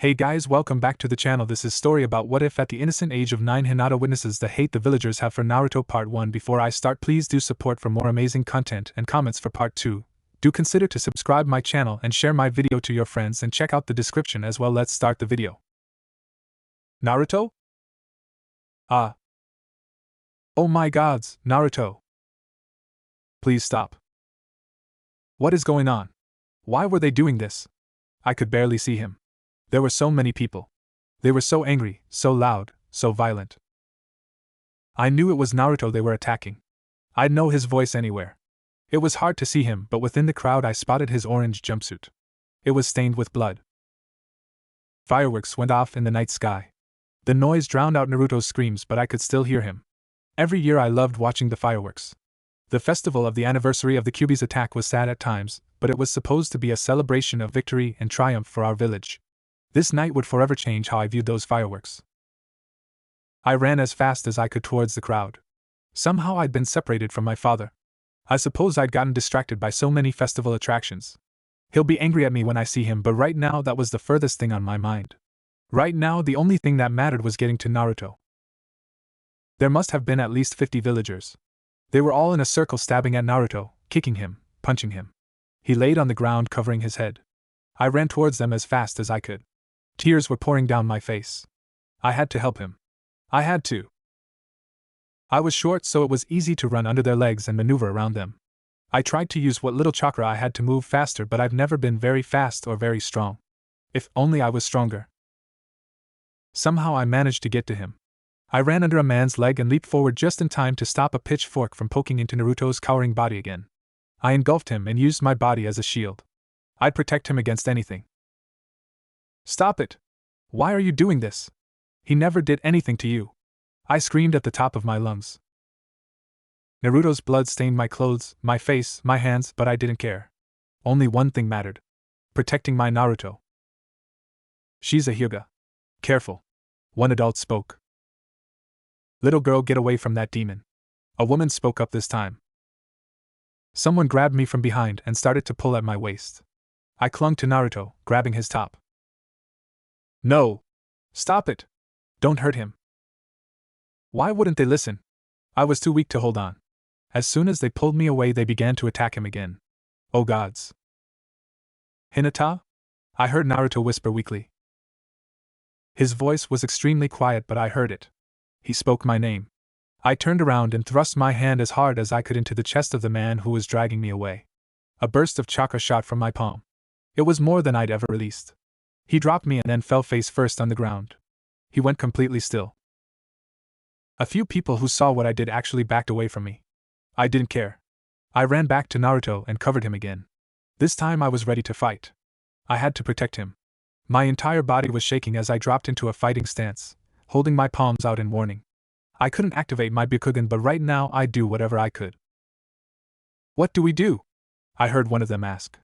Hey guys, welcome back to the channel. This is story about what if at the innocent age of 9 Hinata witnesses the hate the villagers have for Naruto part 1. Before I start, please do support for more amazing content and comments for part 2. Do consider to subscribe my channel and share my video to your friends and check out the description as well. Let's start the video. Naruto? Ah. Oh my gods, Naruto. Please stop. What is going on? Why were they doing this? I could barely see him. There were so many people. They were so angry, so loud, so violent. I knew it was Naruto they were attacking. I'd know his voice anywhere. It was hard to see him, but within the crowd I spotted his orange jumpsuit. It was stained with blood. Fireworks went off in the night sky. The noise drowned out Naruto's screams, but I could still hear him. Every year I loved watching the fireworks. The festival of the anniversary of the Kyuubi's attack was sad at times, but it was supposed to be a celebration of victory and triumph for our village. This night would forever change how I viewed those fireworks. I ran as fast as I could towards the crowd. Somehow I'd been separated from my father. I suppose I'd gotten distracted by so many festival attractions. He'll be angry at me when I see him, but right now that was the furthest thing on my mind. Right now the only thing that mattered was getting to Naruto. There must have been at least 50 villagers. They were all in a circle stabbing at Naruto, kicking him, punching him. He laid on the ground covering his head. I ran towards them as fast as I could. Tears were pouring down my face. I had to help him. I had to. I was short, so it was easy to run under their legs and maneuver around them. I tried to use what little chakra I had to move faster, but I've never been very fast or very strong. If only I was stronger. Somehow I managed to get to him. I ran under a man's leg and leaped forward just in time to stop a pitchfork from poking into Naruto's cowering body again. I engulfed him and used my body as a shield. I'd protect him against anything. Stop it! Why are you doing this? He never did anything to you. I screamed at the top of my lungs. Naruto's blood stained my clothes, my face, my hands, but I didn't care. Only one thing mattered. Protecting my Naruto. She's a Hyuuga. Careful. One adult spoke. Little girl, get away from that demon. A woman spoke up this time. Someone grabbed me from behind and started to pull at my waist. I clung to Naruto, grabbing his top. No! Stop it! Don't hurt him! Why wouldn't they listen? I was too weak to hold on. As soon as they pulled me away, they began to attack him again. Oh gods! Hinata? I heard Naruto whisper weakly. His voice was extremely quiet, but I heard it. He spoke my name. I turned around and thrust my hand as hard as I could into the chest of the man who was dragging me away. A burst of chakra shot from my palm. It was more than I'd ever released. He dropped me and then fell face first on the ground. He went completely still. A few people who saw what I did actually backed away from me. I didn't care. I ran back to Naruto and covered him again. This time I was ready to fight. I had to protect him. My entire body was shaking as I dropped into a fighting stance, holding my palms out in warning. I couldn't activate my Byakugan, but right now I'd do whatever I could. What do we do? I heard one of them ask.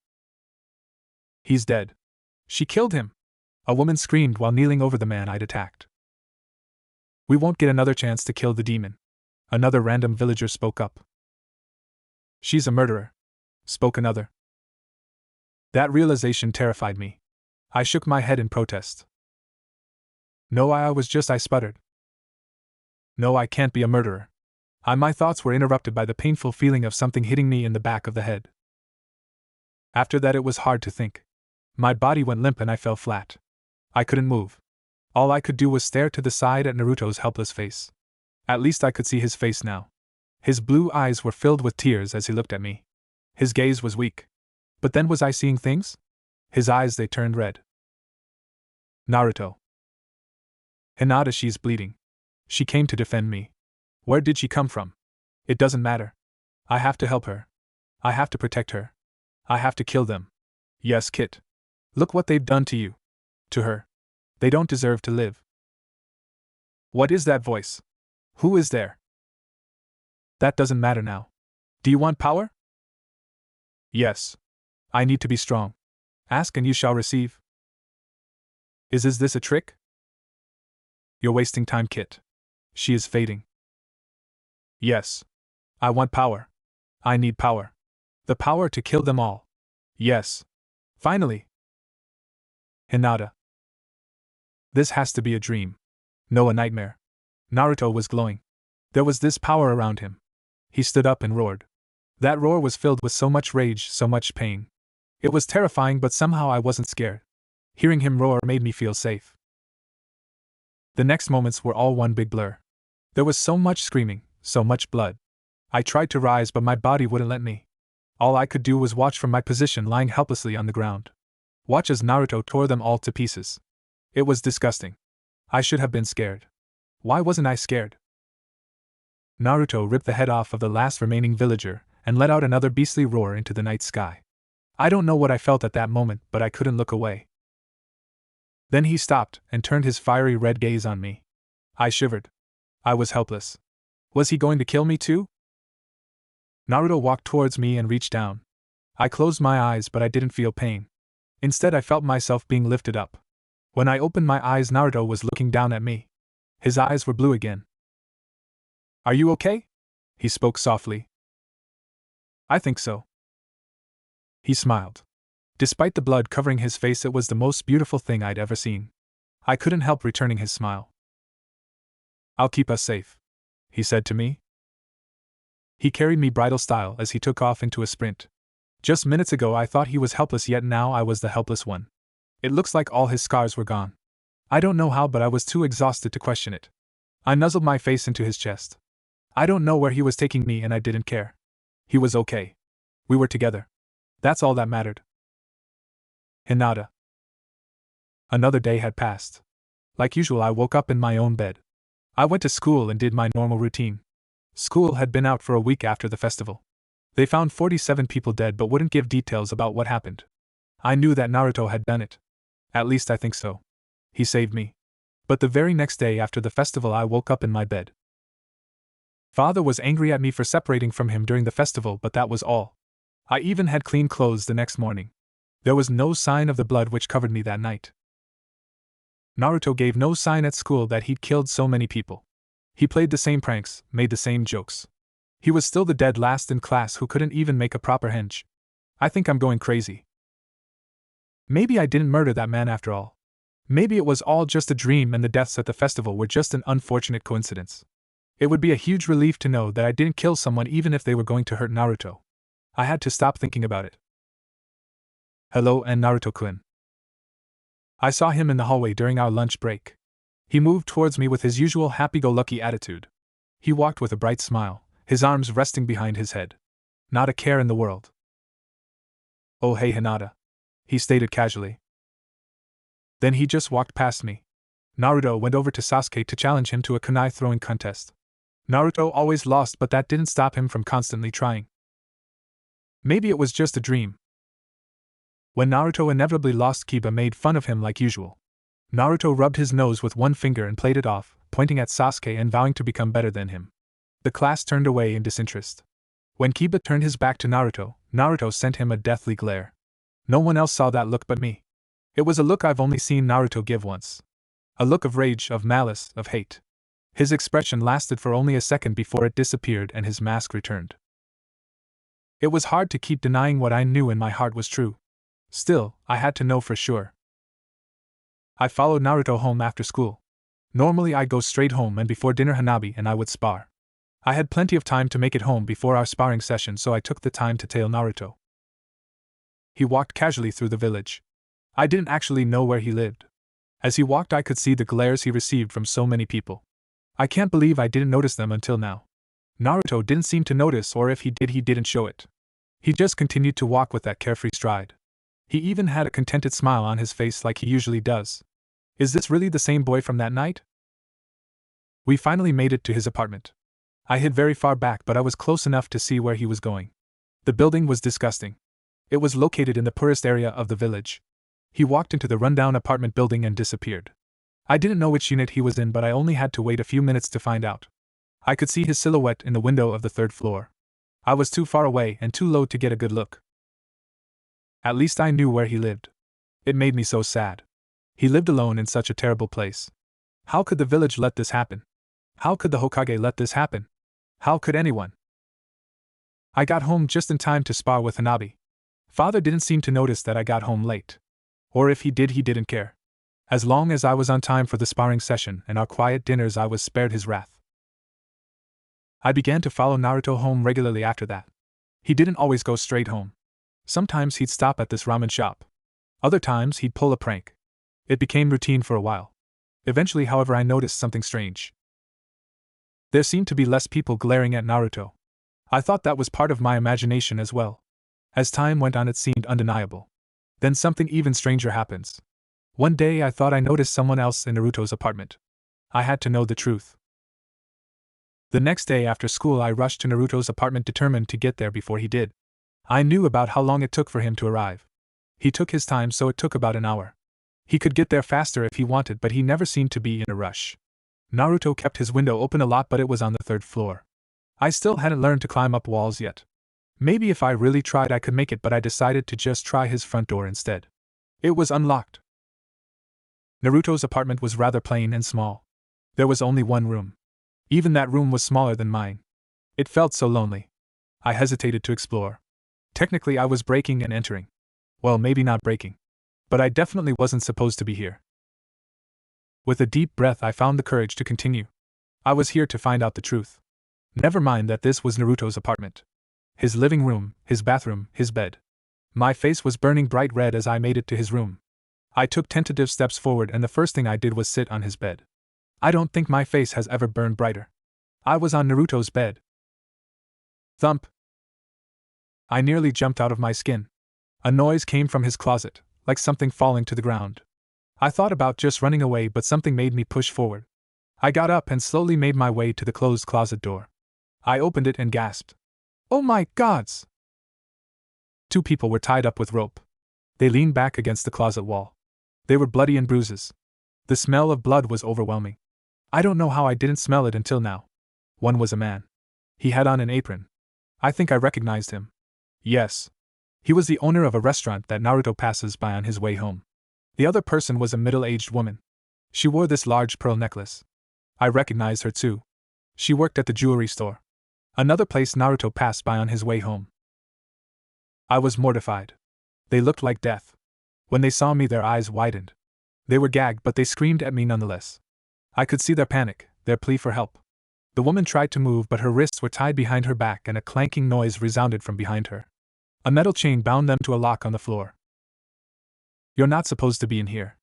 He's dead. She killed him! A woman screamed while kneeling over the man I'd attacked. We won't get another chance to kill the demon. Another random villager spoke up. She's a murderer, spoke another. That realization terrified me. I shook my head in protest. No, I sputtered. No, I can't be a murderer. My thoughts were interrupted by the painful feeling of something hitting me in the back of the head. After that, it was hard to think. My body went limp and I fell flat. I couldn't move. All I could do was stare to the side at Naruto's helpless face. At least I could see his face now. His blue eyes were filled with tears as he looked at me. His gaze was weak. But then, was I seeing things? His eyes, they turned red. Naruto. Hinata, she's bleeding. She came to defend me. Where did she come from? It doesn't matter. I have to help her. I have to protect her. I have to kill them. Yes, Kit. Look what they've done to you. To her. They don't deserve to live. What is that voice? Who is there? That doesn't matter now. Do you want power? Yes. I need to be strong. Ask and you shall receive. Is this a trick? You're wasting time, Kit. She is fading. Yes. I want power. I need power. The power to kill them all. Yes. Finally. Hinata. This has to be a dream. No, a nightmare. Naruto was glowing. There was this power around him. He stood up and roared. That roar was filled with so much rage, so much pain. It was terrifying, but somehow I wasn't scared. Hearing him roar made me feel safe. The next moments were all one big blur. There was so much screaming, so much blood. I tried to rise, but my body wouldn't let me. All I could do was watch from my position, lying helplessly on the ground. Watch as Naruto tore them all to pieces. It was disgusting. I should have been scared. Why wasn't I scared? Naruto ripped the head off of the last remaining villager and let out another beastly roar into the night sky. I don't know what I felt at that moment, but I couldn't look away. Then he stopped and turned his fiery red gaze on me. I shivered. I was helpless. Was he going to kill me too? Naruto walked towards me and reached down. I closed my eyes, but I didn't feel pain. Instead, I felt myself being lifted up. When I opened my eyes, Naruto was looking down at me. His eyes were blue again. Are you okay? He spoke softly. I think so. He smiled. Despite the blood covering his face, it was the most beautiful thing I'd ever seen. I couldn't help returning his smile. I'll keep us safe, he said to me. He carried me bridal style as he took off into a sprint. Just minutes ago I thought he was helpless, yet now I was the helpless one. It looks like all his scars were gone. I don't know how, but I was too exhausted to question it. I nuzzled my face into his chest. I don't know where he was taking me, and I didn't care. He was okay. We were together. That's all that mattered. Hinata. Another day had passed. Like usual, I woke up in my own bed. I went to school and did my normal routine. School had been out for a week after the festival. They found 47 people dead but wouldn't give details about what happened. I knew that Naruto had done it. At least I think so. He saved me. But the very next day after the festival, I woke up in my bed. Father was angry at me for separating from him during the festival, but that was all. I even had clean clothes the next morning. There was no sign of the blood which covered me that night. Naruto gave no sign at school that he'd killed so many people. He played the same pranks, made the same jokes. He was still the dead last in class who couldn't even make a proper henge. I think I'm going crazy. Maybe I didn't murder that man after all. Maybe it was all just a dream and the deaths at the festival were just an unfortunate coincidence. It would be a huge relief to know that I didn't kill someone, even if they were going to hurt Naruto. I had to stop thinking about it. Hello, and Naruto-kun. I saw him in the hallway during our lunch break. He moved towards me with his usual happy-go-lucky attitude. He walked with a bright smile, his arms resting behind his head. Not a care in the world. Oh hey Hinata, he stated casually. Then he just walked past me. Naruto went over to Sasuke to challenge him to a kunai throwing contest. Naruto always lost, but that didn't stop him from constantly trying. Maybe it was just a dream. When Naruto inevitably lost, Kiba made fun of him like usual. Naruto rubbed his nose with one finger and played it off, pointing at Sasuke and vowing to become better than him. The class turned away in disinterest. When Kiba turned his back to Naruto, Naruto sent him a deathly glare. No one else saw that look but me. It was a look I've only seen Naruto give once. A look of rage, of malice, of hate. His expression lasted for only a second before it disappeared and his mask returned. It was hard to keep denying what I knew in my heart was true. Still, I had to know for sure. I followed Naruto home after school. Normally I'd go straight home, and before dinner Hanabi and I would spar. I had plenty of time to make it home before our sparring session, so I took the time to tail Naruto. He walked casually through the village. I didn't actually know where he lived. As he walked, I could see the glares he received from so many people. I can't believe I didn't notice them until now. Naruto didn't seem to notice, or if he did, he didn't show it. He just continued to walk with that carefree stride. He even had a contented smile on his face like he usually does. Is this really the same boy from that night? We finally made it to his apartment. I hid very far back, but I was close enough to see where he was going. The building was disgusting. It was located in the poorest area of the village. He walked into the rundown apartment building and disappeared. I didn't know which unit he was in, but I only had to wait a few minutes to find out. I could see his silhouette in the window of the third floor. I was too far away and too low to get a good look. At least I knew where he lived. It made me so sad. He lived alone in such a terrible place. How could the village let this happen? How could the Hokage let this happen? How could anyone? I got home just in time to spar with Hanabi. Father didn't seem to notice that I got home late. Or if he did, he didn't care. As long as I was on time for the sparring session and our quiet dinners, I was spared his wrath. I began to follow Naruto home regularly after that. He didn't always go straight home. Sometimes he'd stop at this ramen shop. Other times he'd pull a prank. It became routine for a while. Eventually, however, I noticed something strange. There seemed to be less people glaring at Naruto. I thought that was part of my imagination as well. As time went on, it seemed undeniable. Then something even stranger happens. One day I thought I noticed someone else in Naruto's apartment. I had to know the truth. The next day after school, I rushed to Naruto's apartment, determined to get there before he did. I knew about how long it took for him to arrive. He took his time, so it took about an hour. He could get there faster if he wanted, but he never seemed to be in a rush. Naruto kept his window open a lot, but it was on the 3rd floor. I still hadn't learned to climb up walls yet. Maybe if I really tried I could make it, but I decided to just try his front door instead. It was unlocked. Naruto's apartment was rather plain and small. There was only one room. Even that room was smaller than mine. It felt so lonely. I hesitated to explore. Technically, I was breaking and entering. Well, maybe not breaking. But I definitely wasn't supposed to be here. With a deep breath, I found the courage to continue. I was here to find out the truth. Never mind that this was Naruto's apartment. His living room, his bathroom, his bed. My face was burning bright red as I made it to his room. I took tentative steps forward, and the first thing I did was sit on his bed. I don't think my face has ever burned brighter. I was on Naruto's bed. Thump! I nearly jumped out of my skin. A noise came from his closet, like something falling to the ground. I thought about just running away, but something made me push forward. I got up and slowly made my way to the closed closet door. I opened it and gasped. Oh my gods! 2 people were tied up with rope. They leaned back against the closet wall. They were bloody and bruises. The smell of blood was overwhelming. I don't know how I didn't smell it until now. One was a man. He had on an apron. I think I recognized him. Yes. He was the owner of a restaurant that Naruto passes by on his way home. The other person was a middle-aged woman. She wore this large pearl necklace. I recognized her too. She worked at the jewelry store. Another place Naruto passed by on his way home. I was mortified. They looked like death. When they saw me, their eyes widened. They were gagged, but they screamed at me nonetheless. I could see their panic, their plea for help. The woman tried to move, but her wrists were tied behind her back and a clanking noise resounded from behind her. A metal chain bound them to a lock on the floor. You're not supposed to be in here,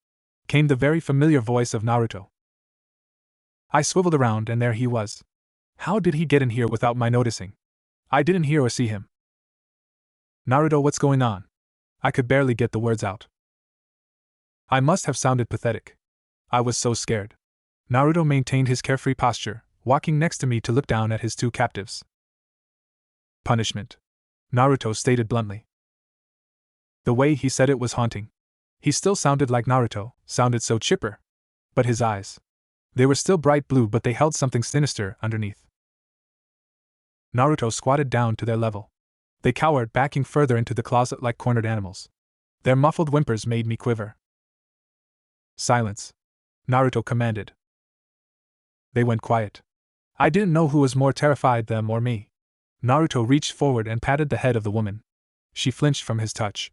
came the very familiar voice of Naruto. I swiveled around and there he was. How did he get in here without my noticing? I didn't hear or see him. Naruto, what's going on? I could barely get the words out. I must have sounded pathetic. I was so scared. Naruto maintained his carefree posture, walking next to me to look down at his 2 captives. Punishment, Naruto stated bluntly. The way he said it was haunting. He still sounded like Naruto, sounded so chipper. But his eyes. They were still bright blue, but they held something sinister underneath. Naruto squatted down to their level. They cowered, backing further into the closet like cornered animals. Their muffled whimpers made me quiver. Silence, Naruto commanded. They went quiet. I didn't know who was more terrified, them or me. Naruto reached forward and patted the head of the woman. She flinched from his touch.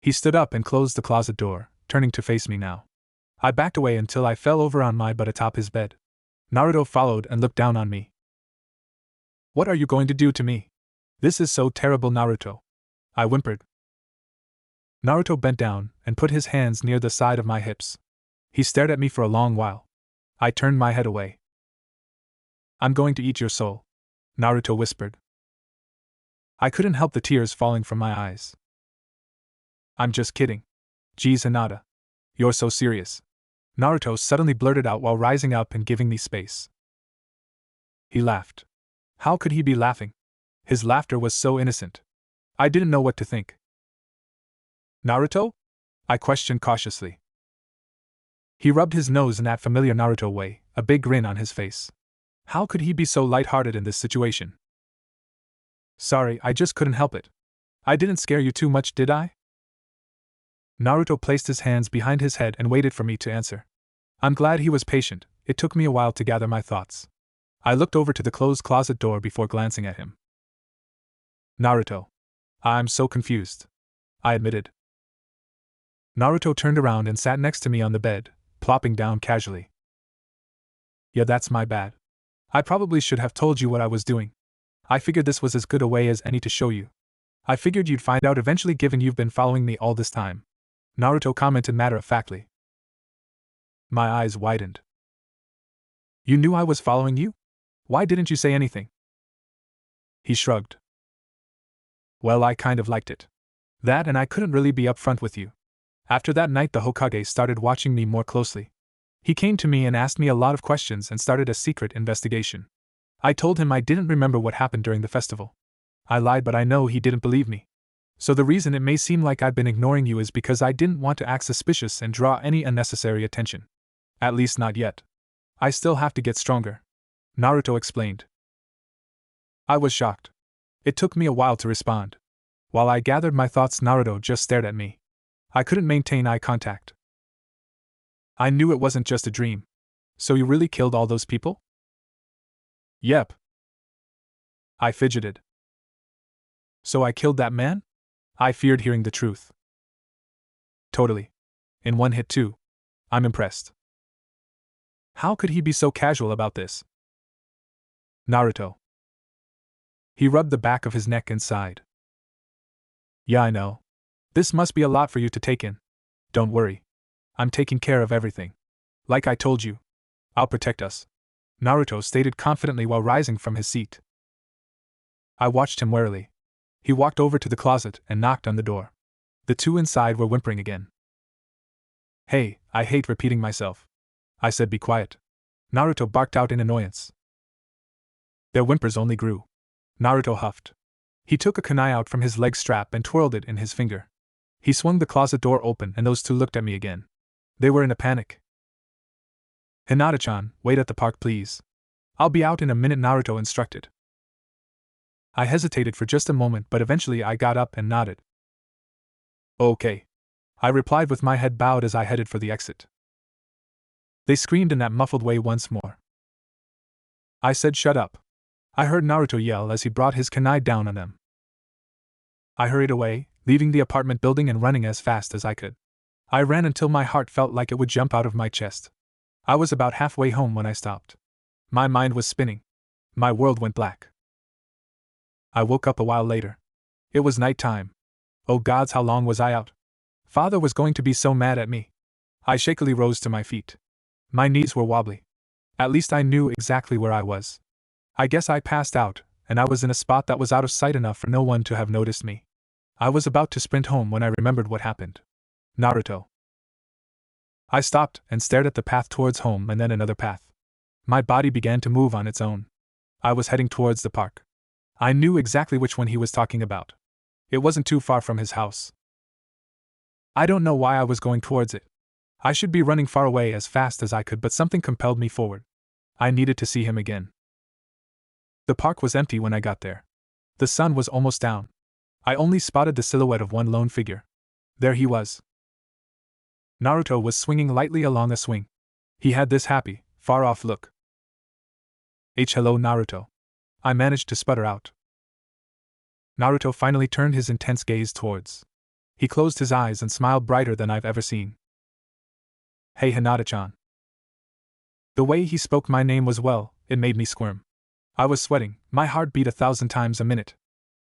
He stood up and closed the closet door, turning to face me now. I backed away until I fell over on my butt atop his bed. Naruto followed and looked down on me. What are you going to do to me? This is so terrible, Naruto. I whimpered. Naruto bent down and put his hands near the side of my hips. He stared at me for a long while. I turned my head away. I'm going to eat your soul, Naruto whispered. I couldn't help the tears falling from my eyes. I'm just kidding. Geez, Hinata. You're so serious, Naruto suddenly blurted out while rising up and giving me space. He laughed. How could he be laughing? His laughter was so innocent. I didn't know what to think. Naruto? I questioned cautiously. He rubbed his nose in that familiar Naruto way, a big grin on his face. How could he be so light-hearted in this situation? Sorry, I just couldn't help it. I didn't scare you too much, did I? Naruto placed his hands behind his head and waited for me to answer. I'm glad he was patient. It took me a while to gather my thoughts. I looked over to the closed closet door before glancing at him. Naruto. I'm so confused, I admitted. Naruto turned around and sat next to me on the bed, plopping down casually. Yeah, that's my bad. I probably should have told you what I was doing. I figured this was as good a way as any to show you. I figured you'd find out eventually given you've been following me all this time. Naruto commented matter-of-factly. My eyes widened. You knew I was following you? Why didn't you say anything? He shrugged. Well, I kind of liked it. That and I couldn't really be upfront with you. After that night the Hokage started watching me more closely. He came to me and asked me a lot of questions and started a secret investigation. I told him I didn't remember what happened during the festival. I lied, but I know he didn't believe me. So the reason it may seem like I've been ignoring you is because I didn't want to act suspicious and draw any unnecessary attention. At least not yet. I still have to get stronger. Naruto explained. I was shocked. It took me a while to respond. While I gathered my thoughts, Naruto just stared at me. I couldn't maintain eye contact. I knew it wasn't just a dream. So you really killed all those people? Yep. I fidgeted. So I killed that man? I feared hearing the truth. Totally. In one hit too. I'm impressed. How could he be so casual about this? Naruto. He rubbed the back of his neck and sighed. Yeah, I know. This must be a lot for you to take in. Don't worry. I'm taking care of everything. Like I told you. I'll protect us. Naruto stated confidently while rising from his seat. I watched him warily. He walked over to the closet and knocked on the door. The two inside were whimpering again. Hey, I hate repeating myself. I said be quiet. Naruto barked out in annoyance. Their whimpers only grew. Naruto huffed. He took a kunai out from his leg strap and twirled it in his finger. He swung the closet door open and those two looked at me again. They were in a panic. Hinata-chan, wait at the park please. I'll be out in a minute, Naruto instructed. I hesitated for just a moment, but eventually I got up and nodded. Okay. I replied with my head bowed as I headed for the exit. They screamed in that muffled way once more. I said shut up. I heard Naruto yell as he brought his kunai down on them. I hurried away, leaving the apartment building and running as fast as I could. I ran until my heart felt like it would jump out of my chest. I was about halfway home when I stopped. My mind was spinning. My world went black. I woke up a while later. It was night time. Oh gods, how long was I out? Father was going to be so mad at me. I shakily rose to my feet. My knees were wobbly. At least I knew exactly where I was. I guess I passed out, and I was in a spot that was out of sight enough for no one to have noticed me. I was about to sprint home when I remembered what happened. Naruto. I stopped and stared at the path towards home and then another path. My body began to move on its own. I was heading towards the park. I knew exactly which one he was talking about. It wasn't too far from his house. I don't know why I was going towards it. I should be running far away as fast as I could, but something compelled me forward. I needed to see him again. The park was empty when I got there. The sun was almost down. I only spotted the silhouette of one lone figure. There he was. Naruto was swinging lightly along a swing. He had this happy, far-off look. Hello Naruto. I managed to sputter out. Naruto finally turned his intense gaze towards. He closed his eyes and smiled brighter than I've ever seen. Hey Hinata-chan. The way he spoke my name was it made me squirm. I was sweating, my heart beat 1,000 times a minute.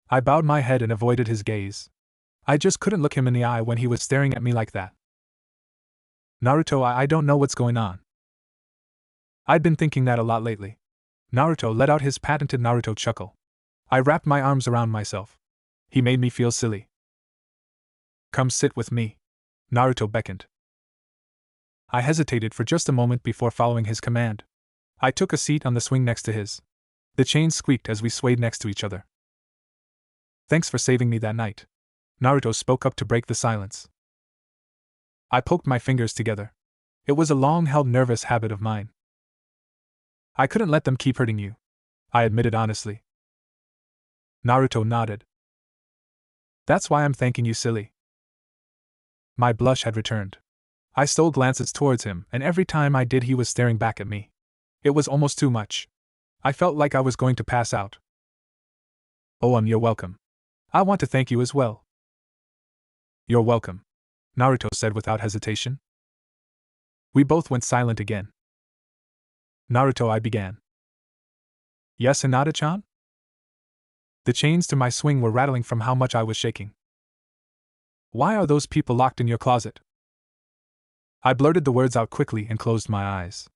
I bowed my head and avoided his gaze. I just couldn't look him in the eye when he was staring at me like that. Naruto, I don't know what's going on. I'd been thinking that a lot lately. Naruto let out his patented Naruto chuckle. I wrapped my arms around myself. He made me feel silly. Come sit with me. Naruto beckoned. I hesitated for just a moment before following his command. I took a seat on the swing next to his. The chain squeaked as we swayed next to each other. Thanks for saving me that night. Naruto spoke up to break the silence. I poked my fingers together. It was a long-held nervous habit of mine. I couldn't let them keep hurting you, I admitted honestly. Naruto nodded. That's why I'm thanking you, silly. My blush had returned. I stole glances towards him, and every time I did he was staring back at me. It was almost too much. I felt like I was going to pass out. Oh, you're welcome. I want to thank you as well. You're welcome. Naruto said without hesitation. We both went silent again. Naruto, I began. Yes, Hinata-chan? The chains to my swing were rattling from how much I was shaking. Why are those people locked in your closet? I blurted the words out quickly and closed my eyes.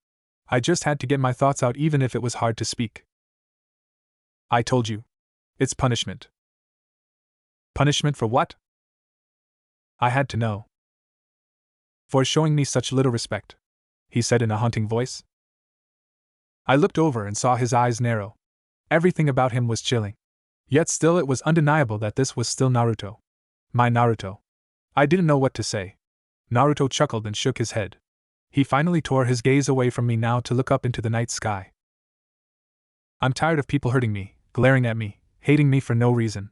I just had to get my thoughts out even if it was hard to speak. I told you. It's punishment. Punishment for what? I had to know. For showing me such little respect, he said in a haunting voice. I looked over and saw his eyes narrow. Everything about him was chilling. Yet still it was undeniable that this was still Naruto. My Naruto. I didn't know what to say. Naruto chuckled and shook his head. He finally tore his gaze away from me now to look up into the night sky. I'm tired of people hurting me, glaring at me, hating me for no reason.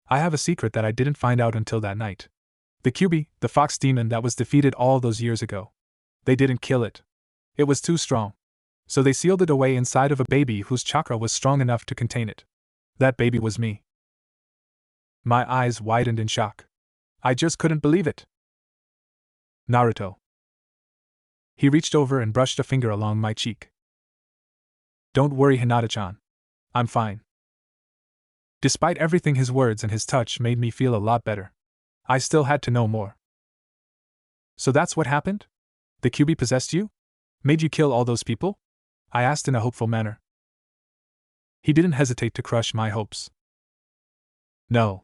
I have a secret that I didn't find out until that night. The Kyuubi, the fox demon that was defeated all those years ago. They didn't kill it. It was too strong. So they sealed it away inside of a baby whose chakra was strong enough to contain it. That baby was me. My eyes widened in shock. I just couldn't believe it. Naruto. He reached over and brushed a finger along my cheek. Don't worry, Hinata-chan. I'm fine. Despite everything, his words and his touch made me feel a lot better. I still had to know more. So that's what happened? The Kyuubi possessed you? Made you kill all those people? I asked in a hopeful manner. He didn't hesitate to crush my hopes. No.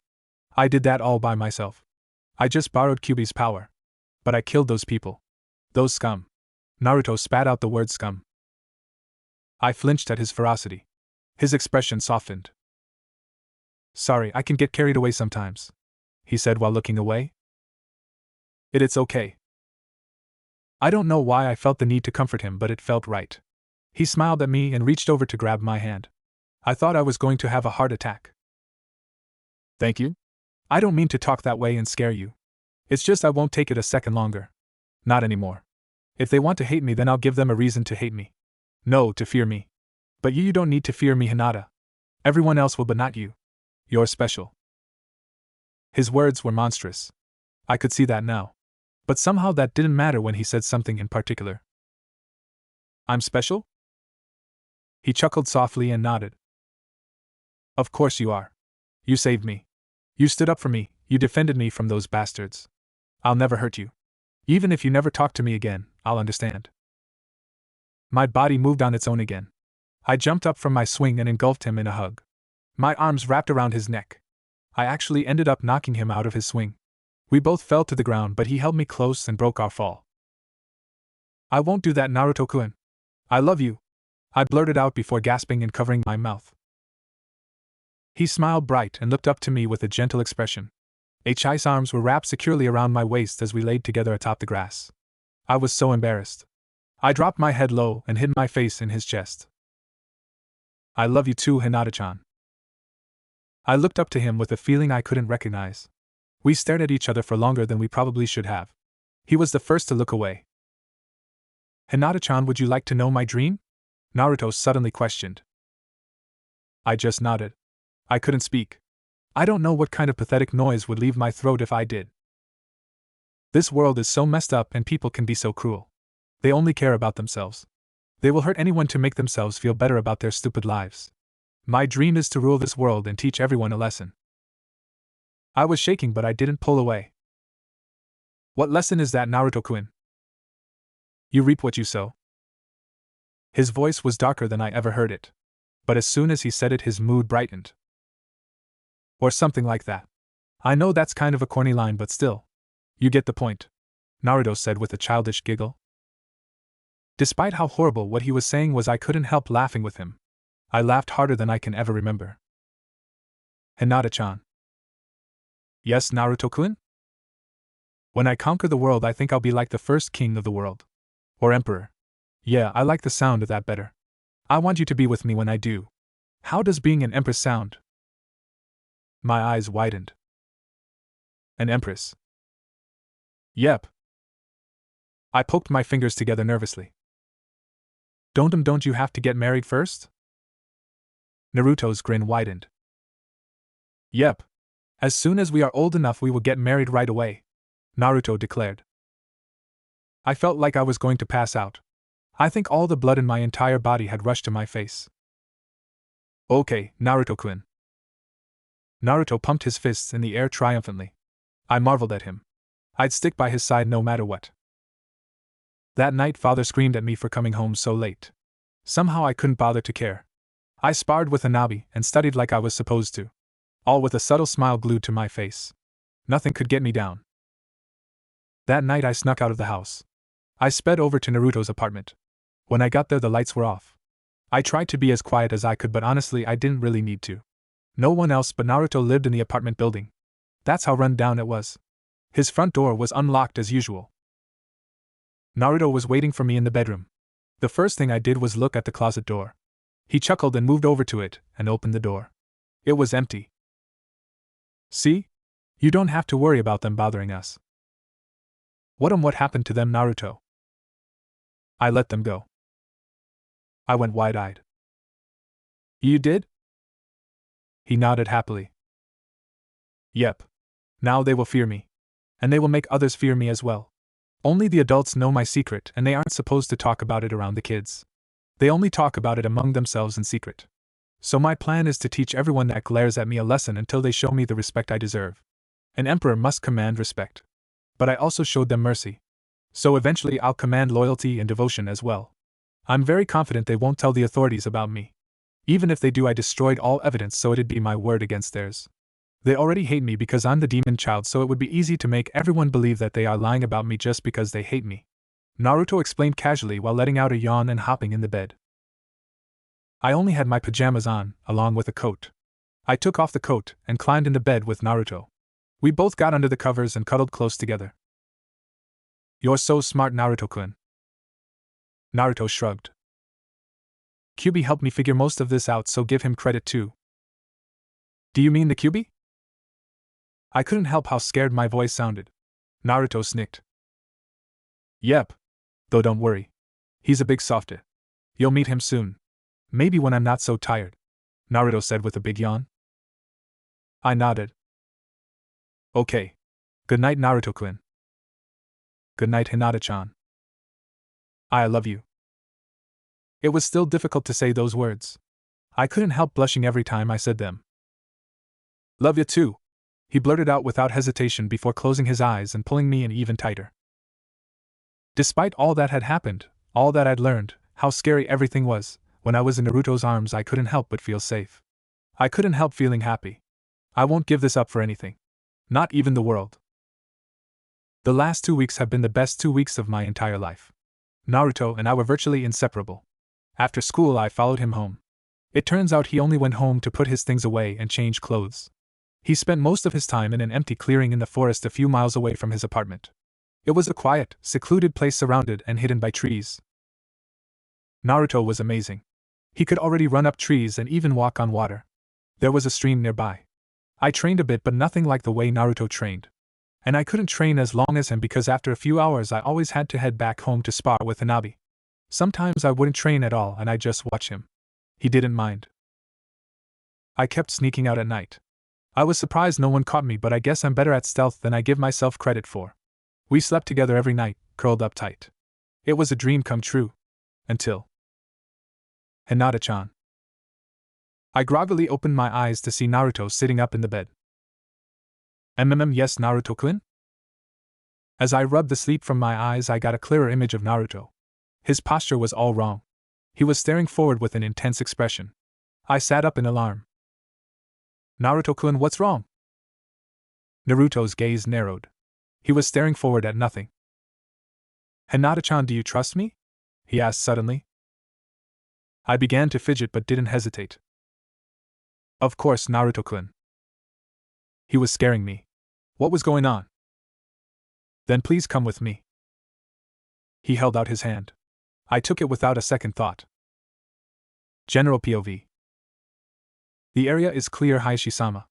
I did that all by myself. I just borrowed Kyuubi's power. But I killed those people. Those scum. Naruto spat out the word scum. I flinched at his ferocity. His expression softened. Sorry, I can get carried away sometimes, he said while looking away. It's okay. I don't know why I felt the need to comfort him, but it felt right. He smiled at me and reached over to grab my hand. I thought I was going to have a heart attack. Thank you? I don't mean to talk that way and scare you. It's just I won't take it a second longer. Not anymore. If they want to hate me, then I'll give them a reason to hate me. No, to fear me. But you don't need to fear me, Hinata. Everyone else will, but not you. You're special. His words were monstrous. I could see that now. But somehow that didn't matter when he said something in particular. I'm special? He chuckled softly and nodded. Of course you are. You saved me. You stood up for me, you defended me from those bastards. I'll never hurt you. Even if you never talk to me again, I'll understand. My body moved on its own again. I jumped up from my swing and engulfed him in a hug. My arms wrapped around his neck. I actually ended up knocking him out of his swing. We both fell to the ground, but he held me close and broke our fall. I won't do that, Naruto-kun. I love you. I blurted out before gasping and covering my mouth. He smiled bright and looked up to me with a gentle expression. His arms were wrapped securely around my waist as we laid together atop the grass. I was so embarrassed. I dropped my head low and hid my face in his chest. I love you too, Hinata-chan. I looked up to him with a feeling I couldn't recognize. We stared at each other for longer than we probably should have. He was the first to look away. Hinata-chan, would you like to know my dream? Naruto suddenly questioned. I just nodded. I couldn't speak. I don't know what kind of pathetic noise would leave my throat if I did. This world is so messed up and people can be so cruel. They only care about themselves. They will hurt anyone to make themselves feel better about their stupid lives. My dream is to rule this world and teach everyone a lesson. I was shaking, but I didn't pull away. What lesson is that, Naruto-kun? You reap what you sow. His voice was darker than I ever heard it. But as soon as he said it, his mood brightened. Or something like that. I know that's kind of a corny line, but still. You get the point, Naruto said with a childish giggle. Despite how horrible what he was saying was, I couldn't help laughing with him. I laughed harder than I can ever remember. Hinata-chan. Yes, Naruto-kun? When I conquer the world, I think I'll be like the first king of the world. Or emperor. Yeah, I like the sound of that better. I want you to be with me when I do. How does being an empress sound? My eyes widened. An empress? Yep. I poked my fingers together nervously. Don't you have to get married first? Naruto's grin widened. Yep. As soon as we are old enough, we will get married right away. Naruto declared. I felt like I was going to pass out. I think all the blood in my entire body had rushed to my face. Okay, Naruto-kun. Naruto pumped his fists in the air triumphantly. I marveled at him. I'd stick by his side no matter what. That night father screamed at me for coming home so late. Somehow I couldn't bother to care. I sparred with Hanabi and studied like I was supposed to. All with a subtle smile glued to my face. Nothing could get me down. That night I snuck out of the house. I sped over to Naruto's apartment. When I got there the lights were off. I tried to be as quiet as I could, but honestly I didn't really need to. No one else but Naruto lived in the apartment building. That's how run down it was. His front door was unlocked as usual. Naruto was waiting for me in the bedroom. The first thing I did was look at the closet door. He chuckled and moved over to it and opened the door. It was empty. See? You don't have to worry about them bothering us. What happened to them, Naruto? I let them go. I went wide-eyed. You did? He nodded happily. Yep. Now they will fear me. And they will make others fear me as well. Only the adults know my secret and they aren't supposed to talk about it around the kids. They only talk about it among themselves in secret. So my plan is to teach everyone that glares at me a lesson until they show me the respect I deserve. An emperor must command respect. But I also showed them mercy. So eventually I'll command loyalty and devotion as well. I'm very confident they won't tell the authorities about me. Even if they do, I destroyed all evidence so it'd be my word against theirs. They already hate me because I'm the demon child, so it would be easy to make everyone believe that they are lying about me just because they hate me. Naruto explained casually while letting out a yawn and hopping in the bed. I only had my pajamas on, along with a coat. I took off the coat and climbed into bed with Naruto. We both got under the covers and cuddled close together. You're so smart, Naruto-kun. Naruto shrugged. Kyuubi helped me figure most of this out, so give him credit too. Do you mean the Kyuubi? I couldn't help how scared my voice sounded. Naruto snicked. Yep. Though don't worry. He's a big softy. You'll meet him soon. Maybe when I'm not so tired. Naruto said with a big yawn. I nodded. Okay. Good night, Naruto-kun. Good night, Hinata-chan. I love you. It was still difficult to say those words. I couldn't help blushing every time I said them. Love you too, he blurted out without hesitation before closing his eyes and pulling me in even tighter. Despite all that had happened, all that I'd learned, how scary everything was, when I was in Naruto's arms I couldn't help but feel safe. I couldn't help feeling happy. I won't give this up for anything. Not even the world. The last 2 weeks have been the best 2 weeks of my entire life. Naruto and I were virtually inseparable. After school I followed him home. It turns out he only went home to put his things away and change clothes. He spent most of his time in an empty clearing in the forest a few miles away from his apartment. It was a quiet, secluded place surrounded and hidden by trees. Naruto was amazing. He could already run up trees and even walk on water. There was a stream nearby. I trained a bit, but nothing like the way Naruto trained. And I couldn't train as long as him because after a few hours I always had to head back home to spar with Hanabi. Sometimes I wouldn't train at all and I'd just watch him. He didn't mind. I kept sneaking out at night. I was surprised no one caught me, but I guess I'm better at stealth than I give myself credit for. We slept together every night, curled up tight. It was a dream come true. Until Hinata-chan. I groggily opened my eyes to see Naruto sitting up in the bed. Yes, Naruto-kun? As I rubbed the sleep from my eyes I got a clearer image of Naruto. His posture was all wrong. He was staring forward with an intense expression. I sat up in alarm. Naruto-kun, what's wrong? Naruto's gaze narrowed. He was staring forward at nothing. Hinata-chan, do you trust me? He asked suddenly. I began to fidget but didn't hesitate. Of course, Naruto-kun. He was scaring me. What was going on? Then please come with me. He held out his hand. I took it without a second thought. General POV. The area is clear, Hayashi-sama.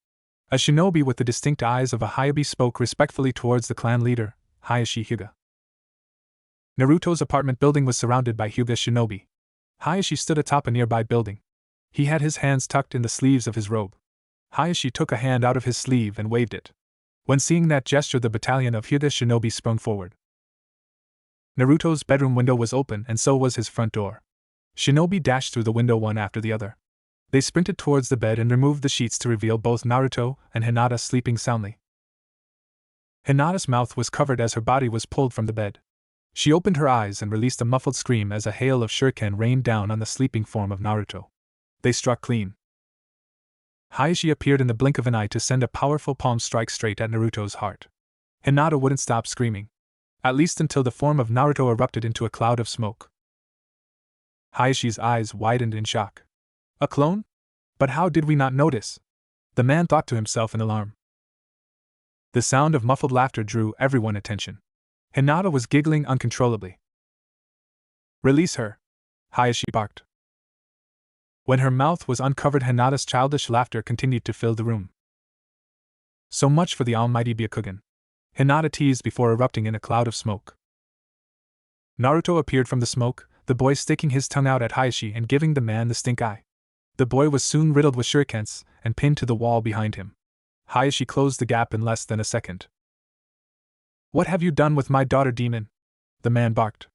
A shinobi with the distinct eyes of a Hyuuga spoke respectfully towards the clan leader, Hayashi Hyuuga. Naruto's apartment building was surrounded by Hyuuga shinobi. Hayashi stood atop a nearby building. He had his hands tucked in the sleeves of his robe. Hayashi took a hand out of his sleeve and waved it. When seeing that gesture, the battalion of Hyuuga shinobi sprung forward. Naruto's bedroom window was open and so was his front door. Shinobi dashed through the window one after the other. They sprinted towards the bed and removed the sheets to reveal both Naruto and Hinata sleeping soundly. Hinata's mouth was covered as her body was pulled from the bed. She opened her eyes and released a muffled scream as a hail of shuriken rained down on the sleeping form of Naruto. They struck clean. Hyuuga appeared in the blink of an eye to send a powerful palm strike straight at Naruto's heart. Hinata wouldn't stop screaming. At least until the form of Naruto erupted into a cloud of smoke. Hyuuga's eyes widened in shock. A clone? But how did we not notice? The man thought to himself in alarm. The sound of muffled laughter drew everyone's attention. Hinata was giggling uncontrollably. Release her! Hyuuga barked. When her mouth was uncovered, Hinata's childish laughter continued to fill the room. So much for the almighty Byakugan. Hinata teased before erupting in a cloud of smoke. Naruto appeared from the smoke, the boy sticking his tongue out at Hyuuga and giving the man the stink eye. The boy was soon riddled with shurikens and pinned to the wall behind him. Hyuuga closed the gap in less than a second. What have you done with my daughter, demon? The man barked.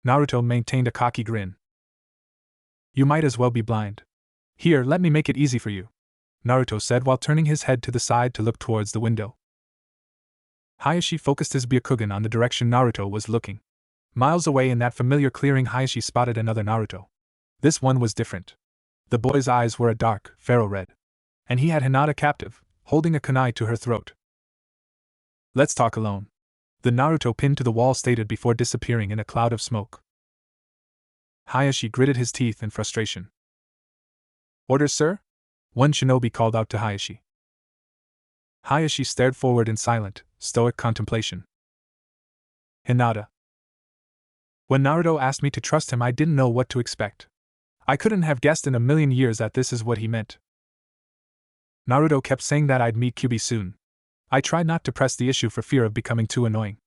Naruto maintained a cocky grin. You might as well be blind. Here, let me make it easy for you, Naruto said while turning his head to the side to look towards the window. Hyuuga focused his Byakugan on the direction Naruto was looking. Miles away in that familiar clearing, Hyuuga spotted another Naruto. This one was different. The boy's eyes were a dark, pharaoh red. And he had Hinata captive, holding a kunai to her throat. Let's talk alone, the Naruto pinned to the wall stated before disappearing in a cloud of smoke. Hyuuga gritted his teeth in frustration. Orders, sir? One shinobi called out to Hyuuga. Hyuuga stared forward in silent, stoic contemplation. Hinata. When Naruto asked me to trust him, I didn't know what to expect. I couldn't have guessed in a million years that this is what he meant. Naruto kept saying that I'd meet Kyuubi soon. I tried not to press the issue for fear of becoming too annoying.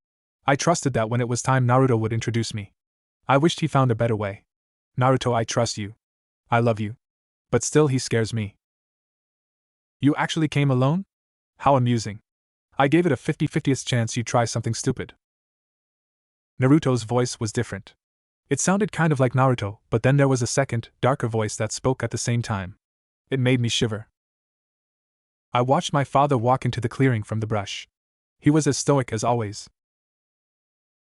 I trusted that when it was time, Naruto would introduce me. I wished he found a better way. Naruto, I trust you. I love you. But still, he scares me. You actually came alone? How amusing. I gave it a 50-50th chance you'd try something stupid. Naruto's voice was different. It sounded kind of like Naruto, but then there was a second, darker voice that spoke at the same time. It made me shiver. I watched my father walk into the clearing from the brush. He was as stoic as always.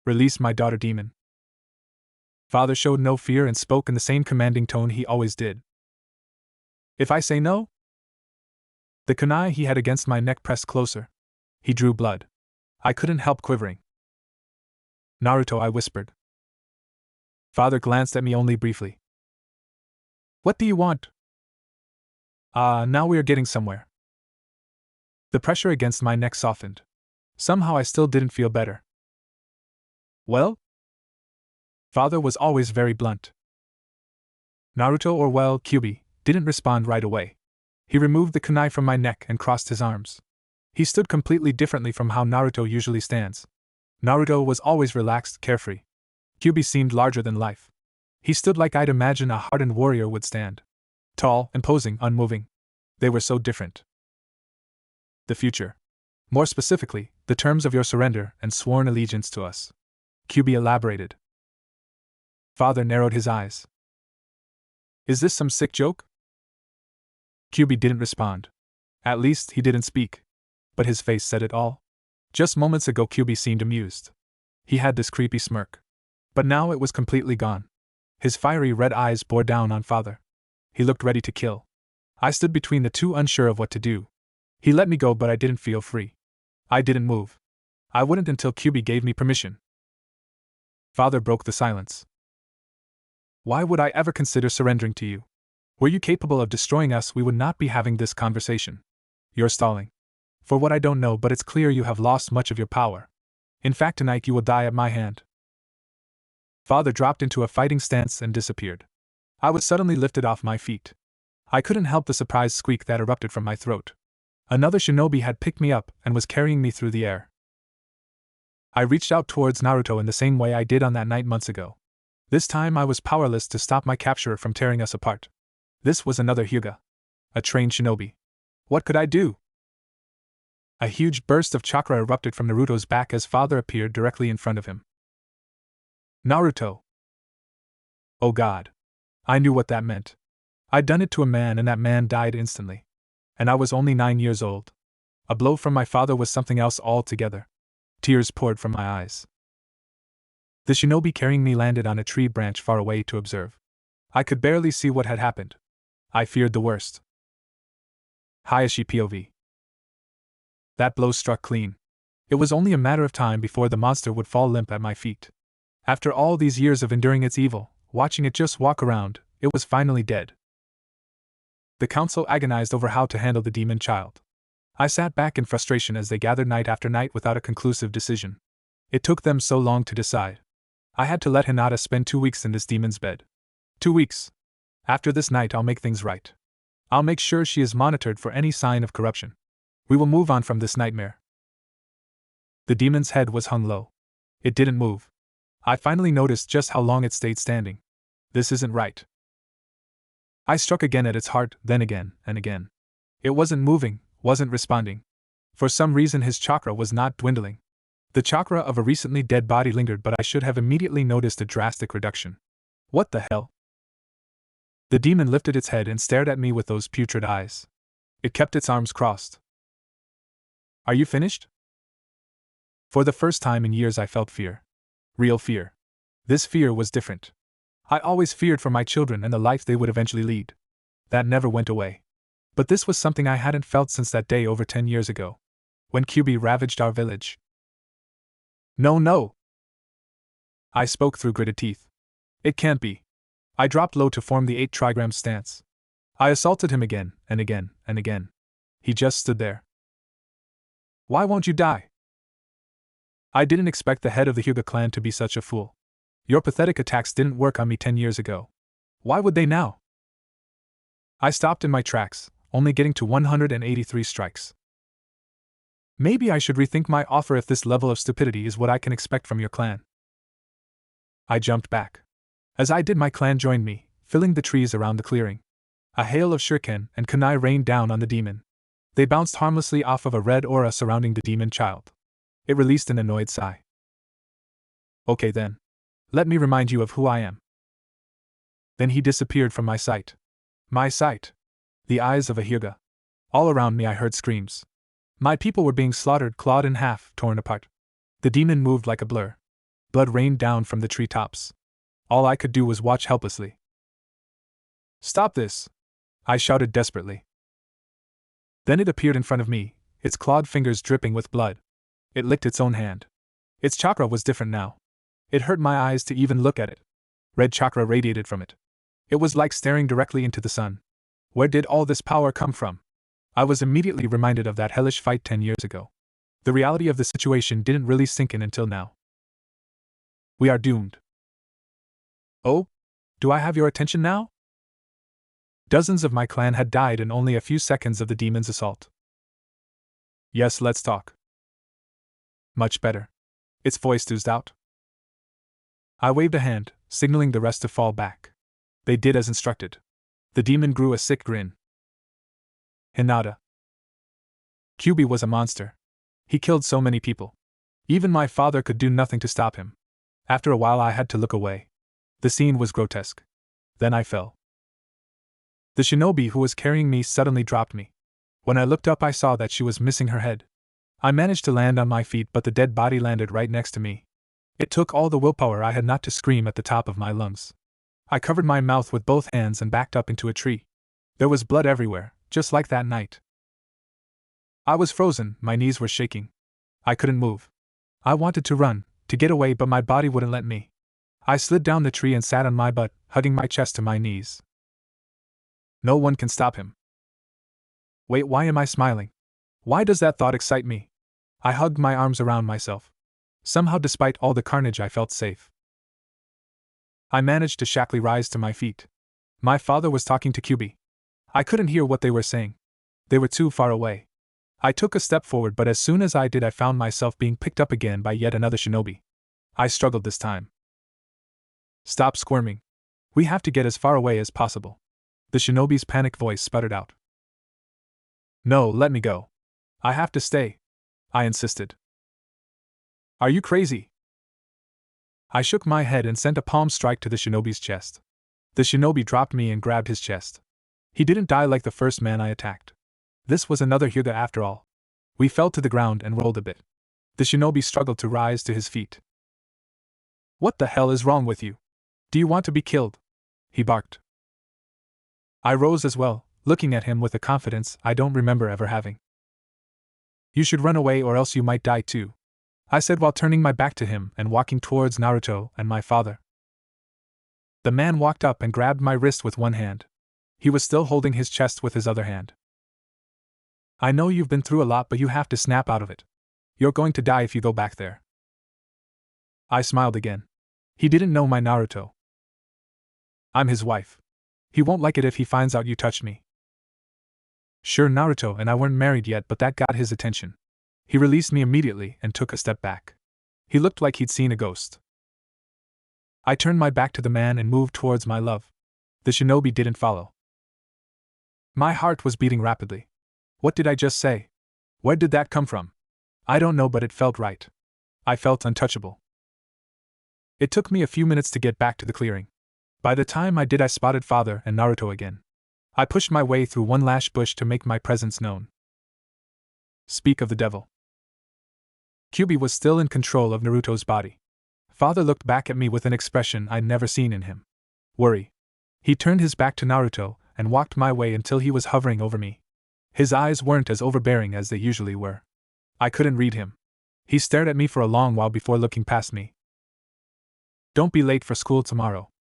Release my daughter, demon. Father showed no fear and spoke in the same commanding tone he always did. If I say no? The kunai he had against my neck pressed closer. He drew blood. I couldn't help quivering. Naruto, I whispered. Father glanced at me only briefly. What do you want? Now we are getting somewhere. The pressure against my neck softened. Somehow I still didn't feel better. Well? Father was always very blunt. Naruto, or well, Kyuubi, didn't respond right away. He removed the kunai from my neck and crossed his arms. He stood completely differently from how Naruto usually stands. Naruto was always relaxed, carefree. Kyuubi seemed larger than life. He stood like I'd imagine a hardened warrior would stand. Tall, imposing, unmoving. They were so different. The future. More specifically, the terms of your surrender and sworn allegiance to us. Kyuubi elaborated. Father narrowed his eyes. Is this some sick joke? Kyuubi didn't respond. At least, he didn't speak. But his face said it all. Just moments ago, Kyuubi seemed amused. He had this creepy smirk. But now it was completely gone. His fiery red eyes bore down on Father. He looked ready to kill. I stood between the two, unsure of what to do. He let me go, but I didn't feel free. I didn't move. I wouldn't until Kyuubi gave me permission. Father broke the silence. Why would I ever consider surrendering to you? Were you capable of destroying us, we would not be having this conversation. You're stalling. For what I don't know, but it's clear you have lost much of your power. In fact, tonight you will die at my hand. Father dropped into a fighting stance and disappeared. I was suddenly lifted off my feet. I couldn't help the surprised squeak that erupted from my throat. Another shinobi had picked me up and was carrying me through the air. I reached out towards Naruto in the same way I did on that night months ago. This time I was powerless to stop my capturer from tearing us apart. This was another Hyuuga. A trained shinobi. What could I do? A huge burst of chakra erupted from Naruto's back as father appeared directly in front of him. Naruto! Oh God. I knew what that meant. I'd done it to a man and that man died instantly. And I was only 9 years old. A blow from my father was something else altogether. Tears poured from my eyes. The shinobi carrying me landed on a tree branch far away to observe. I could barely see what had happened. I feared the worst. Hayashi POV. That blow struck clean. It was only a matter of time before the monster would fall limp at my feet. After all these years of enduring its evil, watching it just walk around, it was finally dead. The council agonized over how to handle the demon child. I sat back in frustration as they gathered night after night without a conclusive decision. It took them so long to decide. I had to let Hinata spend 2 weeks in this demon's bed. 2 weeks. After this night I'll make things right. I'll make sure she is monitored for any sign of corruption. We will move on from this nightmare. The demon's head was hung low. It didn't move. I finally noticed just how long it stayed standing. This isn't right. I struck again at its heart, then again, and again. It wasn't moving, wasn't responding. For some reason his chakra was not dwindling. The chakra of a recently dead body lingered, but I should have immediately noticed a drastic reduction. What the hell? The demon lifted its head and stared at me with those putrid eyes. It kept its arms crossed. Are you finished? For the first time in years I felt fear. Real fear. This fear was different. I always feared for my children and the life they would eventually lead. That never went away. But this was something I hadn't felt since that day over 10 years ago. When Kyuubi ravaged our village. No. I spoke through gritted teeth. It can't be. I dropped low to form the 8 trigram stance. I assaulted him again, and again, and again. He just stood there. Why won't you die? I didn't expect the head of the Hyuuga clan to be such a fool. Your pathetic attacks didn't work on me 10 years ago. Why would they now? I stopped in my tracks, only getting to 183 strikes. Maybe I should rethink my offer if this level of stupidity is what I can expect from your clan. I jumped back. As I did, my clan joined me, filling the trees around the clearing. A hail of shuriken and kunai rained down on the demon. They bounced harmlessly off of a red aura surrounding the demon child. It released an annoyed sigh. Okay then. Let me remind you of who I am. Then he disappeared from my sight. My sight. The eyes of a Hyuuga. All around me I heard screams. My people were being slaughtered, clawed in half, torn apart. The demon moved like a blur. Blood rained down from the treetops. All I could do was watch helplessly. Stop this! I shouted desperately. Then it appeared in front of me, its clawed fingers dripping with blood. It licked its own hand. Its chakra was different now. It hurt my eyes to even look at it. Red chakra radiated from it. It was like staring directly into the sun. Where did all this power come from? I was immediately reminded of that hellish fight 10 years ago. The reality of the situation didn't really sink in until now. We are doomed. Oh? Do I have your attention now? Dozens of my clan had died in only a few seconds of the demon's assault. Yes, let's talk. Much better. Its voice oozed out. I waved a hand, signaling the rest to fall back. They did as instructed. The demon grew a sick grin. Hinata. Kyuubi was a monster. He killed so many people. Even my father could do nothing to stop him. After a while I had to look away. The scene was grotesque. Then I fell. The shinobi who was carrying me suddenly dropped me. When I looked up I saw that she was missing her head. I managed to land on my feet, but the dead body landed right next to me. It took all the willpower I had not to scream at the top of my lungs. I covered my mouth with both hands and backed up into a tree. There was blood everywhere, just like that night. I was frozen, my knees were shaking. I couldn't move. I wanted to run, to get away, but my body wouldn't let me. I slid down the tree and sat on my butt, hugging my chest to my knees. No one can stop him. Wait, why am I smiling? Why does that thought excite me? I hugged my arms around myself. Somehow, despite all the carnage, I felt safe. I managed to shackly rise to my feet. My father was talking to Kyuubi. I couldn't hear what they were saying. They were too far away. I took a step forward, but as soon as I did, I found myself being picked up again by yet another shinobi. I struggled this time. Stop squirming. We have to get as far away as possible. The shinobi's panicked voice sputtered out. No, let me go. I have to stay. I insisted. Are you crazy? I shook my head and sent a palm strike to the shinobi's chest. The shinobi dropped me and grabbed his chest. He didn't die like the first man I attacked. This was another Hyuuga after all. We fell to the ground and rolled a bit. The shinobi struggled to rise to his feet. What the hell is wrong with you? Do you want to be killed? He barked. I rose as well, looking at him with a confidence I don't remember ever having. You should run away or else you might die too, I said while turning my back to him and walking towards Naruto and my father. The man walked up and grabbed my wrist with one hand. He was still holding his chest with his other hand. I know you've been through a lot, but you have to snap out of it. You're going to die if you go back there. I smiled again. He didn't know my Naruto. I'm his wife. He won't like it if he finds out you touched me. Sure, Naruto and I weren't married yet, but that got his attention. He released me immediately and took a step back. He looked like he'd seen a ghost. I turned my back to the man and moved towards my love. The shinobi didn't follow. My heart was beating rapidly. What did I just say? Where did that come from? I don't know, but it felt right. I felt untouchable. It took me a few minutes to get back to the clearing. By the time I did, I spotted father and Naruto again. I pushed my way through one lash bush to make my presence known. Speak of the devil. Kyuubi was still in control of Naruto's body. Father looked back at me with an expression I'd never seen in him. Worry. He turned his back to Naruto and walked my way until he was hovering over me. His eyes weren't as overbearing as they usually were. I couldn't read him. He stared at me for a long while before looking past me. Don't be late for school tomorrow.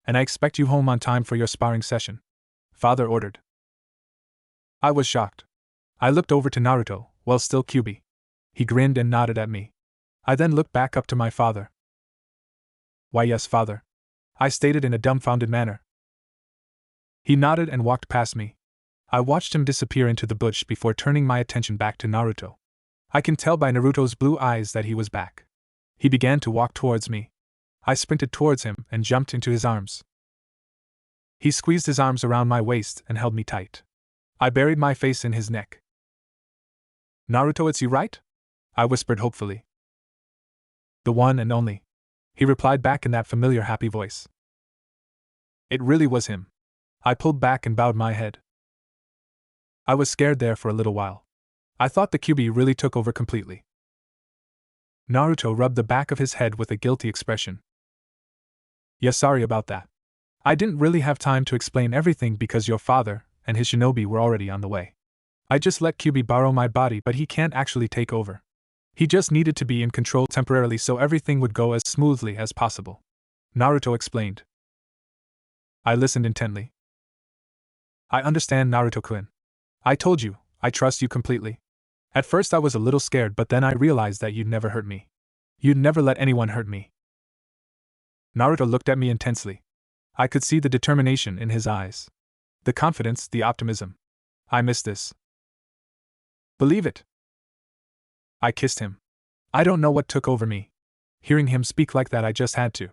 And I expect you home on time for your sparring session, Father ordered. I was shocked. I looked over to Naruto, well, still Kyuubi. He grinned and nodded at me. I then looked back up to my father. Why, yes, father, I stated in a dumbfounded manner. He nodded and walked past me. I watched him disappear into the bush before turning my attention back to Naruto. I can tell by Naruto's blue eyes that he was back. He began to walk towards me. I sprinted towards him and jumped into his arms. He squeezed his arms around my waist and held me tight. I buried my face in his neck. Naruto, it's you, right? I whispered hopefully. The one and only, he replied back in that familiar happy voice. It really was him. I pulled back and bowed my head. I was scared there for a little while. I thought the Kyuubi really took over completely. Naruto rubbed the back of his head with a guilty expression. Yeah, sorry about that. I didn't really have time to explain everything because your father and his shinobi were already on the way. I just let Kyuubi borrow my body, but he can't actually take over. He just needed to be in control temporarily so everything would go as smoothly as possible, Naruto explained. I listened intently. I understand, Naruto-kun. I told you, I trust you completely. At first I was a little scared, but then I realized that you'd never hurt me. You'd never let anyone hurt me. Naruto looked at me intensely. I could see the determination in his eyes. The confidence, the optimism. I missed this. Believe it. I kissed him. I don't know what took over me. Hearing him speak like that, I just had to.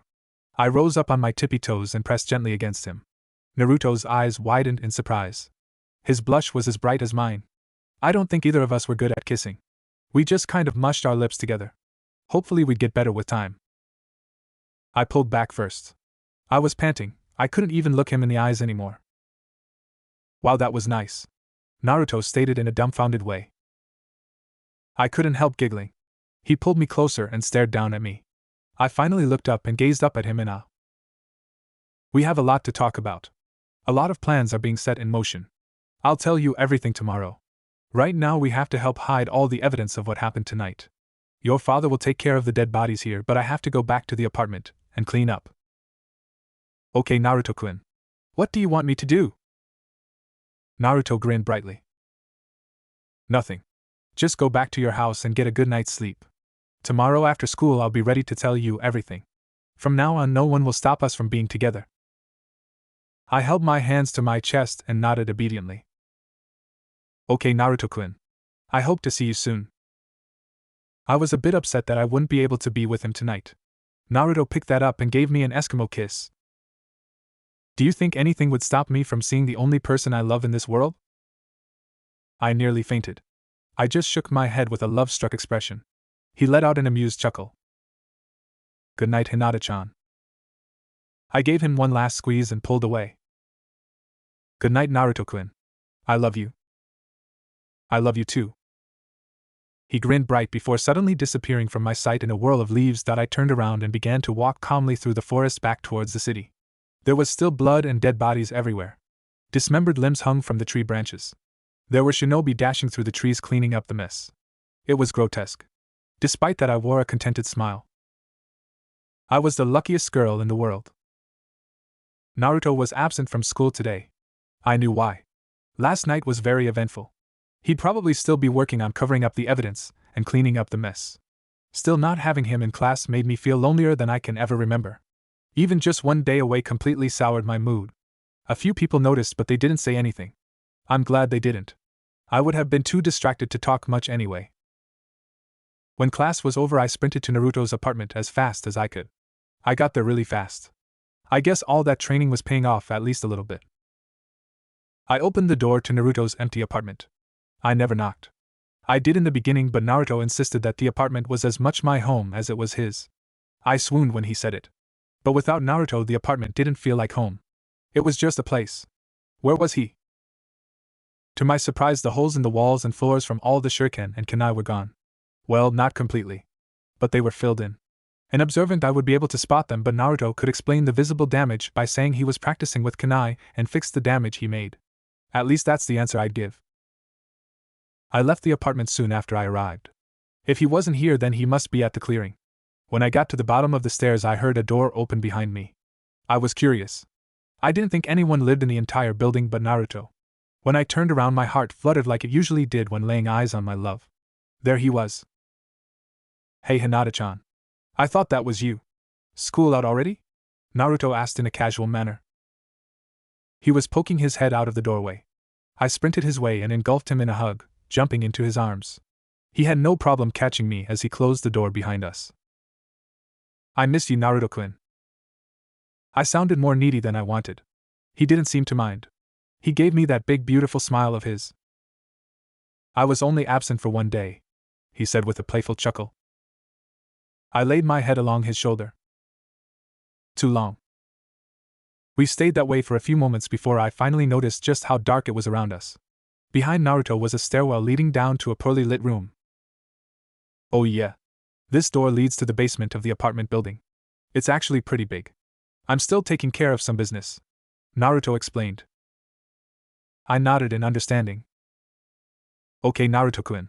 I rose up on my tippy toes and pressed gently against him. Naruto's eyes widened in surprise. His blush was as bright as mine. I don't think either of us were good at kissing. We just kind of mushed our lips together. Hopefully we'd get better with time. I pulled back first. I was panting. I couldn't even look him in the eyes anymore. Wow, that was nice, Naruto stated in a dumbfounded way. I couldn't help giggling. He pulled me closer and stared down at me. I finally looked up and gazed up at him in awe. We have a lot to talk about. A lot of plans are being set in motion. I'll tell you everything tomorrow. Right now we have to help hide all the evidence of what happened tonight. Your father will take care of the dead bodies here, but I have to go back to the apartment and clean up. Okay, Naruto-kun. What do you want me to do? Naruto grinned brightly. Nothing. Just go back to your house and get a good night's sleep. Tomorrow after school I'll be ready to tell you everything. From now on no one will stop us from being together. I held my hands to my chest and nodded obediently. Okay, Naruto-kun. I hope to see you soon. I was a bit upset that I wouldn't be able to be with him tonight. Naruto picked that up and gave me an Eskimo kiss. Do you think anything would stop me from seeing the only person I love in this world? I nearly fainted. I just shook my head with a love-struck expression. He let out an amused chuckle. Good night, Hinata-chan. I gave him one last squeeze and pulled away. Good night, Naruto-kun. I love you. I love you too. He grinned bright before suddenly disappearing from my sight in a whirl of leaves. I turned around and began to walk calmly through the forest back towards the city. There was still blood and dead bodies everywhere. Dismembered limbs hung from the tree branches. There were shinobi dashing through the trees cleaning up the mess. It was grotesque. Despite that, I wore a contented smile. I was the luckiest girl in the world. Naruto was absent from school today. I knew why. Last night was very eventful. He'd probably still be working on covering up the evidence and cleaning up the mess. Still, not having him in class made me feel lonelier than I can ever remember. Even just one day away completely soured my mood. A few people noticed, but they didn't say anything. I'm glad they didn't. I would have been too distracted to talk much anyway. When class was over, I sprinted to Naruto's apartment as fast as I could. I got there really fast. I guess all that training was paying off at least a little bit. I opened the door to Naruto's empty apartment. I never knocked. I did in the beginning, but Naruto insisted that the apartment was as much my home as it was his. I swooned when he said it. But without Naruto, the apartment didn't feel like home. It was just a place. Where was he? To my surprise, the holes in the walls and floors from all the shuriken and kunai were gone. Well, not completely. But they were filled in. An observant I would be able to spot them, but Naruto could explain the visible damage by saying he was practicing with kunai and fixed the damage he made. At least that's the answer I'd give. I left the apartment soon after I arrived. If he wasn't here, then he must be at the clearing. When I got to the bottom of the stairs, I heard a door open behind me. I was curious. I didn't think anyone lived in the entire building but Naruto. When I turned around, my heart fluttered like it usually did when laying eyes on my love. There he was. Hey, Hinata-chan. I thought that was you. School out already? Naruto asked in a casual manner. He was poking his head out of the doorway. I sprinted his way and engulfed him in a hug, jumping into his arms. He had no problem catching me as he closed the door behind us. I miss you, Naruto-kun. I sounded more needy than I wanted. He didn't seem to mind. He gave me that big beautiful smile of his. I was only absent for one day, he said with a playful chuckle. I laid my head along his shoulder. Too long. We stayed that way for a few moments before I finally noticed just how dark it was around us. Behind Naruto was a stairwell leading down to a poorly lit room. Oh yeah. This door leads to the basement of the apartment building. It's actually pretty big. I'm still taking care of some business, Naruto explained. I nodded in understanding. Okay, Naruto-kun.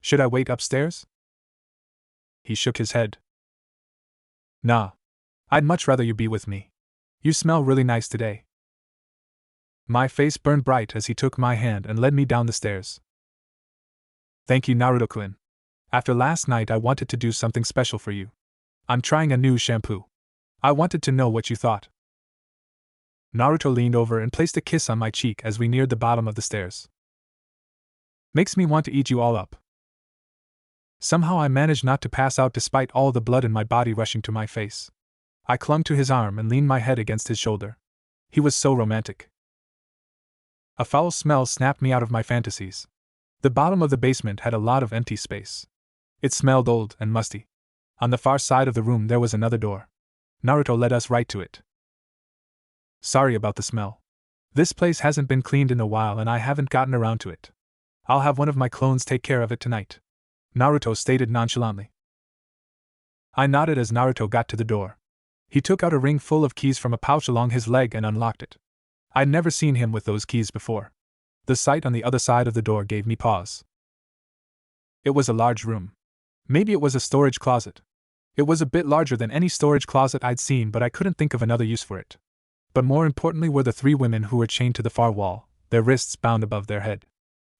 Should I wait upstairs? He shook his head. Nah. I'd much rather you be with me. You smell really nice today. My face burned bright as he took my hand and led me down the stairs. Thank you, Naruto-kun. After last night, I wanted to do something special for you. I'm trying a new shampoo. I wanted to know what you thought. Naruto leaned over and placed a kiss on my cheek as we neared the bottom of the stairs. Makes me want to eat you all up. Somehow I managed not to pass out despite all the blood in my body rushing to my face. I clung to his arm and leaned my head against his shoulder. He was so romantic. A foul smell snapped me out of my fantasies. The bottom of the basement had a lot of empty space. It smelled old and musty. On the far side of the room there was another door. Naruto led us right to it. Sorry about the smell. This place hasn't been cleaned in a while and I haven't gotten around to it. I'll have one of my clones take care of it tonight, Naruto stated nonchalantly. I nodded as Naruto got to the door. He took out a ring full of keys from a pouch along his leg and unlocked it. I'd never seen him with those keys before. The sight on the other side of the door gave me pause. It was a large room. Maybe it was a storage closet. It was a bit larger than any storage closet I'd seen, but I couldn't think of another use for it. But more importantly were the three women who were chained to the far wall, their wrists bound above their head.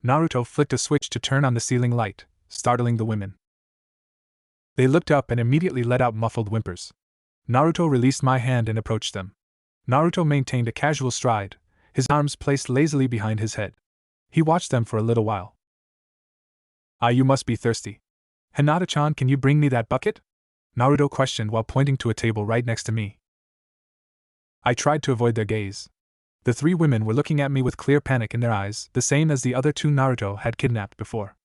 Naruto flicked a switch to turn on the ceiling light, startling the women. They looked up and immediately let out muffled whimpers. Naruto released my hand and approached them. Naruto maintained a casual stride, his arms placed lazily behind his head. He watched them for a little while. Ah, you must be thirsty. Hinata-chan, can you bring me that bucket? Naruto questioned while pointing to a table right next to me. I tried to avoid their gaze. The three women were looking at me with clear panic in their eyes, the same as the other two Naruto had kidnapped before.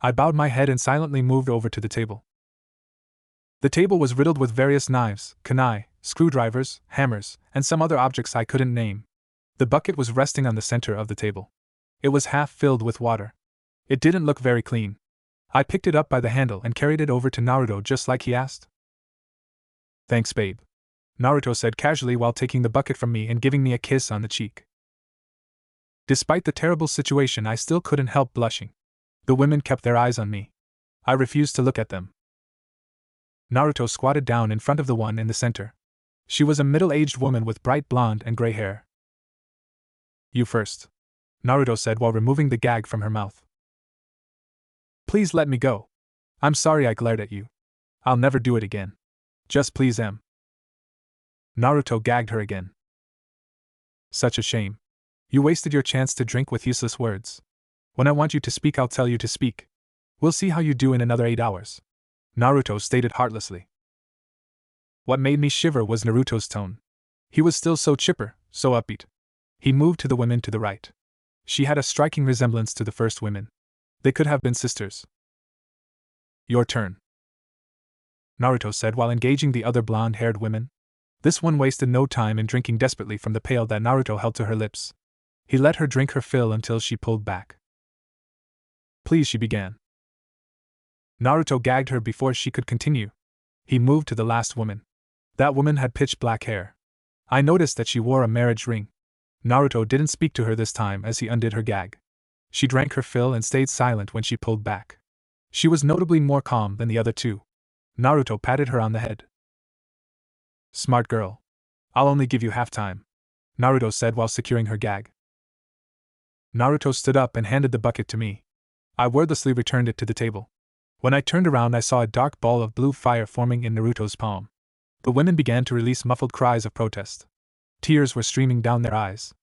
I bowed my head and silently moved over to the table. The table was riddled with various knives, kunai, screwdrivers, hammers, and some other objects I couldn't name. The bucket was resting on the center of the table. It was half filled with water. It didn't look very clean. I picked it up by the handle and carried it over to Naruto just like he asked. "Thanks, babe," Naruto said casually while taking the bucket from me and giving me a kiss on the cheek. Despite the terrible situation, I still couldn't help blushing. The women kept their eyes on me. I refused to look at them. Naruto squatted down in front of the one in the center. She was a middle-aged woman with bright blonde and gray hair. "You first," Naruto said while removing the gag from her mouth. "Please let me go. I'm sorry I glared at you. I'll never do it again. Just please, Em." Naruto gagged her again. "Such a shame. You wasted your chance to drink with useless words. When I want you to speak, I'll tell you to speak. We'll see how you do in another 8 hours," Naruto stated heartlessly. What made me shiver was Naruto's tone. He was still so chipper, so upbeat. He moved to the women to the right. She had a striking resemblance to the first women. They could have been sisters. "Your turn," Naruto said while engaging the other blonde-haired women. This one wasted no time in drinking desperately from the pail that Naruto held to her lips. He let her drink her fill until she pulled back. "Please," she began. Naruto gagged her before she could continue. He moved to the last woman. That woman had pitch black hair. I noticed that she wore a marriage ring. Naruto didn't speak to her this time as he undid her gag. She drank her fill and stayed silent when she pulled back. She was notably more calm than the other two. Naruto patted her on the head. "Smart girl. I'll only give you half time," Naruto said while securing her gag. Naruto stood up and handed the bucket to me. I wordlessly returned it to the table. When I turned around, I saw a dark ball of blue fire forming in Naruto's palm. The women began to release muffled cries of protest. Tears were streaming down their eyes.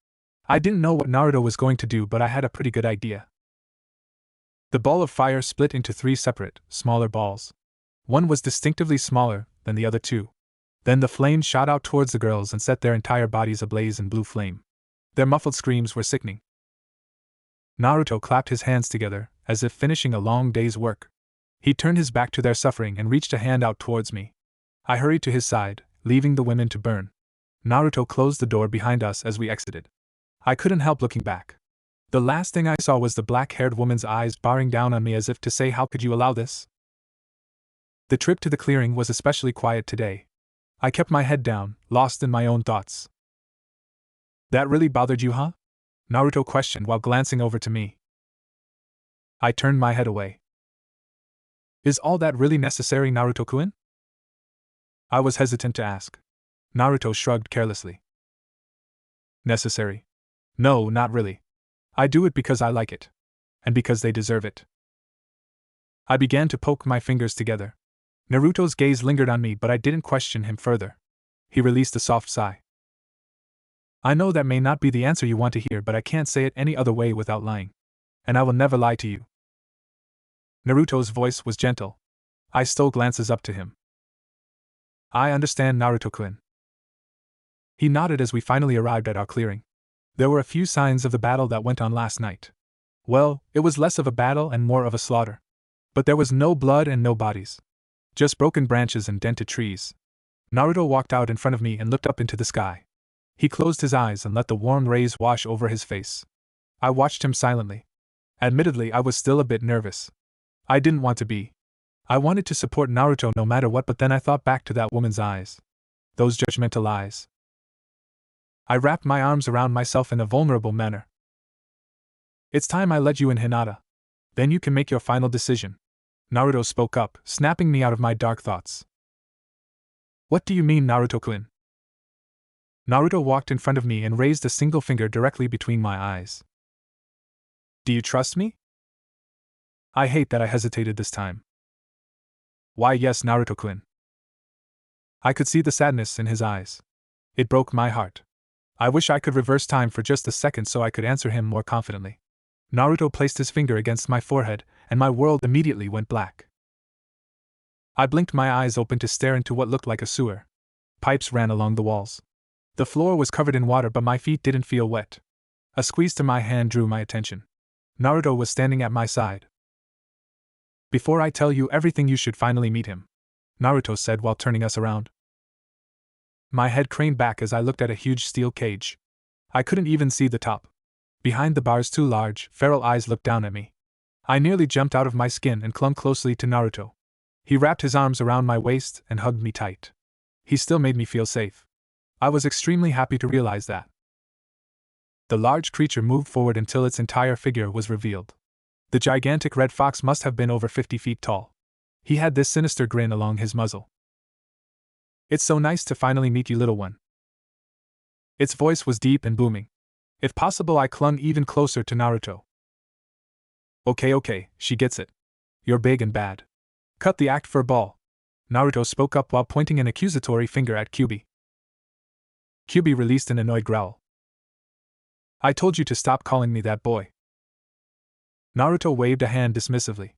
I didn't know what Naruto was going to do, but I had a pretty good idea. The ball of fire split into 3 separate, smaller balls. One was distinctively smaller than the other two. Then the flames shot out towards the girls and set their entire bodies ablaze in blue flame. Their muffled screams were sickening. Naruto clapped his hands together, as if finishing a long day's work. He turned his back to their suffering and reached a hand out towards me. I hurried to his side, leaving the women to burn. Naruto closed the door behind us as we exited. I couldn't help looking back. The last thing I saw was the black-haired woman's eyes baring down on me as if to say, "How could you allow this?" The trip to the clearing was especially quiet today. I kept my head down, lost in my own thoughts. "That really bothered you, huh?" Naruto questioned while glancing over to me. I turned my head away. "Is all that really necessary, Naruto-kun?" I was hesitant to ask. Naruto shrugged carelessly. "Necessary? No, not really. I do it because I like it. And because they deserve it." I began to poke my fingers together. Naruto's gaze lingered on me, but I didn't question him further. He released a soft sigh. "I know that may not be the answer you want to hear, but I can't say it any other way without lying. And I will never lie to you." Naruto's voice was gentle. I stole glances up to him. "I understand, Naruto-kun." He nodded as we finally arrived at our clearing. There were a few signs of the battle that went on last night. Well, it was less of a battle and more of a slaughter. But there was no blood and no bodies. Just broken branches and dented trees. Naruto walked out in front of me and looked up into the sky. He closed his eyes and let the warm rays wash over his face. I watched him silently. Admittedly, I was still a bit nervous. I didn't want to be. I wanted to support Naruto no matter what, but then I thought back to that woman's eyes. Those judgmental eyes. I wrapped my arms around myself in a vulnerable manner. "It's time I let you in, Hinata. Then you can make your final decision." Naruto spoke up, snapping me out of my dark thoughts. "What do you mean, Naruto-kun?" Naruto walked in front of me and raised a single finger directly between my eyes. "Do you trust me?" I hate that I hesitated this time. "Why, yes, Naruto-kun." I could see the sadness in his eyes. It broke my heart. I wish I could reverse time for just a second so I could answer him more confidently. Naruto placed his finger against my forehead, and my world immediately went black. I blinked my eyes open to stare into what looked like a sewer. Pipes ran along the walls. The floor was covered in water, but my feet didn't feel wet. A squeeze to my hand drew my attention. Naruto was standing at my side. Before I tell you everything, you should finally meet him, Naruto said while turning us around. My head craned back as I looked at a huge steel cage. I couldn't even see the top. Behind the bars, two large, feral eyes looked down at me. I nearly jumped out of my skin and clung closely to Naruto. He wrapped his arms around my waist and hugged me tight. He still made me feel safe. I was extremely happy to realize that. The large creature moved forward until its entire figure was revealed. The gigantic red fox must have been over 50 feet tall. He had this sinister grin along his muzzle. "It's so nice to finally meet you, little one." Its voice was deep and booming. If possible, I clung even closer to Naruto. Okay, she gets it. You're big and bad. Cut the act for a ball," Naruto spoke up while pointing an accusatory finger at Kyuubi. Kyuubi released an annoyed growl. "I told you to stop calling me that, boy." Naruto waved a hand dismissively.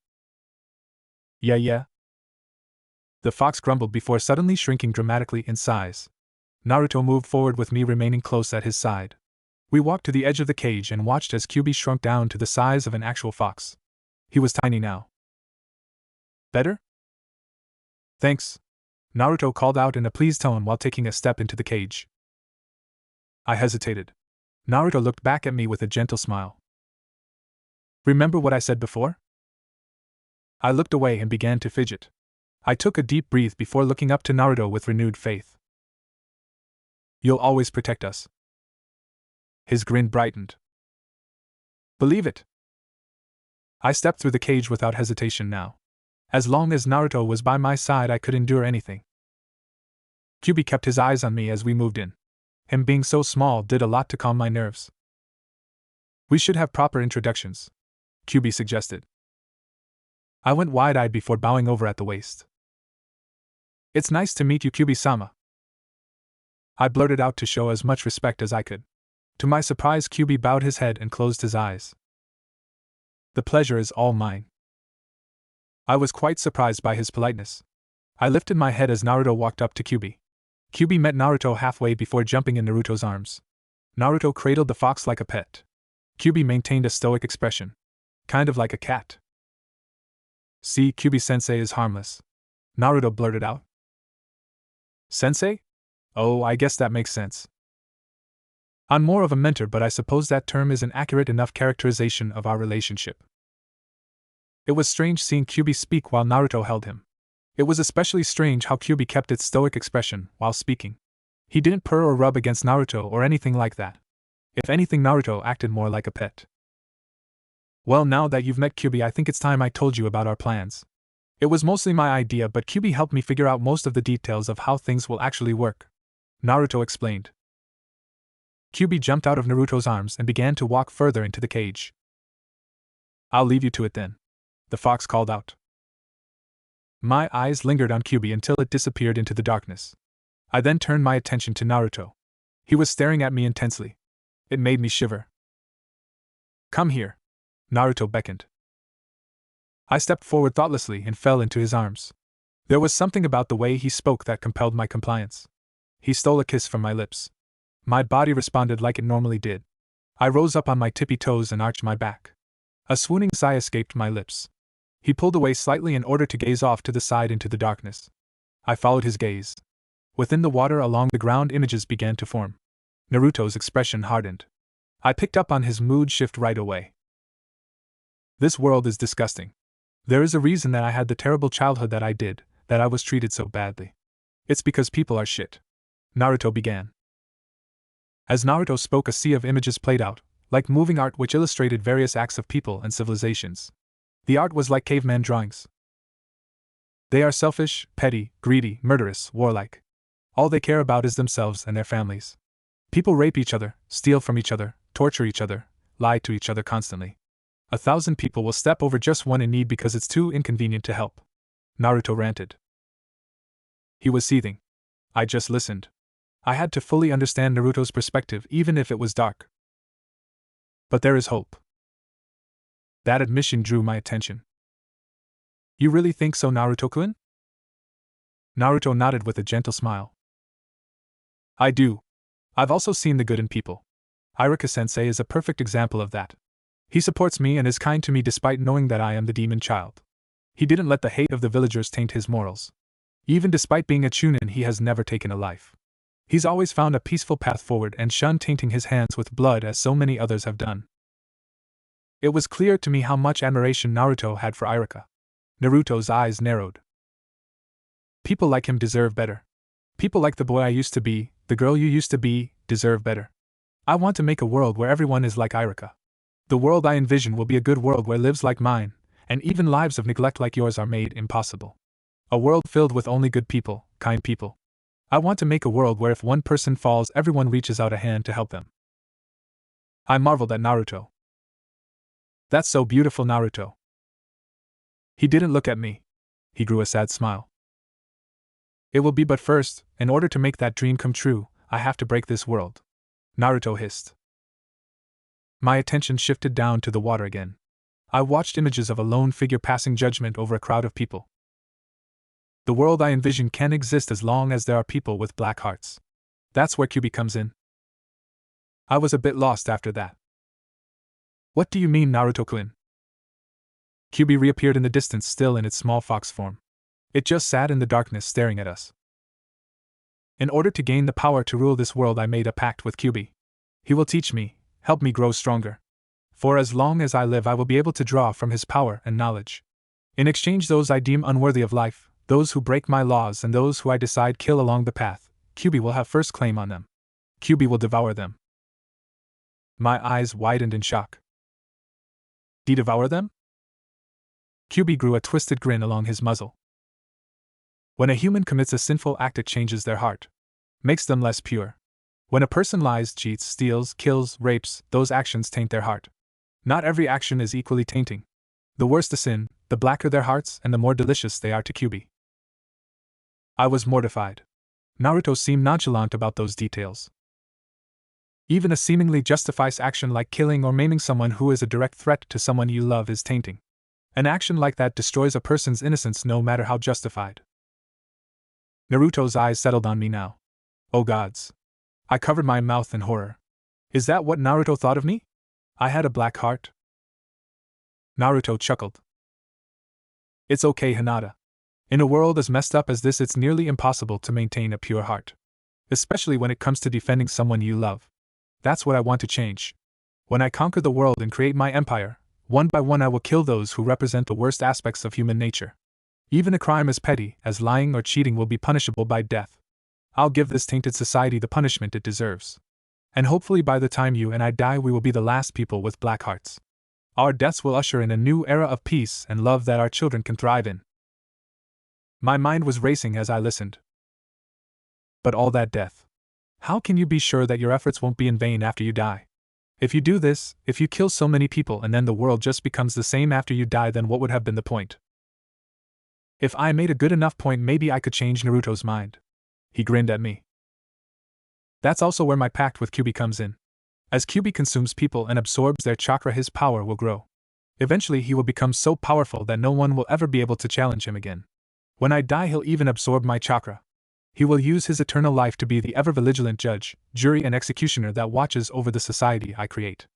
Yeah. The fox grumbled before suddenly shrinking dramatically in size. Naruto moved forward with me remaining close at his side. We walked to the edge of the cage and watched as Kyuubi shrunk down to the size of an actual fox. He was tiny now. "Better?" "Thanks," Naruto called out in a pleased tone while taking a step into the cage. I hesitated. Naruto looked back at me with a gentle smile. "Remember what I said before?" I looked away and began to fidget. I took a deep breath before looking up to Naruto with renewed faith. "You'll always protect us." His grin brightened. "Believe it." I stepped through the cage without hesitation now. As long as Naruto was by my side, I could endure anything. Kyuubi kept his eyes on me as we moved in. Him being so small did a lot to calm my nerves. "We should have proper introductions," Kyuubi suggested. I went wide-eyed before bowing over at the waist. "It's nice to meet you, Kyuubi-sama," I blurted out to show as much respect as I could. To my surprise, Kyuubi bowed his head and closed his eyes. "The pleasure is all mine." I was quite surprised by his politeness. I lifted my head as Naruto walked up to Kyuubi. Kyuubi met Naruto halfway before jumping in Naruto's arms. Naruto cradled the fox like a pet. Kyuubi maintained a stoic expression. Kind of like a cat. "See, Kyuubi-sensei is harmless," Naruto blurted out. "Sensei? Oh, I guess that makes sense. I'm more of a mentor, but I suppose that term is an accurate enough characterization of our relationship." It was strange seeing Kyuubi speak while Naruto held him. It was especially strange how Kyuubi kept its stoic expression while speaking. He didn't purr or rub against Naruto or anything like that. If anything, Naruto acted more like a pet. "Well, now that you've met Kyuubi, I think it's time I told you about our plans. It was mostly my idea, but Kyuubi helped me figure out most of the details of how things will actually work," Naruto explained. Kyuubi jumped out of Naruto's arms and began to walk further into the cage. "I'll leave you to it then," the fox called out. My eyes lingered on Kyuubi until it disappeared into the darkness. I then turned my attention to Naruto. He was staring at me intensely. It made me shiver. "Come here," Naruto beckoned. I stepped forward thoughtlessly and fell into his arms. There was something about the way he spoke that compelled my compliance. He stole a kiss from my lips. My body responded like it normally did. I rose up on my tippy toes and arched my back. A swooning sigh escaped my lips. He pulled away slightly in order to gaze off to the side into the darkness. I followed his gaze. Within the water along the ground, images began to form. Naruto's expression hardened. I picked up on his mood shift right away. "This world is disgusting. There is a reason that I had the terrible childhood that I did, that I was treated so badly. It's because people are shit," Naruto began. As Naruto spoke, a sea of images played out, like moving art which illustrated various acts of people and civilizations. The art was like caveman drawings. They are selfish, petty, greedy, murderous, warlike. All they care about is themselves and their families. People rape each other, steal from each other, torture each other, lie to each other constantly. 1,000 people will step over just one in need because it's too inconvenient to help," Naruto ranted. He was seething. I just listened. I had to fully understand Naruto's perspective, even if it was dark. But there is hope. That admission drew my attention. "You really think so, Naruto-kun?" Naruto nodded with a gentle smile. "I do. I've also seen the good in people. Iruka-sensei is a perfect example of that. He supports me and is kind to me despite knowing that I am the demon child. He didn't let the hate of the villagers taint his morals. Even despite being a chunin, he has never taken a life. He's always found a peaceful path forward and shunned tainting his hands with blood as so many others have done. It was clear to me how much admiration Naruto had for Iruka. Naruto's eyes narrowed. People like him deserve better. People like the boy I used to be, the girl you used to be, deserve better. I want to make a world where everyone is like Iruka. The world I envision will be a good world where lives like mine, and even lives of neglect like yours are made impossible. A world filled with only good people, kind people. I want to make a world where if one person falls, everyone reaches out a hand to help them. I marveled at Naruto. That's so beautiful, Naruto. He didn't look at me. He grew a sad smile. It will be, but first, in order to make that dream come true, I have to break this world. Naruto hissed. My attention shifted down to the water again. I watched images of a lone figure passing judgment over a crowd of people. The world I envision can exist as long as there are people with black hearts. That's where Kyuubi comes in. I was a bit lost after that. What do you mean, Naruto-kun? Kyuubi reappeared in the distance, still in its small fox form. It just sat in the darkness staring at us. In order to gain the power to rule this world, I made a pact with Kyuubi. He will teach me, help me grow stronger. For as long as I live, I will be able to draw from his power and knowledge. In exchange, those I deem unworthy of life, those who break my laws, and those who I decide kill along the path, Kyuubi will have first claim on them. Kyuubi will devour them. My eyes widened in shock. Devour them? Kyuubi grew a twisted grin along his muzzle. When a human commits a sinful act, it changes their heart, makes them less pure. When a person lies, cheats, steals, kills, rapes, those actions taint their heart. Not every action is equally tainting. The worse the sin, the blacker their hearts and the more delicious they are to Kyuubi. I was mortified. Naruto seemed nonchalant about those details. Even a seemingly justified action like killing or maiming someone who is a direct threat to someone you love is tainting. An action like that destroys a person's innocence no matter how justified. Naruto's eyes settled on me now. Oh gods. I covered my mouth in horror. Is that what Naruto thought of me? I had a black heart? Naruto chuckled. It's okay, Hinata. In a world as messed up as this, it's nearly impossible to maintain a pure heart. Especially when it comes to defending someone you love. That's what I want to change. When I conquer the world and create my empire, one by one I will kill those who represent the worst aspects of human nature. Even a crime as petty as lying or cheating will be punishable by death. I'll give this tainted society the punishment it deserves. And hopefully by the time you and I die, we will be the last people with black hearts. Our deaths will usher in a new era of peace and love that our children can thrive in. My mind was racing as I listened. But all that death. How can you be sure that your efforts won't be in vain after you die? If you do this, if you kill so many people and then the world just becomes the same after you die, then what would have been the point? If I made a good enough point, maybe I could change Naruto's mind. He grinned at me. That's also where my pact with Kyuubi comes in. As Kyuubi consumes people and absorbs their chakra, his power will grow. Eventually he will become so powerful that no one will ever be able to challenge him again. When I die, he'll even absorb my chakra. He will use his eternal life to be the ever-vigilant judge, jury, and executioner that watches over the society I create.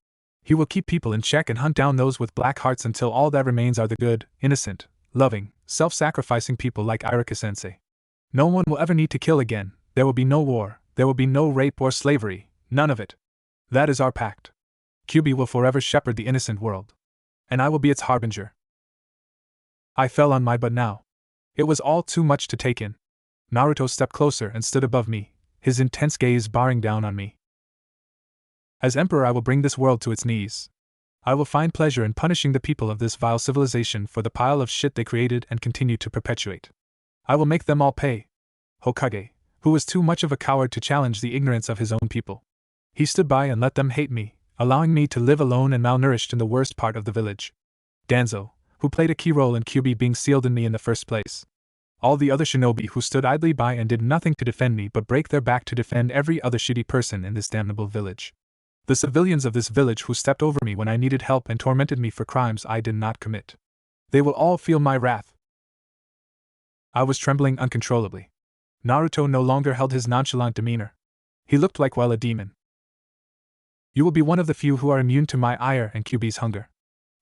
He will keep people in check and hunt down those with black hearts until all that remains are the good, innocent, loving, self-sacrificing people like Iruka-sensei. No one will ever need to kill again. There will be no war, there will be no rape or slavery, none of it. That is our pact. Kyuubi will forever shepherd the innocent world. And I will be its harbinger. I fell on my butt now. It was all too much to take in. Naruto stepped closer and stood above me, his intense gaze bearing down on me. As emperor, I will bring this world to its knees. I will find pleasure in punishing the people of this vile civilization for the pile of shit they created and continue to perpetuate. I will make them all pay. Hokage, who was too much of a coward to challenge the ignorance of his own people. He stood by and let them hate me, allowing me to live alone and malnourished in the worst part of the village. Danzo, who played a key role in Kyuubi being sealed in me in the first place. All the other shinobi who stood idly by and did nothing to defend me but break their back to defend every other shitty person in this damnable village. The civilians of this village who stepped over me when I needed help and tormented me for crimes I did not commit. They will all feel my wrath. I was trembling uncontrollably. Naruto no longer held his nonchalant demeanor. He looked like, well, a demon. You will be one of the few who are immune to my ire and Kyuubi's hunger.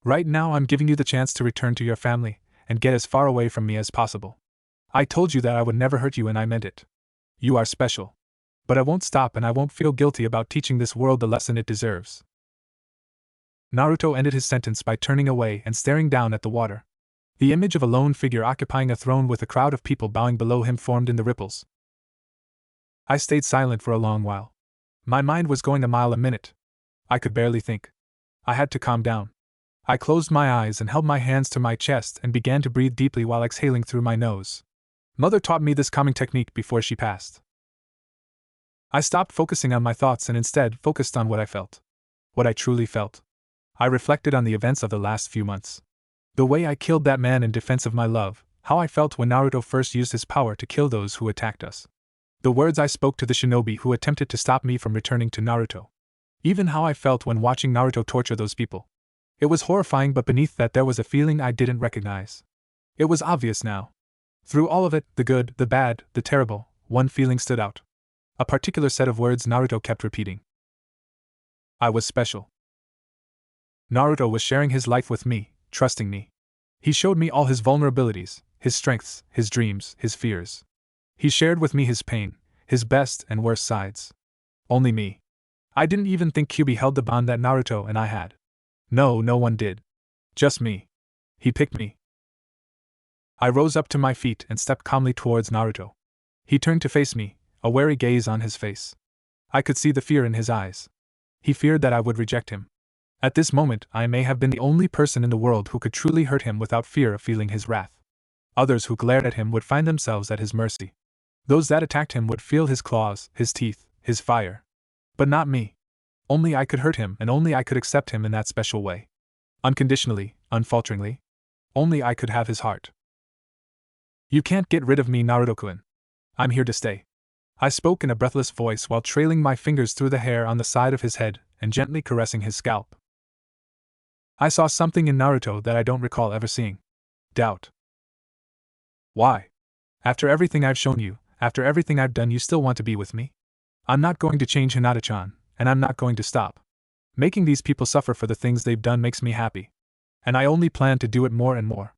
Right now I'm giving you the chance to return to your family, and get as far away from me as possible. I told you that I would never hurt you and I meant it. You are special. But I won't stop and I won't feel guilty about teaching this world the lesson it deserves. Naruto ended his sentence by turning away and staring down at the water. The image of a lone figure occupying a throne with a crowd of people bowing below him formed in the ripples. I stayed silent for a long while. My mind was going a mile a minute. I could barely think. I had to calm down. I closed my eyes and held my hands to my chest and began to breathe deeply while exhaling through my nose. Mother taught me this calming technique before she passed. I stopped focusing on my thoughts and instead focused on what I felt. What I truly felt. I reflected on the events of the last few months. The way I killed that man in defense of my love, how I felt when Naruto first used his power to kill those who attacked us. The words I spoke to the shinobi who attempted to stop me from returning to Naruto. Even how I felt when watching Naruto torture those people. It was horrifying, but beneath that there was a feeling I didn't recognize. It was obvious now. Through all of it, the good, the bad, the terrible, one feeling stood out. A particular set of words Naruto kept repeating. I was special. Naruto was sharing his life with me, trusting me. He showed me all his vulnerabilities, his strengths, his dreams, his fears. He shared with me his pain, his best and worst sides. Only me. I didn't even think Kyuubi held the bond that Naruto and I had. No, no one did. Just me. He picked me. I rose up to my feet and stepped calmly towards Naruto. He turned to face me, a wary gaze on his face. I could see the fear in his eyes. He feared that I would reject him. At this moment, I may have been the only person in the world who could truly hurt him without fear of feeling his wrath. Others who glared at him would find themselves at his mercy. Those that attacked him would feel his claws, his teeth, his fire. But not me. Only I could hurt him and only I could accept him in that special way. Unconditionally, unfalteringly. Only I could have his heart. You can't get rid of me, Naruto-kun. I'm here to stay. I spoke in a breathless voice while trailing my fingers through the hair on the side of his head and gently caressing his scalp. I saw something in Naruto that I don't recall ever seeing. Doubt. Why? After everything I've shown you, after everything I've done, you still want to be with me? I'm not going to change, Hinata-chan, and I'm not going to stop. Making these people suffer for the things they've done makes me happy. And I only plan to do it more and more.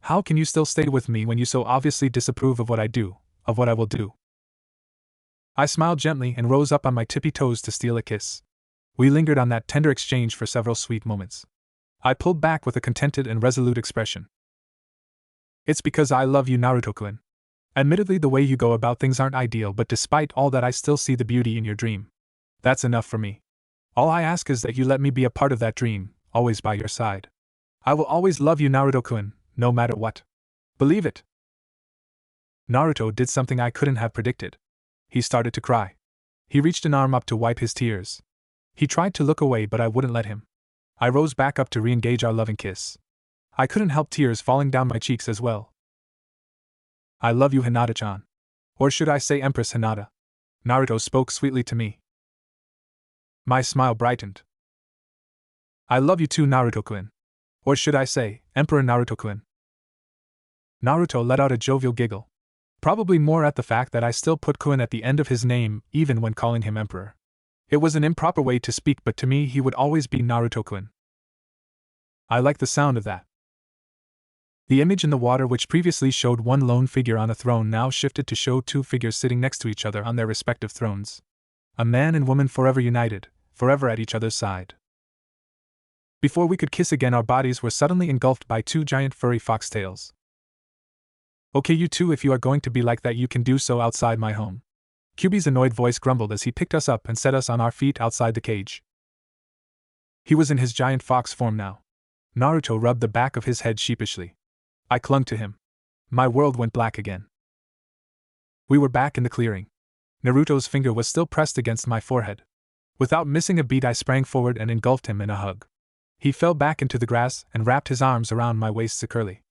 How can you still stay with me when you so obviously disapprove of what I do, of what I will do? I smiled gently and rose up on my tippy toes to steal a kiss. We lingered on that tender exchange for several sweet moments. I pulled back with a contented and resolute expression. It's because I love you, Naruto-kun. Admittedly, the way you go about things aren't ideal, but despite all that, I still see the beauty in your dream. That's enough for me. All I ask is that you let me be a part of that dream, always by your side. I will always love you, Naruto-kun, no matter what. Believe it. Naruto did something I couldn't have predicted. He started to cry. He reached an arm up to wipe his tears. He tried to look away, but I wouldn't let him. I rose back up to re-engage our loving kiss. I couldn't help tears falling down my cheeks as well. I love you, Hinata-chan. Or should I say Empress Hinata? Naruto spoke sweetly to me. My smile brightened. I love you too, Naruto-kun. Or should I say, Emperor Naruto-kun? Naruto let out a jovial giggle. Probably more at the fact that I still put kun at the end of his name, even when calling him emperor. It was an improper way to speak, but to me he would always be Naruto-kun. I like the sound of that. The image in the water, which previously showed one lone figure on a throne, now shifted to show two figures sitting next to each other on their respective thrones. A man and woman forever united, forever at each other's side. Before we could kiss again, our bodies were suddenly engulfed by two giant furry foxtails. Okay, you two, if you are going to be like that, you can do so outside my home. Kyuubi's annoyed voice grumbled as he picked us up and set us on our feet outside the cage. He was in his giant fox form now. Naruto rubbed the back of his head sheepishly. I clung to him. My world went black again. We were back in the clearing. Naruto's finger was still pressed against my forehead. Without missing a beat, I sprang forward and engulfed him in a hug. He fell back into the grass and wrapped his arms around my waist securely.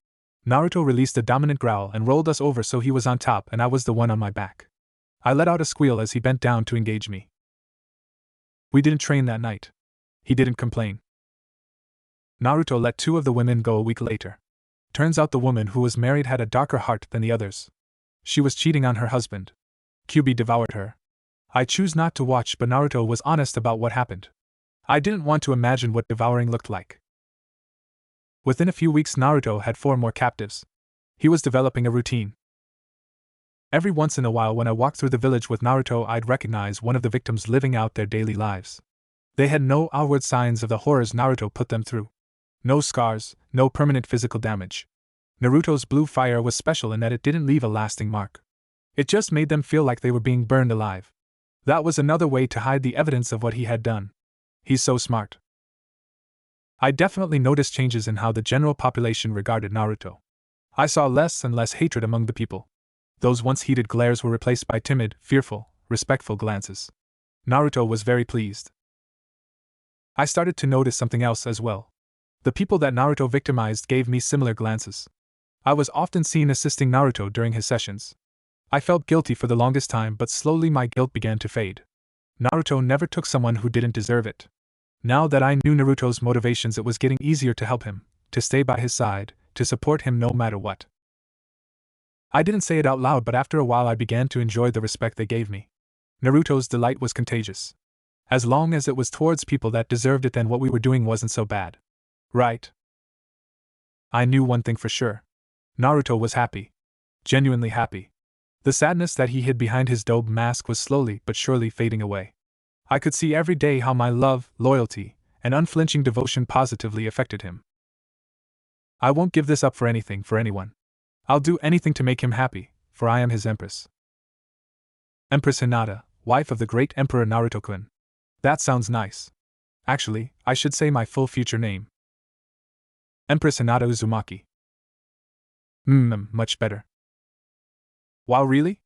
Naruto released a dominant growl and rolled us over so he was on top and I was the one on my back. I let out a squeal as he bent down to engage me. We didn't train that night. He didn't complain. Naruto let two of the women go a week later. Turns out the woman who was married had a darker heart than the others. She was cheating on her husband. Kyuubi devoured her. I choose not to watch, but Naruto was honest about what happened. I didn't want to imagine what devouring looked like. Within a few weeks, Naruto had 4 more captives. He was developing a routine. Every once in a while, when I walked through the village with Naruto, I'd recognize one of the victims living out their daily lives. They had no outward signs of the horrors Naruto put them through. No scars, no permanent physical damage. Naruto's blue fire was special in that it didn't leave a lasting mark. It just made them feel like they were being burned alive. That was another way to hide the evidence of what he had done. He's so smart. I definitely noticed changes in how the general population regarded Naruto. I saw less and less hatred among the people. Those once heated glares were replaced by timid, fearful, respectful glances. Naruto was very pleased. I started to notice something else as well. The people that Naruto victimized gave me similar glances. I was often seen assisting Naruto during his sessions. I felt guilty for the longest time, but slowly my guilt began to fade. Naruto never took someone who didn't deserve it. Now that I knew Naruto's motivations, it was getting easier to help him, to stay by his side, to support him no matter what. I didn't say it out loud, but after a while I began to enjoy the respect they gave me. Naruto's delight was contagious. As long as it was towards people that deserved it, then what we were doing wasn't so bad. Right? I knew one thing for sure. Naruto was happy. Genuinely happy. The sadness that he hid behind his dope mask was slowly but surely fading away. I could see every day how my love, loyalty, and unflinching devotion positively affected him. I won't give this up for anything, for anyone. I'll do anything to make him happy, for I am his empress. Empress Hinata, wife of the great Emperor Naruto-kun. That sounds nice. Actually, I should say my full future name. Empress Hinata Uzumaki. Much better. Wow, really?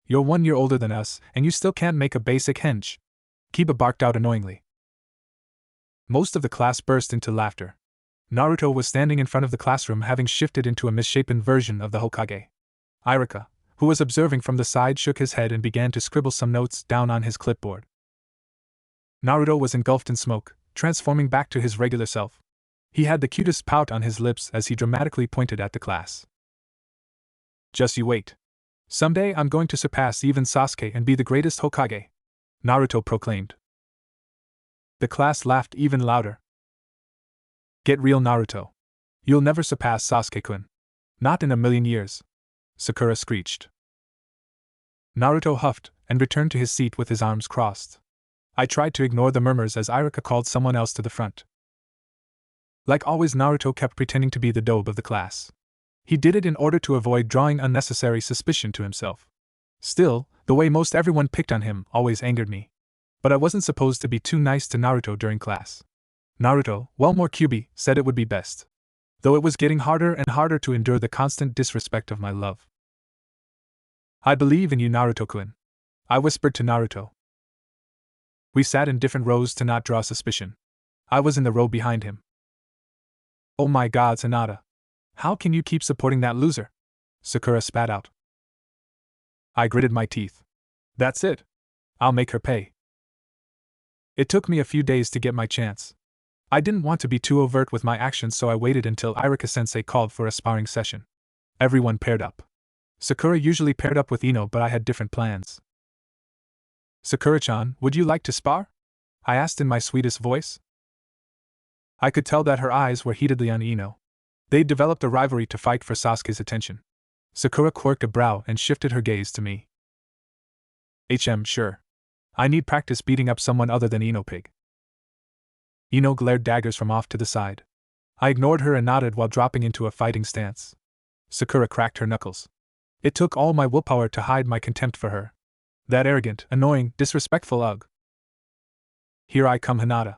You're 1 year older than us, and you still can't make a basic henge. Kiba barked out annoyingly. Most of the class burst into laughter. Naruto was standing in front of the classroom, having shifted into a misshapen version of the Hokage. Iruka, who was observing from the side, shook his head and began to scribble some notes down on his clipboard. Naruto was engulfed in smoke, transforming back to his regular self. He had the cutest pout on his lips as he dramatically pointed at the class. Just you wait. Someday I'm going to surpass even Sasuke and be the greatest Hokage, Naruto proclaimed. The class laughed even louder. Get real, Naruto. You'll never surpass Sasuke-kun. Not in a million years, Sakura screeched. Naruto huffed and returned to his seat with his arms crossed. I tried to ignore the murmurs as Iruka called someone else to the front. Like always, Naruto kept pretending to be the dobe of the class. He did it in order to avoid drawing unnecessary suspicion to himself. Still, the way most everyone picked on him always angered me. But I wasn't supposed to be too nice to Naruto during class. Naruto, more Kyuubi, said it would be best. Though it was getting harder and harder to endure the constant disrespect of my love. I believe in you, Naruto-kun, I whispered to Naruto. We sat in different rows to not draw suspicion. I was in the row behind him. Oh my God, Hinata. How can you keep supporting that loser? Sakura spat out. I gritted my teeth. That's it. I'll make her pay. It took me a few days to get my chance. I didn't want to be too overt with my actions, so I waited until Iruka-sensei called for a sparring session. Everyone paired up. Sakura usually paired up with Ino, but I had different plans. Sakura-chan, would you like to spar? I asked in my sweetest voice. I could tell that her eyes were heatedly on Ino. They'd developed a rivalry to fight for Sasuke's attention. Sakura quirked a brow and shifted her gaze to me. Sure. I need practice beating up someone other than Ino Pig. Ino glared daggers from off to the side. I ignored her and nodded while dropping into a fighting stance. Sakura cracked her knuckles. It took all my willpower to hide my contempt for her. That arrogant, annoying, disrespectful ugh. Here I come, Hinata.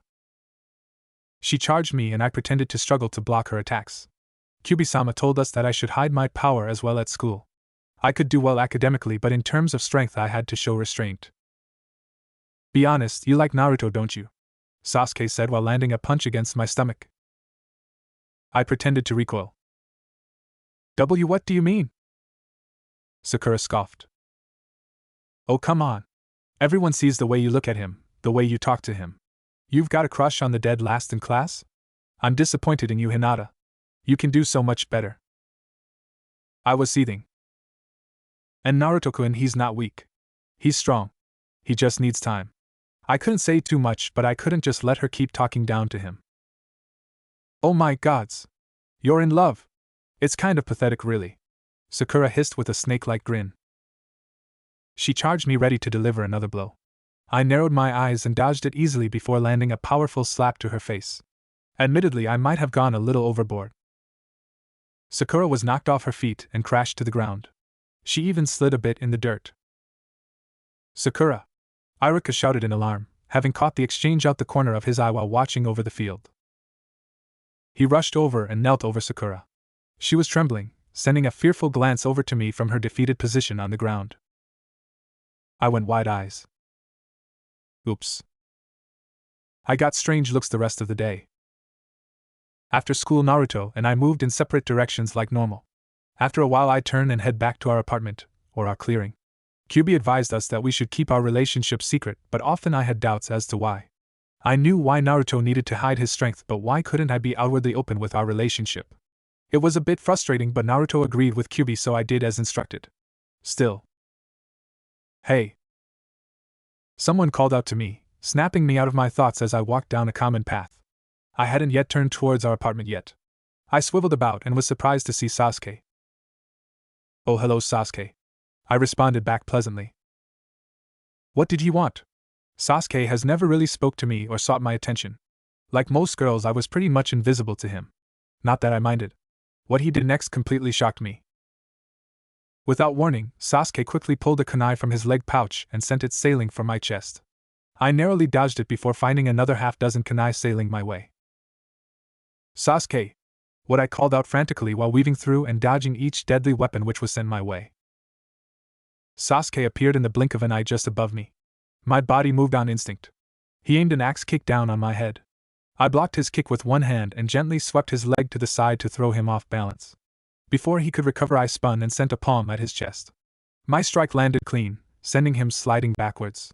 She charged me and I pretended to struggle to block her attacks. Kyuubi-sama told us that I should hide my power as well at school. I could do well academically, but in terms of strength I had to show restraint. Be honest, you like Naruto, don't you? Sasuke said while landing a punch against my stomach. I pretended to recoil. What do you mean? Sakura scoffed. Oh, come on. Everyone sees the way you look at him, the way you talk to him. You've got a crush on the dead last in class? I'm disappointed in you, Hinata. You can do so much better. I was seething. And Naruto-kun, he's not weak. He's strong. He just needs time. I couldn't say too much, but I couldn't just let her keep talking down to him. Oh my gods! You're in love? It's kind of pathetic, really. Sakura hissed with a snake-like grin. She charged me, ready to deliver another blow. I narrowed my eyes and dodged it easily before landing a powerful slap to her face. Admittedly, I might have gone a little overboard. Sakura was knocked off her feet and crashed to the ground. She even slid a bit in the dirt. Sakura! Iruka shouted in alarm, having caught the exchange out the corner of his eye while watching over the field. He rushed over and knelt over Sakura. She was trembling, sending a fearful glance over to me from her defeated position on the ground. I went wide eyes. Oops. I got strange looks the rest of the day. After school, Naruto and I moved in separate directions like normal. After a while, I turned and head back to our apartment, or our clearing. Kyuubi advised us that we should keep our relationship secret, but often I had doubts as to why. I knew why Naruto needed to hide his strength, but why couldn't I be outwardly open with our relationship? It was a bit frustrating, but Naruto agreed with Kyuubi, so I did as instructed. Still. Hey! Someone called out to me, snapping me out of my thoughts as I walked down a common path. I hadn't yet turned towards our apartment yet. I swiveled about and was surprised to see Sasuke. Oh, hello, Sasuke. I responded back pleasantly. What did he want? Sasuke has never really spoke to me or sought my attention. Like most girls, I was pretty much invisible to him. Not that I minded. What he did next completely shocked me. Without warning, Sasuke quickly pulled a kunai from his leg pouch and sent it sailing for my chest. I narrowly dodged it before finding another half-dozen kunai sailing my way. Sasuke! What I called out frantically while weaving through and dodging each deadly weapon which was sent my way. Sasuke appeared in the blink of an eye just above me. My body moved on instinct. He aimed an axe kick down on my head. I blocked his kick with one hand and gently swept his leg to the side to throw him off balance. Before he could recover, I spun and sent a palm at his chest. My strike landed clean, sending him sliding backwards.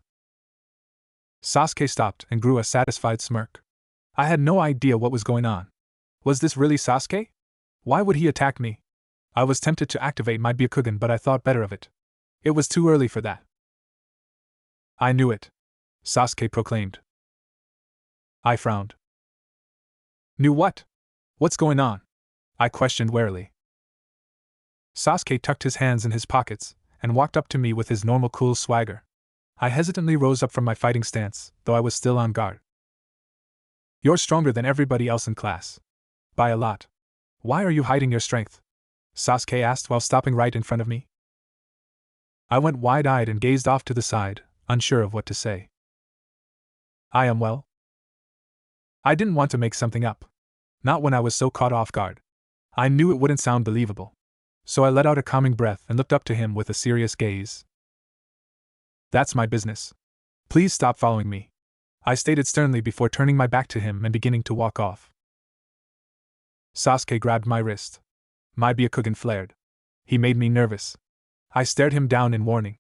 Sasuke stopped and grew a satisfied smirk. I had no idea what was going on. Was this really Sasuke? Why would he attack me? I was tempted to activate my Byakugan, but I thought better of it. It was too early for that. I knew it, Sasuke proclaimed. I frowned. Knew what? What's going on? I questioned warily. Sasuke tucked his hands in his pockets and walked up to me with his normal cool swagger. I hesitantly rose up from my fighting stance, though I was still on guard. You're stronger than everybody else in class. By a lot. Why are you hiding your strength? Sasuke asked while stopping right in front of me. I went wide-eyed and gazed off to the side, unsure of what to say. I am well. I didn't want to make something up. Not when I was so caught off guard. I knew it wouldn't sound believable. So I let out a calming breath and looked up to him with a serious gaze. That's my business. Please stop following me, I stated sternly before turning my back to him and beginning to walk off. Sasuke grabbed my wrist. My Byakugan flared. He made me nervous. I stared him down in warning.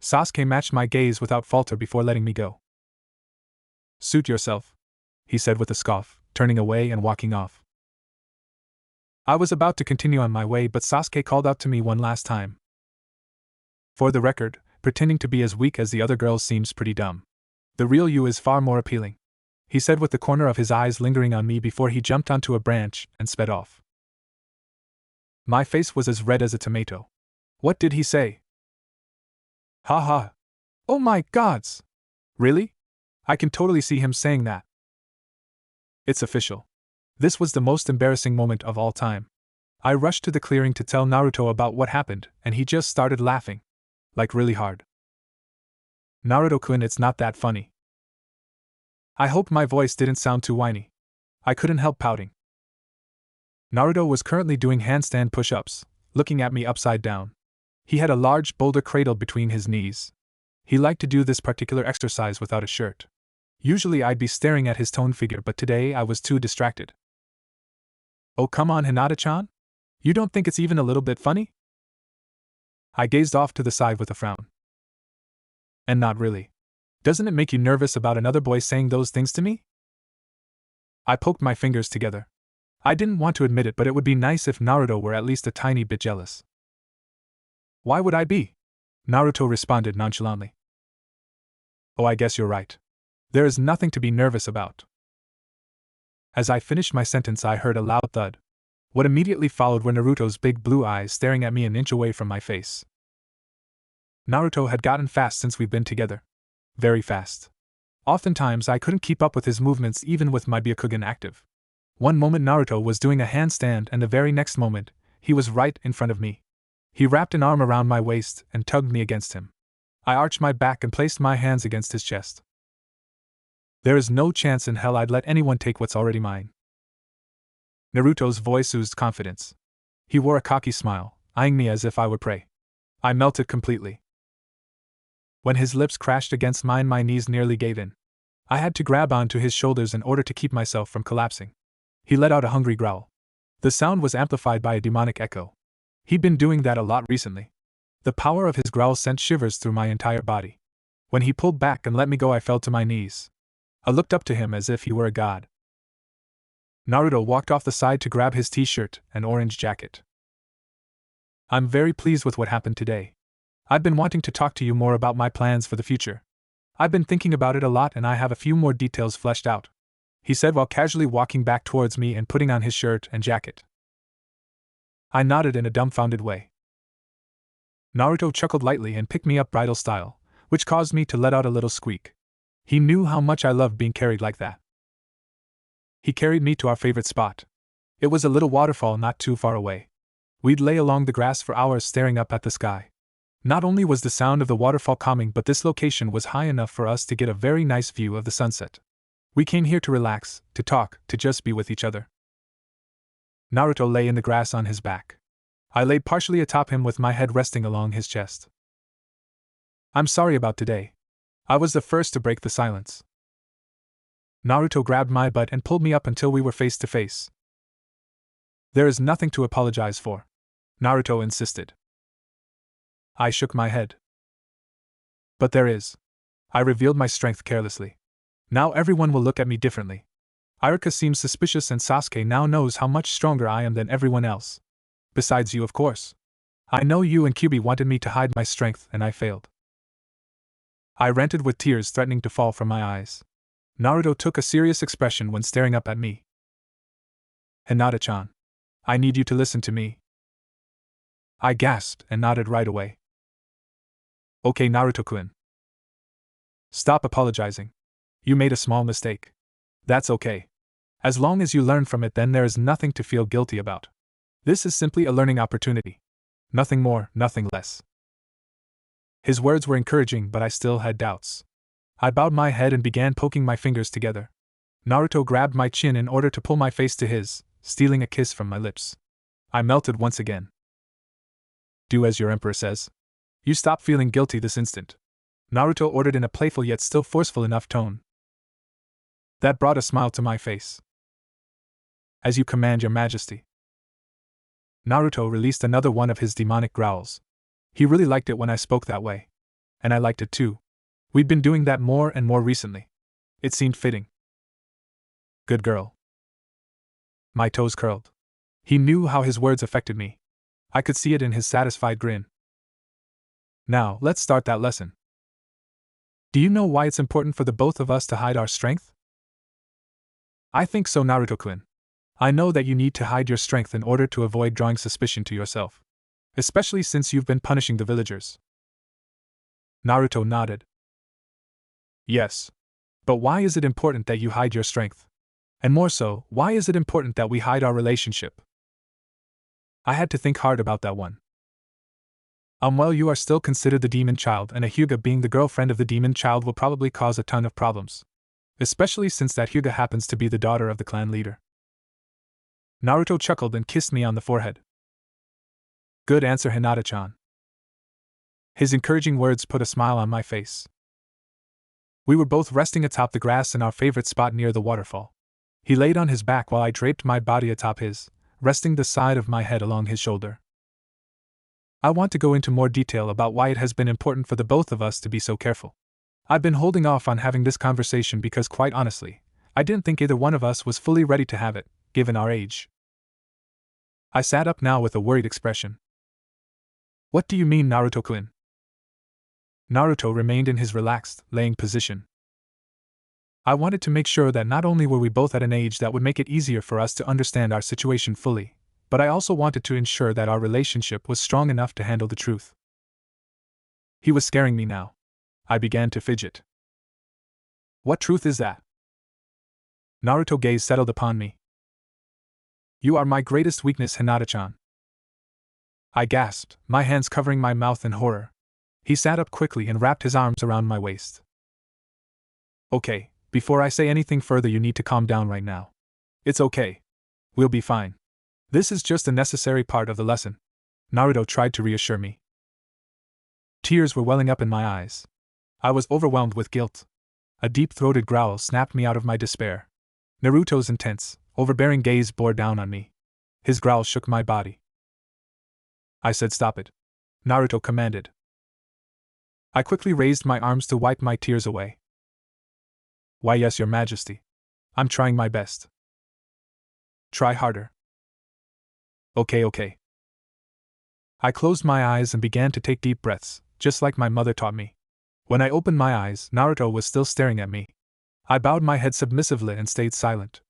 Sasuke matched my gaze without falter before letting me go. Suit yourself, he said with a scoff, turning away and walking off. I was about to continue on my way, but Sasuke called out to me one last time. For the record, pretending to be as weak as the other girls seems pretty dumb. The real you is far more appealing, he said with the corner of his eyes lingering on me before he jumped onto a branch and sped off. My face was as red as a tomato. What did he say? Ha ha. Oh my gods! Really? I can totally see him saying that. It's official. This was the most embarrassing moment of all time. I rushed to the clearing to tell Naruto about what happened, and he just started laughing. Like really hard. Naruto-kun, it's not that funny. I hoped my voice didn't sound too whiny. I couldn't help pouting. Naruto was currently doing handstand push-ups, looking at me upside down. He had a large boulder cradled between his knees. He liked to do this particular exercise without a shirt. Usually I'd be staring at his toned figure, but today I was too distracted. Oh, come on, Hinata-chan? You don't think it's even a little bit funny? I gazed off to the side with a frown. And not really. Doesn't it make you nervous about another boy saying those things to me? I poked my fingers together. I didn't want to admit it, but it would be nice if Naruto were at least a tiny bit jealous. Why would I be? Naruto responded nonchalantly. Oh, I guess you're right. There is nothing to be nervous about. As I finished my sentence, I heard a loud thud. What immediately followed were Naruto's big blue eyes staring at me an inch away from my face. Naruto had gotten fast since we've been together. Very fast. Oftentimes I couldn't keep up with his movements even with my Byakugan active. One moment Naruto was doing a handstand and the very next moment, he was right in front of me. He wrapped an arm around my waist and tugged me against him. I arched my back and placed my hands against his chest. There is no chance in hell I'd let anyone take what's already mine. Naruto's voice oozed confidence. He wore a cocky smile, eyeing me as if I were prey. I melted completely. When his lips crashed against mine, my knees nearly gave in. I had to grab onto his shoulders in order to keep myself from collapsing. He let out a hungry growl. The sound was amplified by a demonic echo. He'd been doing that a lot recently. The power of his growl sent shivers through my entire body. When he pulled back and let me go, I fell to my knees. I looked up to him as if he were a god. Naruto walked off the side to grab his t-shirt and orange jacket. I'm very pleased with what happened today. I've been wanting to talk to you more about my plans for the future. I've been thinking about it a lot and I have a few more details fleshed out, he said while casually walking back towards me and putting on his shirt and jacket. I nodded in a dumbfounded way. Naruto chuckled lightly and picked me up bridal style, which caused me to let out a little squeak. He knew how much I loved being carried like that. He carried me to our favorite spot. It was a little waterfall not too far away. We'd lay along the grass for hours staring up at the sky. Not only was the sound of the waterfall calming, but this location was high enough for us to get a very nice view of the sunset. We came here to relax, to talk, to just be with each other. Naruto lay in the grass on his back. I lay partially atop him with my head resting along his chest. I'm sorry about today. I was the first to break the silence. Naruto grabbed my butt and pulled me up until we were face to face. There is nothing to apologize for, Naruto insisted. I shook my head. But there is. I revealed my strength carelessly. Now everyone will look at me differently. Iruka seems suspicious and Sasuke now knows how much stronger I am than everyone else. Besides you, of course. I know you and Kyuubi wanted me to hide my strength and I failed. I ranted with tears threatening to fall from my eyes. Naruto took a serious expression when staring up at me. Hinata-chan. I need you to listen to me. I gasped and nodded right away. Okay, Naruto-kun. Stop apologizing. You made a small mistake. That's okay. As long as you learn from it, then there is nothing to feel guilty about. This is simply a learning opportunity. Nothing more, nothing less. His words were encouraging, but I still had doubts. I bowed my head and began poking my fingers together. Naruto grabbed my chin in order to pull my face to his, stealing a kiss from my lips. I melted once again. Do as your emperor says. You stop feeling guilty this instant, Naruto ordered in a playful yet still forceful enough tone. That brought a smile to my face. As you command, your majesty. Naruto released another one of his demonic growls. He really liked it when I spoke that way. And I liked it too. We'd been doing that more and more recently. It seemed fitting. Good girl. My toes curled. He knew how his words affected me. I could see it in his satisfied grin. Now, let's start that lesson. Do you know why it's important for the both of us to hide our strength? I think so, Naruto-kun. I know that you need to hide your strength in order to avoid drawing suspicion to yourself. Especially since you've been punishing the villagers. Naruto nodded. Yes. But why is it important that you hide your strength? And more so, why is it important that we hide our relationship? I had to think hard about that one. Well, you are still considered the demon child, and a Hyuuga being the girlfriend of the demon child will probably cause a ton of problems. Especially since that Hyuuga happens to be the daughter of the clan leader. Naruto chuckled and kissed me on the forehead. Good answer, Hinata-chan. His encouraging words put a smile on my face. We were both resting atop the grass in our favorite spot near the waterfall. He laid on his back while I draped my body atop his, resting the side of my head along his shoulder. I want to go into more detail about why it has been important for the both of us to be so careful. I've been holding off on having this conversation because, quite honestly, I didn't think either one of us was fully ready to have it, given our age. I sat up now with a worried expression. What do you mean, Naruto-kun? Naruto remained in his relaxed, laying position. I wanted to make sure that not only were we both at an age that would make it easier for us to understand our situation fully, but I also wanted to ensure that our relationship was strong enough to handle the truth. He was scaring me now. I began to fidget. What truth is that? Naruto's gaze settled upon me. You are my greatest weakness, Hinata-chan. I gasped, my hands covering my mouth in horror. He sat up quickly and wrapped his arms around my waist. Okay, before I say anything further, you need to calm down right now. It's okay. We'll be fine. This is just a necessary part of the lesson. Naruto tried to reassure me. Tears were welling up in my eyes. I was overwhelmed with guilt. A deep-throated growl snapped me out of my despair. Naruto's intense, overbearing gaze bore down on me. His growl shook my body. I said, "Stop it," Naruto commanded. I quickly raised my arms to wipe my tears away. Why, yes, Your Majesty. I'm trying my best. Try harder. Okay. I closed my eyes and began to take deep breaths, just like my mother taught me. When I opened my eyes, Naruto was still staring at me. I bowed my head submissively and stayed silent.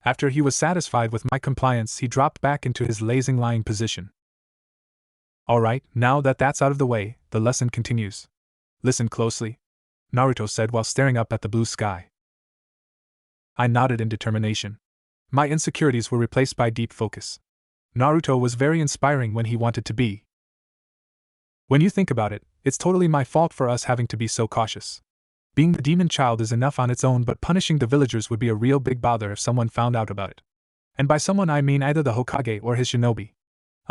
After he was satisfied with my compliance, he dropped back into his lazing lying position. Alright, now that that's out of the way, the lesson continues. Listen closely, Naruto said while staring up at the blue sky. I nodded in determination. My insecurities were replaced by deep focus. Naruto was very inspiring when he wanted to be. When you think about it, it's totally my fault for us having to be so cautious. Being the demon child is enough on its own, but punishing the villagers would be a real big bother if someone found out about it. And by someone I mean either the Hokage or his shinobi.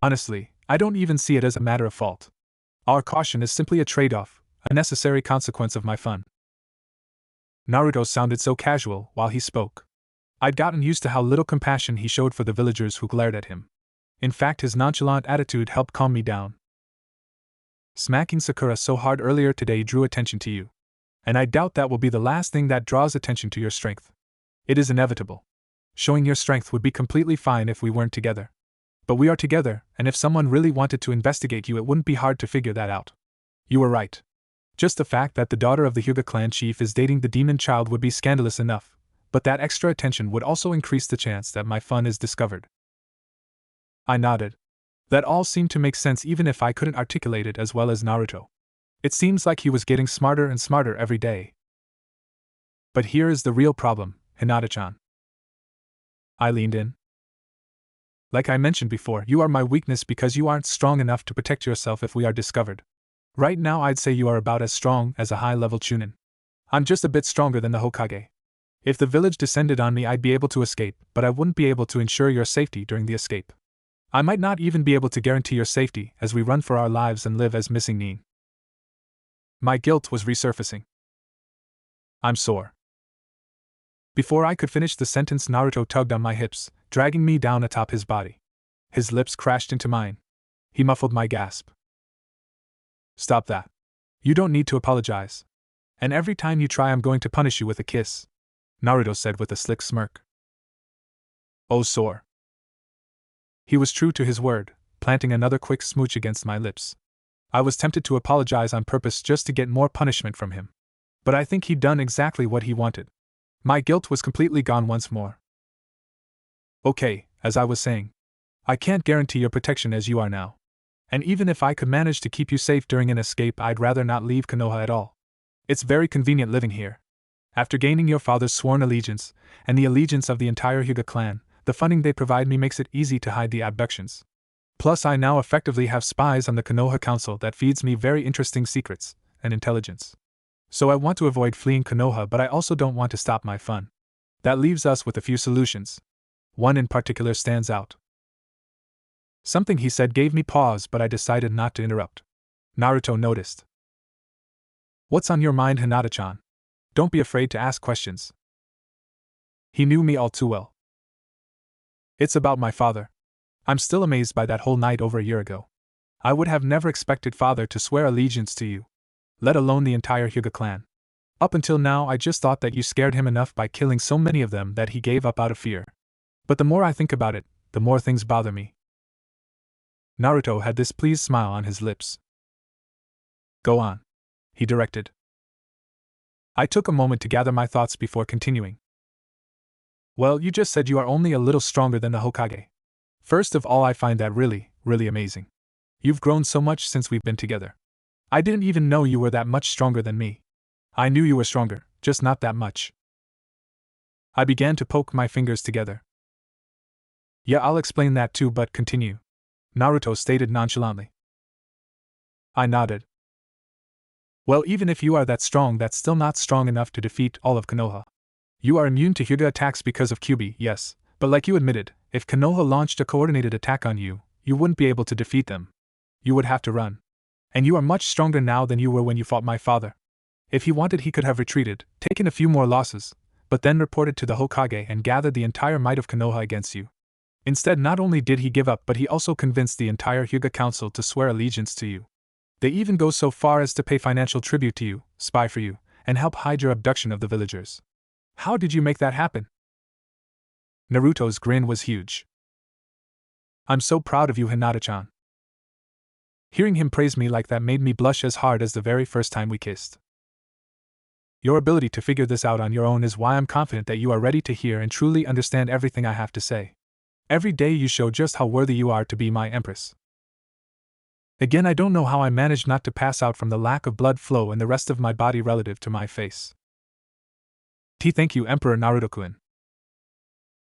Honestly, I don't even see it as a matter of fault. Our caution is simply a trade-off, a necessary consequence of my fun. Naruto sounded so casual while he spoke. I'd gotten used to how little compassion he showed for the villagers who glared at him. In fact, his nonchalant attitude helped calm me down. Smacking Sakura so hard earlier today drew attention to you. And I doubt that will be the last thing that draws attention to your strength. It is inevitable. Showing your strength would be completely fine if we weren't together. But we are together, and if someone really wanted to investigate you, it wouldn't be hard to figure that out. You were right. Just the fact that the daughter of the Hyuuga clan chief is dating the demon child would be scandalous enough, but that extra attention would also increase the chance that my fun is discovered. I nodded. That all seemed to make sense even if I couldn't articulate it as well as Naruto. It seems like he was getting smarter and smarter every day. But here is the real problem, Hinata-chan. I leaned in. Like I mentioned before, you are my weakness because you aren't strong enough to protect yourself if we are discovered. Right now I'd say you are about as strong as a high-level chunin. I'm just a bit stronger than the Hokage. If the village descended on me, I'd be able to escape, but I wouldn't be able to ensure your safety during the escape. I might not even be able to guarantee your safety as we run for our lives and live as missing Nin. My guilt was resurfacing. I'm sore. Before I could finish the sentence, Naruto tugged on my hips, dragging me down atop his body. His lips crashed into mine. He muffled my gasp. Stop that. You don't need to apologize. And every time you try, I'm going to punish you with a kiss, Naruto said with a slick smirk. Oh, sore. He was true to his word, planting another quick smooch against my lips. I was tempted to apologize on purpose just to get more punishment from him. But I think he'd done exactly what he wanted. My guilt was completely gone once more. Okay, as I was saying, I can't guarantee your protection as you are now. And even if I could manage to keep you safe during an escape, I'd rather not leave Konoha at all. It's very convenient living here. After gaining your father's sworn allegiance, and the allegiance of the entire Hyuuga clan, the funding they provide me makes it easy to hide the abductions. Plus, I now effectively have spies on the Konoha Council that feeds me very interesting secrets and intelligence. So I want to avoid fleeing Konoha, but I also don't want to stop my fun. That leaves us with a few solutions. One in particular stands out. Something he said gave me pause, but I decided not to interrupt. Naruto noticed. What's on your mind, Hinata-chan? Don't be afraid to ask questions. He knew me all too well. It's about my father. I'm still amazed by that whole night over a year ago. I would have never expected father to swear allegiance to you, let alone the entire Hyuuga clan. Up until now, I just thought that you scared him enough by killing so many of them that he gave up out of fear. But the more I think about it, the more things bother me. Naruto had this pleased smile on his lips. Go on, he directed. I took a moment to gather my thoughts before continuing. Well, you just said you are only a little stronger than the Hokage. First of all, I find that really, really amazing. You've grown so much since we've been together. I didn't even know you were that much stronger than me. I knew you were stronger, just not that much. I began to poke my fingers together. Yeah, I'll explain that too, but continue, Naruto stated nonchalantly. I nodded. Well, even if you are that strong, that's still not strong enough to defeat all of Konoha. You are immune to Hyuuga attacks because of Kyuubi, yes, but like you admitted, if Konoha launched a coordinated attack on you, you wouldn't be able to defeat them. You would have to run. And you are much stronger now than you were when you fought my father. If he wanted, he could have retreated, taken a few more losses, but then reported to the Hokage and gathered the entire might of Konoha against you. Instead, not only did he give up, but he also convinced the entire Hyuuga Council to swear allegiance to you. They even go so far as to pay financial tribute to you, spy for you, and help hide your abduction of the villagers. How did you make that happen? Naruto's grin was huge. I'm so proud of you, Hinata-chan. Hearing him praise me like that made me blush as hard as the very first time we kissed. Your ability to figure this out on your own is why I'm confident that you are ready to hear and truly understand everything I have to say. Every day you show just how worthy you are to be my empress. Again, I don't know how I managed not to pass out from the lack of blood flow in the rest of my body relative to my face. Thank you, Emperor Naruto-kun.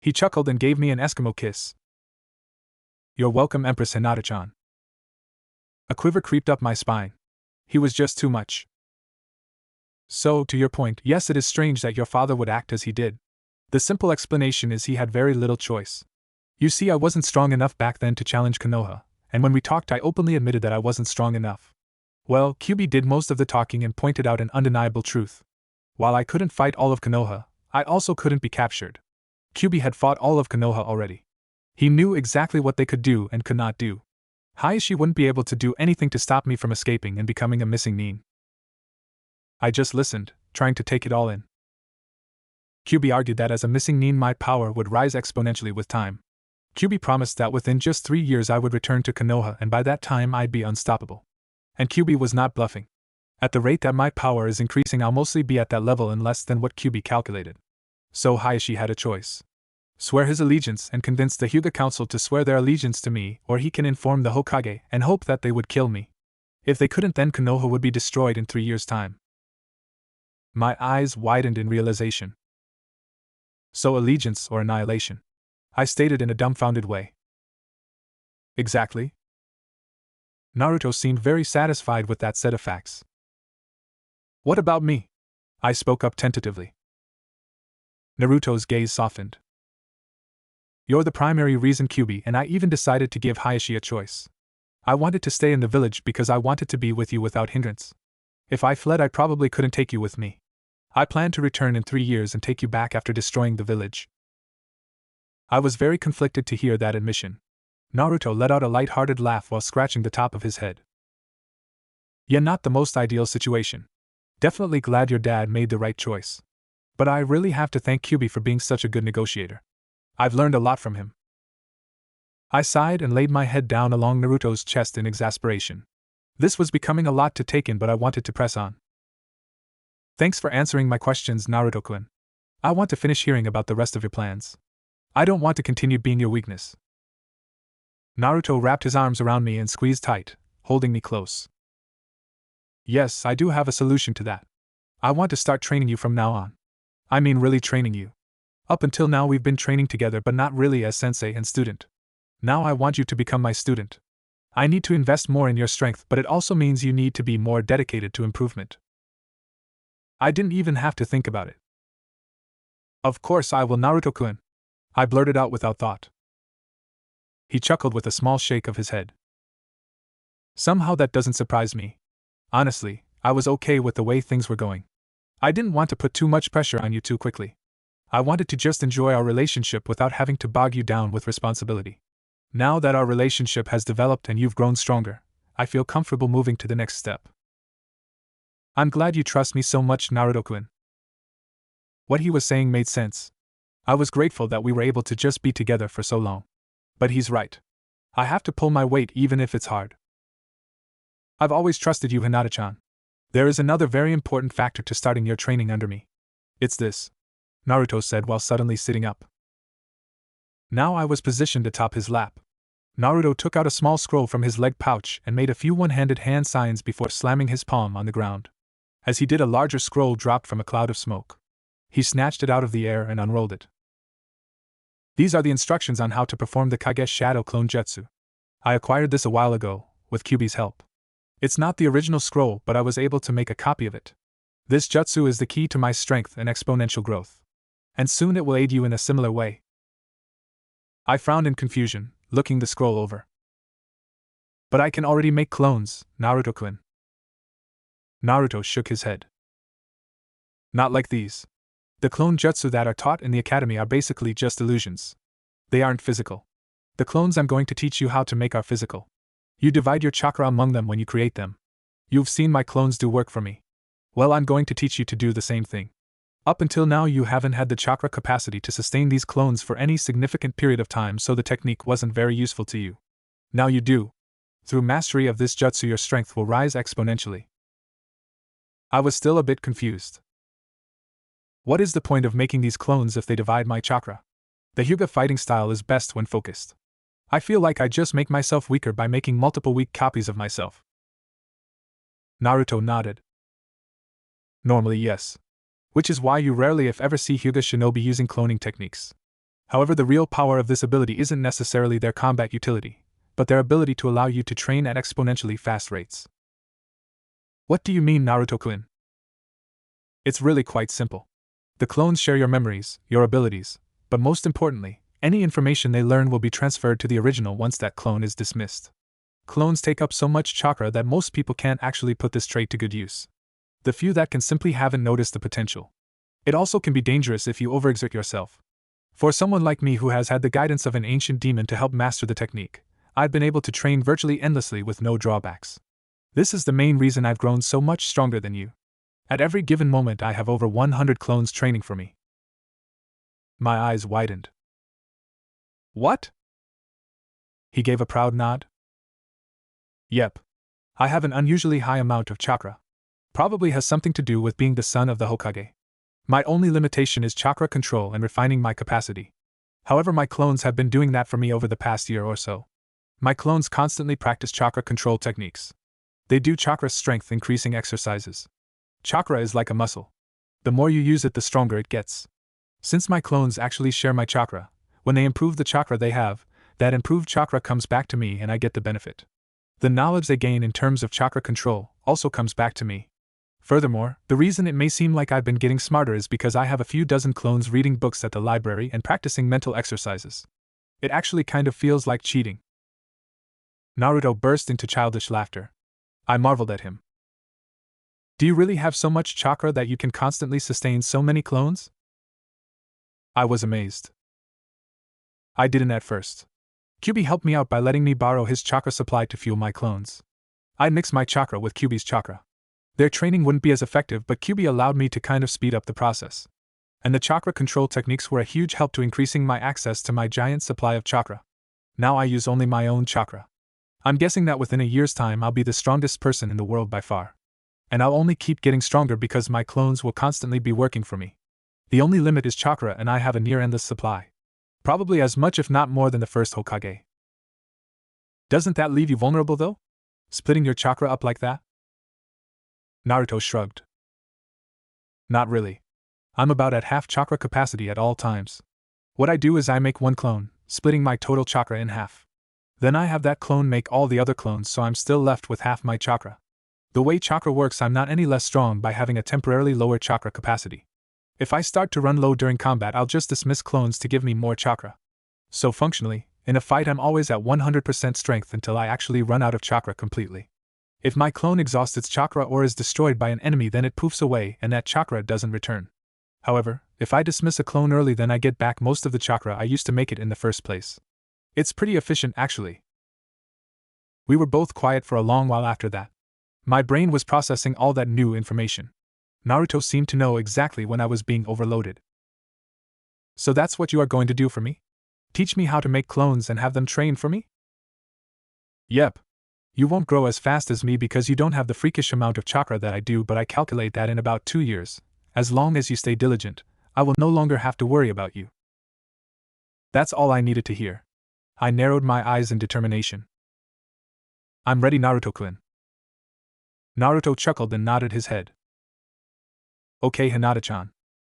He chuckled and gave me an Eskimo kiss. You're welcome, Empress Hinata-chan. A quiver creeped up my spine. He was just too much. So, to your point, yes, it is strange that your father would act as he did. The simple explanation is he had very little choice. You see, I wasn't strong enough back then to challenge Konoha, and when we talked I openly admitted that I wasn't strong enough. Well, Kyuubi did most of the talking and pointed out an undeniable truth. While I couldn't fight all of Konoha, I also couldn't be captured. Kyuubi had fought all of Konoha already. He knew exactly what they could do and could not do. Hayashi wouldn't be able to do anything to stop me from escaping and becoming a missing nin. I just listened, trying to take it all in. Kyuubi argued that as a missing nin my power would rise exponentially with time. Kyuubi promised that within just 3 years I would return to Konoha and by that time I'd be unstoppable. And Kyuubi was not bluffing. At the rate that my power is increasing, I'll mostly be at that level in less than what Kyuubi calculated. So Hayashi had a choice. Swear his allegiance and convince the Hyuuga Council to swear their allegiance to me, or he can inform the Hokage and hope that they would kill me. If they couldn't, then Konoha would be destroyed in 3 years' time. My eyes widened in realization. So allegiance or annihilation? I stated in a dumbfounded way. Exactly. Naruto seemed very satisfied with that set of facts. What about me? I spoke up tentatively. Naruto's gaze softened. You're the primary reason, Kyuubi, and I even decided to give Hayashi a choice. I wanted to stay in the village because I wanted to be with you without hindrance. If I fled, I probably couldn't take you with me. I planned to return in 3 years and take you back after destroying the village. I was very conflicted to hear that admission. Naruto let out a light-hearted laugh while scratching the top of his head. Yeah, not the most ideal situation. Definitely glad your dad made the right choice. But I really have to thank Kyuubi for being such a good negotiator. I've learned a lot from him. I sighed and laid my head down along Naruto's chest in exasperation. This was becoming a lot to take in, but I wanted to press on. Thanks for answering my questions, Naruto-kun. I want to finish hearing about the rest of your plans. I don't want to continue being your weakness. Naruto wrapped his arms around me and squeezed tight, holding me close. Yes, I do have a solution to that. I want to start training you from now on. I mean really training you. Up until now we've been training together, but not really as sensei and student. Now I want you to become my student. I need to invest more in your strength, but it also means you need to be more dedicated to improvement. I didn't even have to think about it. Of course I will, Naruto-kun, I blurted out without thought. He chuckled with a small shake of his head. Somehow that doesn't surprise me. Honestly, I was okay with the way things were going. I didn't want to put too much pressure on you too quickly. I wanted to just enjoy our relationship without having to bog you down with responsibility. Now that our relationship has developed and you've grown stronger, I feel comfortable moving to the next step. I'm glad you trust me so much, Naruto-kun. What he was saying made sense. I was grateful that we were able to just be together for so long. But he's right. I have to pull my weight even if it's hard. I've always trusted you, Hinata-chan. There is another very important factor to starting your training under me. It's this, Naruto said while suddenly sitting up. Now I was positioned atop his lap. Naruto took out a small scroll from his leg pouch and made a few one-handed hand signs before slamming his palm on the ground. As he did, a larger scroll dropped from a cloud of smoke. He snatched it out of the air and unrolled it. These are the instructions on how to perform the Kage Shadow Clone Jutsu. I acquired this a while ago, with Kyuubi's help. It's not the original scroll, but I was able to make a copy of it. This jutsu is the key to my strength and exponential growth. And soon it will aid you in a similar way. I frowned in confusion, looking the scroll over. But I can already make clones, Naruto-kun. Naruto shook his head. Not like these. The clone jutsu that are taught in the academy are basically just illusions. They aren't physical. The clones I'm going to teach you how to make are physical. You divide your chakra among them when you create them. You've seen my clones do work for me. Well, I'm going to teach you to do the same thing. Up until now, you haven't had the chakra capacity to sustain these clones for any significant period of time, so the technique wasn't very useful to you. Now you do. Through mastery of this jutsu, your strength will rise exponentially. I was still a bit confused. What is the point of making these clones if they divide my chakra? The Hyuuga fighting style is best when focused. I feel like I just make myself weaker by making multiple weak copies of myself. Naruto nodded. Normally, yes. Which is why you rarely, if ever, see Hyuuga shinobi using cloning techniques. However, the real power of this ability isn't necessarily their combat utility, but their ability to allow you to train at exponentially fast rates. What do you mean, Naruto-kun? It's really quite simple. The clones share your memories, your abilities, but most importantly, any information they learn will be transferred to the original once that clone is dismissed. Clones take up so much chakra that most people can't actually put this trait to good use. The few that can simply haven't noticed the potential. It also can be dangerous if you overexert yourself. For someone like me who has had the guidance of an ancient demon to help master the technique, I've been able to train virtually endlessly with no drawbacks. This is the main reason I've grown so much stronger than you. At every given moment, I have over 100 clones training for me. My eyes widened. What? He gave a proud nod. Yep. I have an unusually high amount of chakra. Probably has something to do with being the son of the Hokage. My only limitation is chakra control and refining my capacity. However, my clones have been doing that for me over the past year or so. My clones constantly practice chakra control techniques. They do chakra strength increasing exercises. Chakra is like a muscle. The more you use it, the stronger it gets. Since my clones actually share my chakra, when they improve the chakra they have, that improved chakra comes back to me and I get the benefit. The knowledge they gain in terms of chakra control also comes back to me. Furthermore, the reason it may seem like I've been getting smarter is because I have a few dozen clones reading books at the library and practicing mental exercises. It actually kind of feels like cheating. Naruto burst into childish laughter. I marveled at him. Do you really have so much chakra that you can constantly sustain so many clones? I was amazed. I didn't at first. Kyuubi helped me out by letting me borrow his chakra supply to fuel my clones. I mixed my chakra with Kyuubi's chakra. Their training wouldn't be as effective, but Kyuubi allowed me to kind of speed up the process. And the chakra control techniques were a huge help to increasing my access to my giant supply of chakra. Now I use only my own chakra. I'm guessing that within a year's time I'll be the strongest person in the world by far. And I'll only keep getting stronger because my clones will constantly be working for me. The only limit is chakra, and I have a near-endless supply. Probably as much if not more than the first Hokage. Doesn't that leave you vulnerable though? Splitting your chakra up like that? Naruto shrugged. Not really. I'm about at half chakra capacity at all times. What I do is I make one clone, splitting my total chakra in half. Then I have that clone make all the other clones, so I'm still left with half my chakra. The way chakra works, I'm not any less strong by having a temporarily lower chakra capacity. If I start to run low during combat, I'll just dismiss clones to give me more chakra. So functionally, in a fight I'm always at 100% strength until I actually run out of chakra completely. If my clone exhausts its chakra or is destroyed by an enemy, then it poofs away and that chakra doesn't return. However, if I dismiss a clone early, then I get back most of the chakra I used to make it in the first place. It's pretty efficient actually. We were both quiet for a long while after that. My brain was processing all that new information. Naruto seemed to know exactly when I was being overloaded. So that's what you are going to do for me? Teach me how to make clones and have them train for me? Yep. You won't grow as fast as me because you don't have the freakish amount of chakra that I do, but I calculate that in about 2 years, as long as you stay diligent, I will no longer have to worry about you. That's all I needed to hear. I narrowed my eyes in determination. I'm ready, Naruto-kun. Naruto chuckled and nodded his head. Okay, Hinata-chan.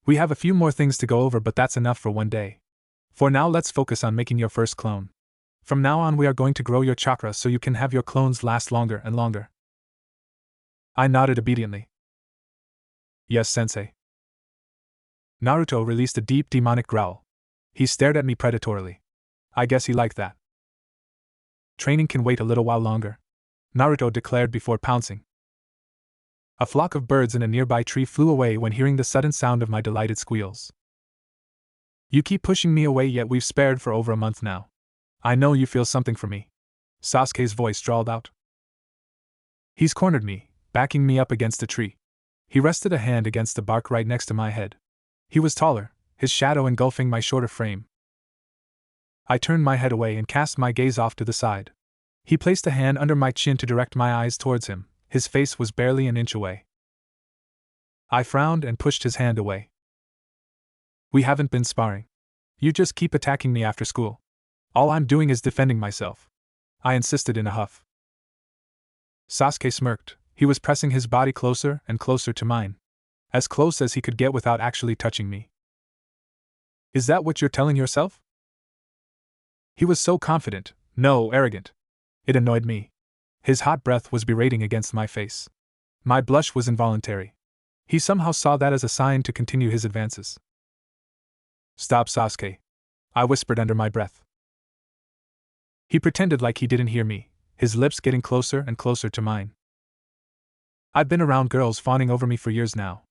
We have a few more things to go over, but that's enough for one day. For now, let's focus on making your first clone. From now on, we are going to grow your chakra so you can have your clones last longer and longer. I nodded obediently. Yes, sensei. Naruto released a deep demonic growl. He stared at me predatorily. I guess he liked that. Training can wait a little while longer, Naruto declared before pouncing. A flock of birds in a nearby tree flew away when hearing the sudden sound of my delighted squeals. You keep pushing me away, yet we've spared for over a month now. I know you feel something for me. Sasuke's voice drawled out. He's cornered me, backing me up against a tree. He rested a hand against the bark right next to my head. He was taller, his shadow engulfing my shorter frame. I turned my head away and cast my gaze off to the side. He placed a hand under my chin to direct my eyes towards him. His face was barely an inch away. I frowned and pushed his hand away. We haven't been sparring. You just keep attacking me after school. All I'm doing is defending myself, I insisted in a huff. Sasuke smirked. He was pressing his body closer and closer to mine. As close as he could get without actually touching me. Is that what you're telling yourself? He was so confident, no, arrogant. It annoyed me. His hot breath was berating against my face. My blush was involuntary. He somehow saw that as a sign to continue his advances. Stop, Sasuke, I whispered under my breath. He pretended like he didn't hear me, his lips getting closer and closer to mine. I've been around girls fawning over me for years now.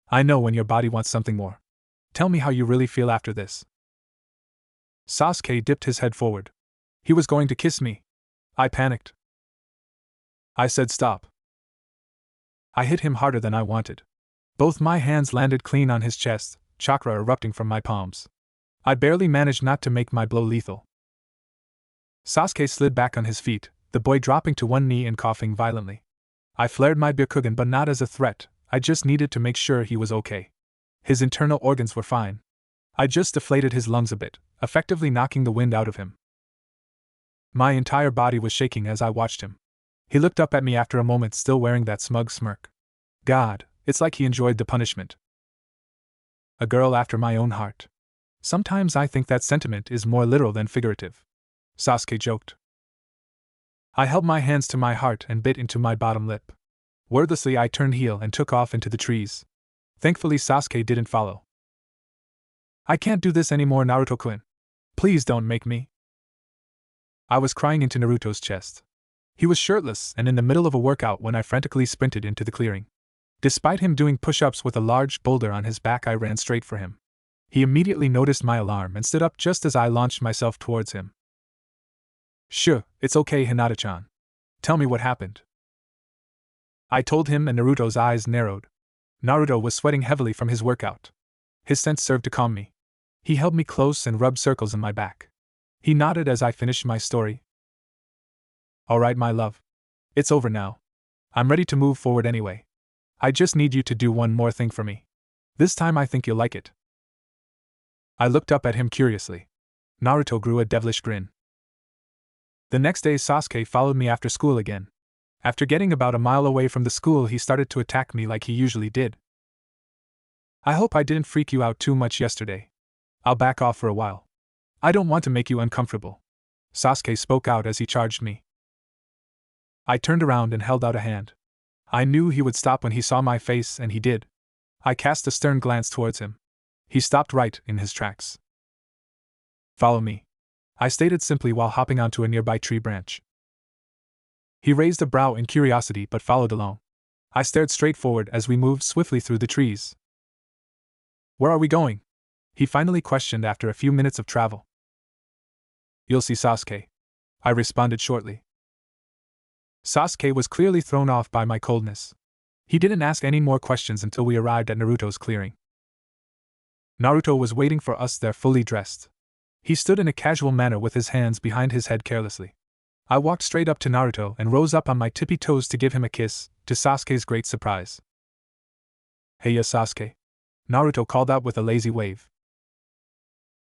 I know when your body wants something more. Tell me how you really feel after this. Sasuke dipped his head forward. He was going to kiss me. I panicked. I said stop. I hit him harder than I wanted. Both my hands landed clean on his chest, chakra erupting from my palms. I barely managed not to make my blow lethal. Sasuke slid back on his feet, the boy dropping to one knee and coughing violently. I flared my Byakugan, but not as a threat. I just needed to make sure he was okay. His internal organs were fine. I just deflated his lungs a bit, effectively knocking the wind out of him. My entire body was shaking as I watched him. He looked up at me after a moment, still wearing that smug smirk. God, it's like he enjoyed the punishment. A girl after my own heart. Sometimes I think that sentiment is more literal than figurative, Sasuke joked. I held my hands to my heart and bit into my bottom lip. Wordlessly, I turned heel and took off into the trees. Thankfully, Sasuke didn't follow. I can't do this anymore, Naruto-kun. Please don't make me. I was crying into Naruto's chest. He was shirtless and in the middle of a workout when I frantically sprinted into the clearing. Despite him doing push-ups with a large boulder on his back, I ran straight for him. He immediately noticed my alarm and stood up just as I launched myself towards him. Sure, it's okay, Hinata-chan. Tell me what happened. I told him, and Naruto's eyes narrowed. Naruto was sweating heavily from his workout. His scent served to calm me. He held me close and rubbed circles in my back. He nodded as I finished my story. All right, my love. It's over now. I'm ready to move forward anyway. I just need you to do one more thing for me. This time I think you'll like it. I looked up at him curiously. Naruto grew a devilish grin. The next day, Sasuke followed me after school again. After getting about a mile away from the school, he started to attack me like he usually did. I hope I didn't freak you out too much yesterday. I'll back off for a while. I don't want to make you uncomfortable. Sasuke spoke out as he charged me. I turned around and held out a hand. I knew he would stop when he saw my face, and he did. I cast a stern glance towards him. He stopped right in his tracks. Follow me, I stated simply while hopping onto a nearby tree branch. He raised a brow in curiosity but followed along. I stared straight forward as we moved swiftly through the trees. Where are we going? He finally questioned after a few minutes of travel. You'll see, Sasuke, I responded shortly. Sasuke was clearly thrown off by my coldness. He didn't ask any more questions until we arrived at Naruto's clearing. Naruto was waiting for us there, fully dressed. He stood in a casual manner with his hands behind his head carelessly. I walked straight up to Naruto and rose up on my tippy toes to give him a kiss, to Sasuke's great surprise. Hey ya, Sasuke, Naruto called out with a lazy wave.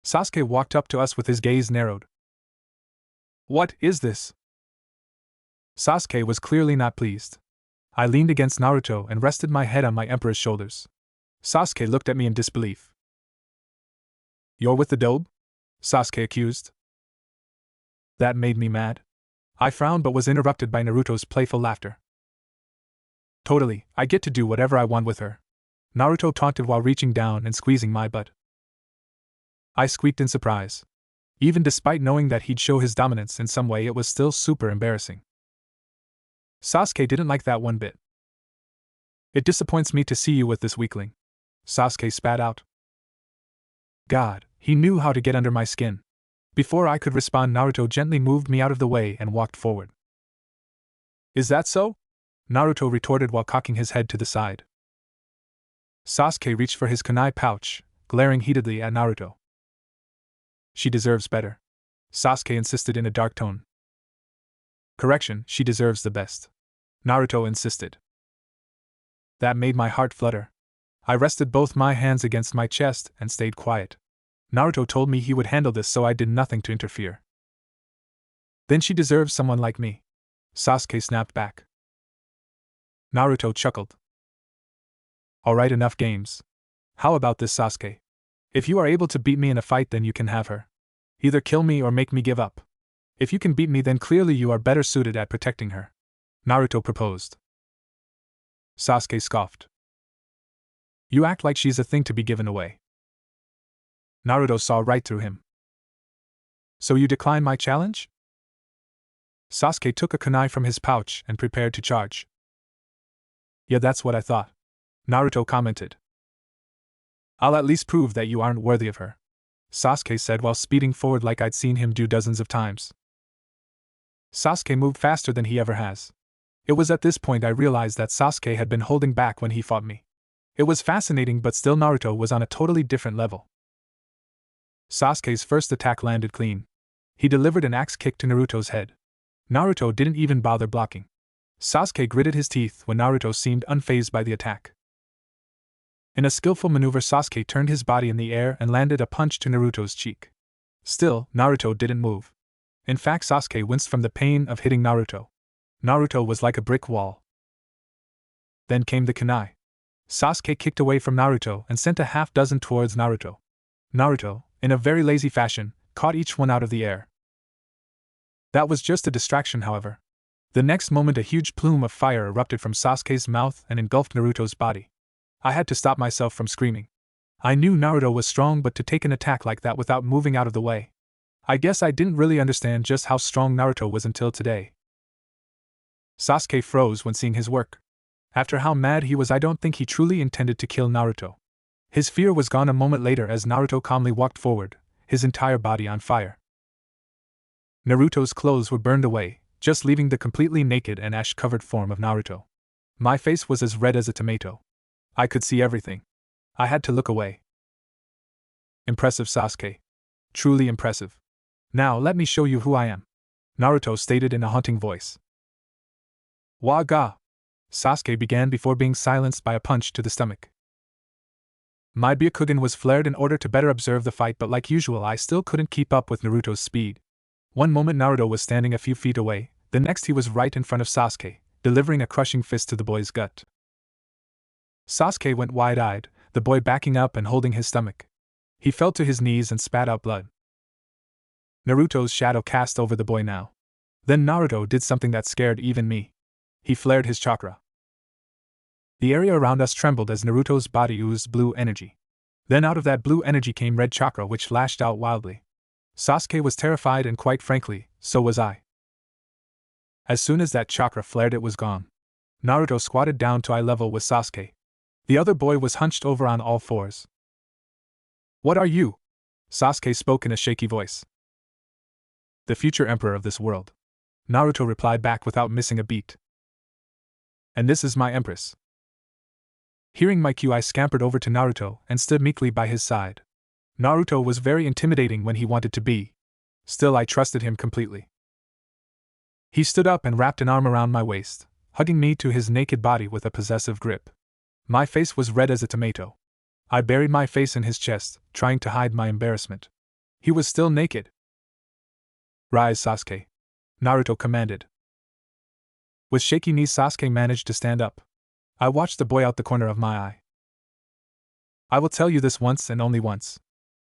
Sasuke walked up to us with his gaze narrowed. What is this? Sasuke was clearly not pleased. I leaned against Naruto and rested my head on my emperor's shoulders. Sasuke looked at me in disbelief. You're with the dobe? Sasuke accused. That made me mad. I frowned but was interrupted by Naruto's playful laughter. Totally, I get to do whatever I want with her. Naruto taunted while reaching down and squeezing my butt. I squeaked in surprise. Even despite knowing that he'd show his dominance in some way, it was still super embarrassing. Sasuke didn't like that one bit. It disappoints me to see you with this weakling, Sasuke spat out. God, he knew how to get under my skin. Before I could respond, Naruto gently moved me out of the way and walked forward. Is that so? Naruto retorted while cocking his head to the side. Sasuke reached for his kunai pouch, glaring heatedly at Naruto. She deserves better, Sasuke insisted in a dark tone. Correction, she deserves the best, Naruto insisted. That made my heart flutter. I rested both my hands against my chest and stayed quiet. Naruto told me he would handle this, so I did nothing to interfere. Then she deserves someone like me, Sasuke snapped back. Naruto chuckled. Alright, enough games. How about this, Sasuke? If you are able to beat me in a fight, then you can have her. Either kill me or make me give up. If you can beat me, then clearly you are better suited at protecting her, Naruto proposed. Sasuke scoffed. You act like she's a thing to be given away. Naruto saw right through him. So you decline my challenge? Sasuke took a kunai from his pouch and prepared to charge. Yeah, that's what I thought, Naruto commented. I'll at least prove that you aren't worthy of her, Sasuke said while speeding forward like I'd seen him do dozens of times. Sasuke moved faster than he ever has. It was at this point I realized that Sasuke had been holding back when he fought me. It was fascinating, but still Naruto was on a totally different level. Sasuke's first attack landed clean. He delivered an axe kick to Naruto's head. Naruto didn't even bother blocking. Sasuke gritted his teeth when Naruto seemed unfazed by the attack. In a skillful maneuver, Sasuke turned his body in the air and landed a punch to Naruto's cheek. Still, Naruto didn't move. In fact, Sasuke winced from the pain of hitting Naruto. Naruto was like a brick wall. Then came the kunai. Sasuke kicked away from Naruto and sent a half dozen towards Naruto. Naruto, in a very lazy fashion, caught each one out of the air. That was just a distraction, however. The next moment, a huge plume of fire erupted from Sasuke's mouth and engulfed Naruto's body. I had to stop myself from screaming. I knew Naruto was strong, but to take an attack like that without moving out of the way. I guess I didn't really understand just how strong Naruto was until today. Sasuke froze when seeing his work. After how mad he was, I don't think he truly intended to kill Naruto. His fear was gone a moment later as Naruto calmly walked forward, his entire body on fire. Naruto's clothes were burned away, just leaving the completely naked and ash-covered form of Naruto. My face was as red as a tomato. I could see everything. I had to look away. Impressive, Sasuke. Truly impressive. Now let me show you who I am, Naruto stated in a haunting voice. Wa-ga! Sasuke began before being silenced by a punch to the stomach. My Byakugan was flared in order to better observe the fight, but like usual I still couldn't keep up with Naruto's speed. One moment Naruto was standing a few feet away, the next he was right in front of Sasuke, delivering a crushing fist to the boy's gut. Sasuke went wide-eyed, the boy backing up and holding his stomach. He fell to his knees and spat out blood. Naruto's shadow cast over the boy now. Then Naruto did something that scared even me. He flared his chakra. The area around us trembled as Naruto's body oozed blue energy. Then out of that blue energy came red chakra, which lashed out wildly. Sasuke was terrified, and quite frankly, so was I. As soon as that chakra flared, it was gone. Naruto squatted down to eye level with Sasuke. The other boy was hunched over on all fours. What are you? Sasuke spoke in a shaky voice. The future emperor of this world, Naruto replied back without missing a beat. And this is my empress. Hearing my cue, I scampered over to Naruto and stood meekly by his side. Naruto was very intimidating when he wanted to be. Still, I trusted him completely. He stood up and wrapped an arm around my waist, hugging me to his naked body with a possessive grip. My face was red as a tomato. I buried my face in his chest, trying to hide my embarrassment. He was still naked. Rise, Sasuke, Naruto commanded. With shaky knees, Sasuke managed to stand up. I watched the boy out the corner of my eye. I will tell you this once and only once.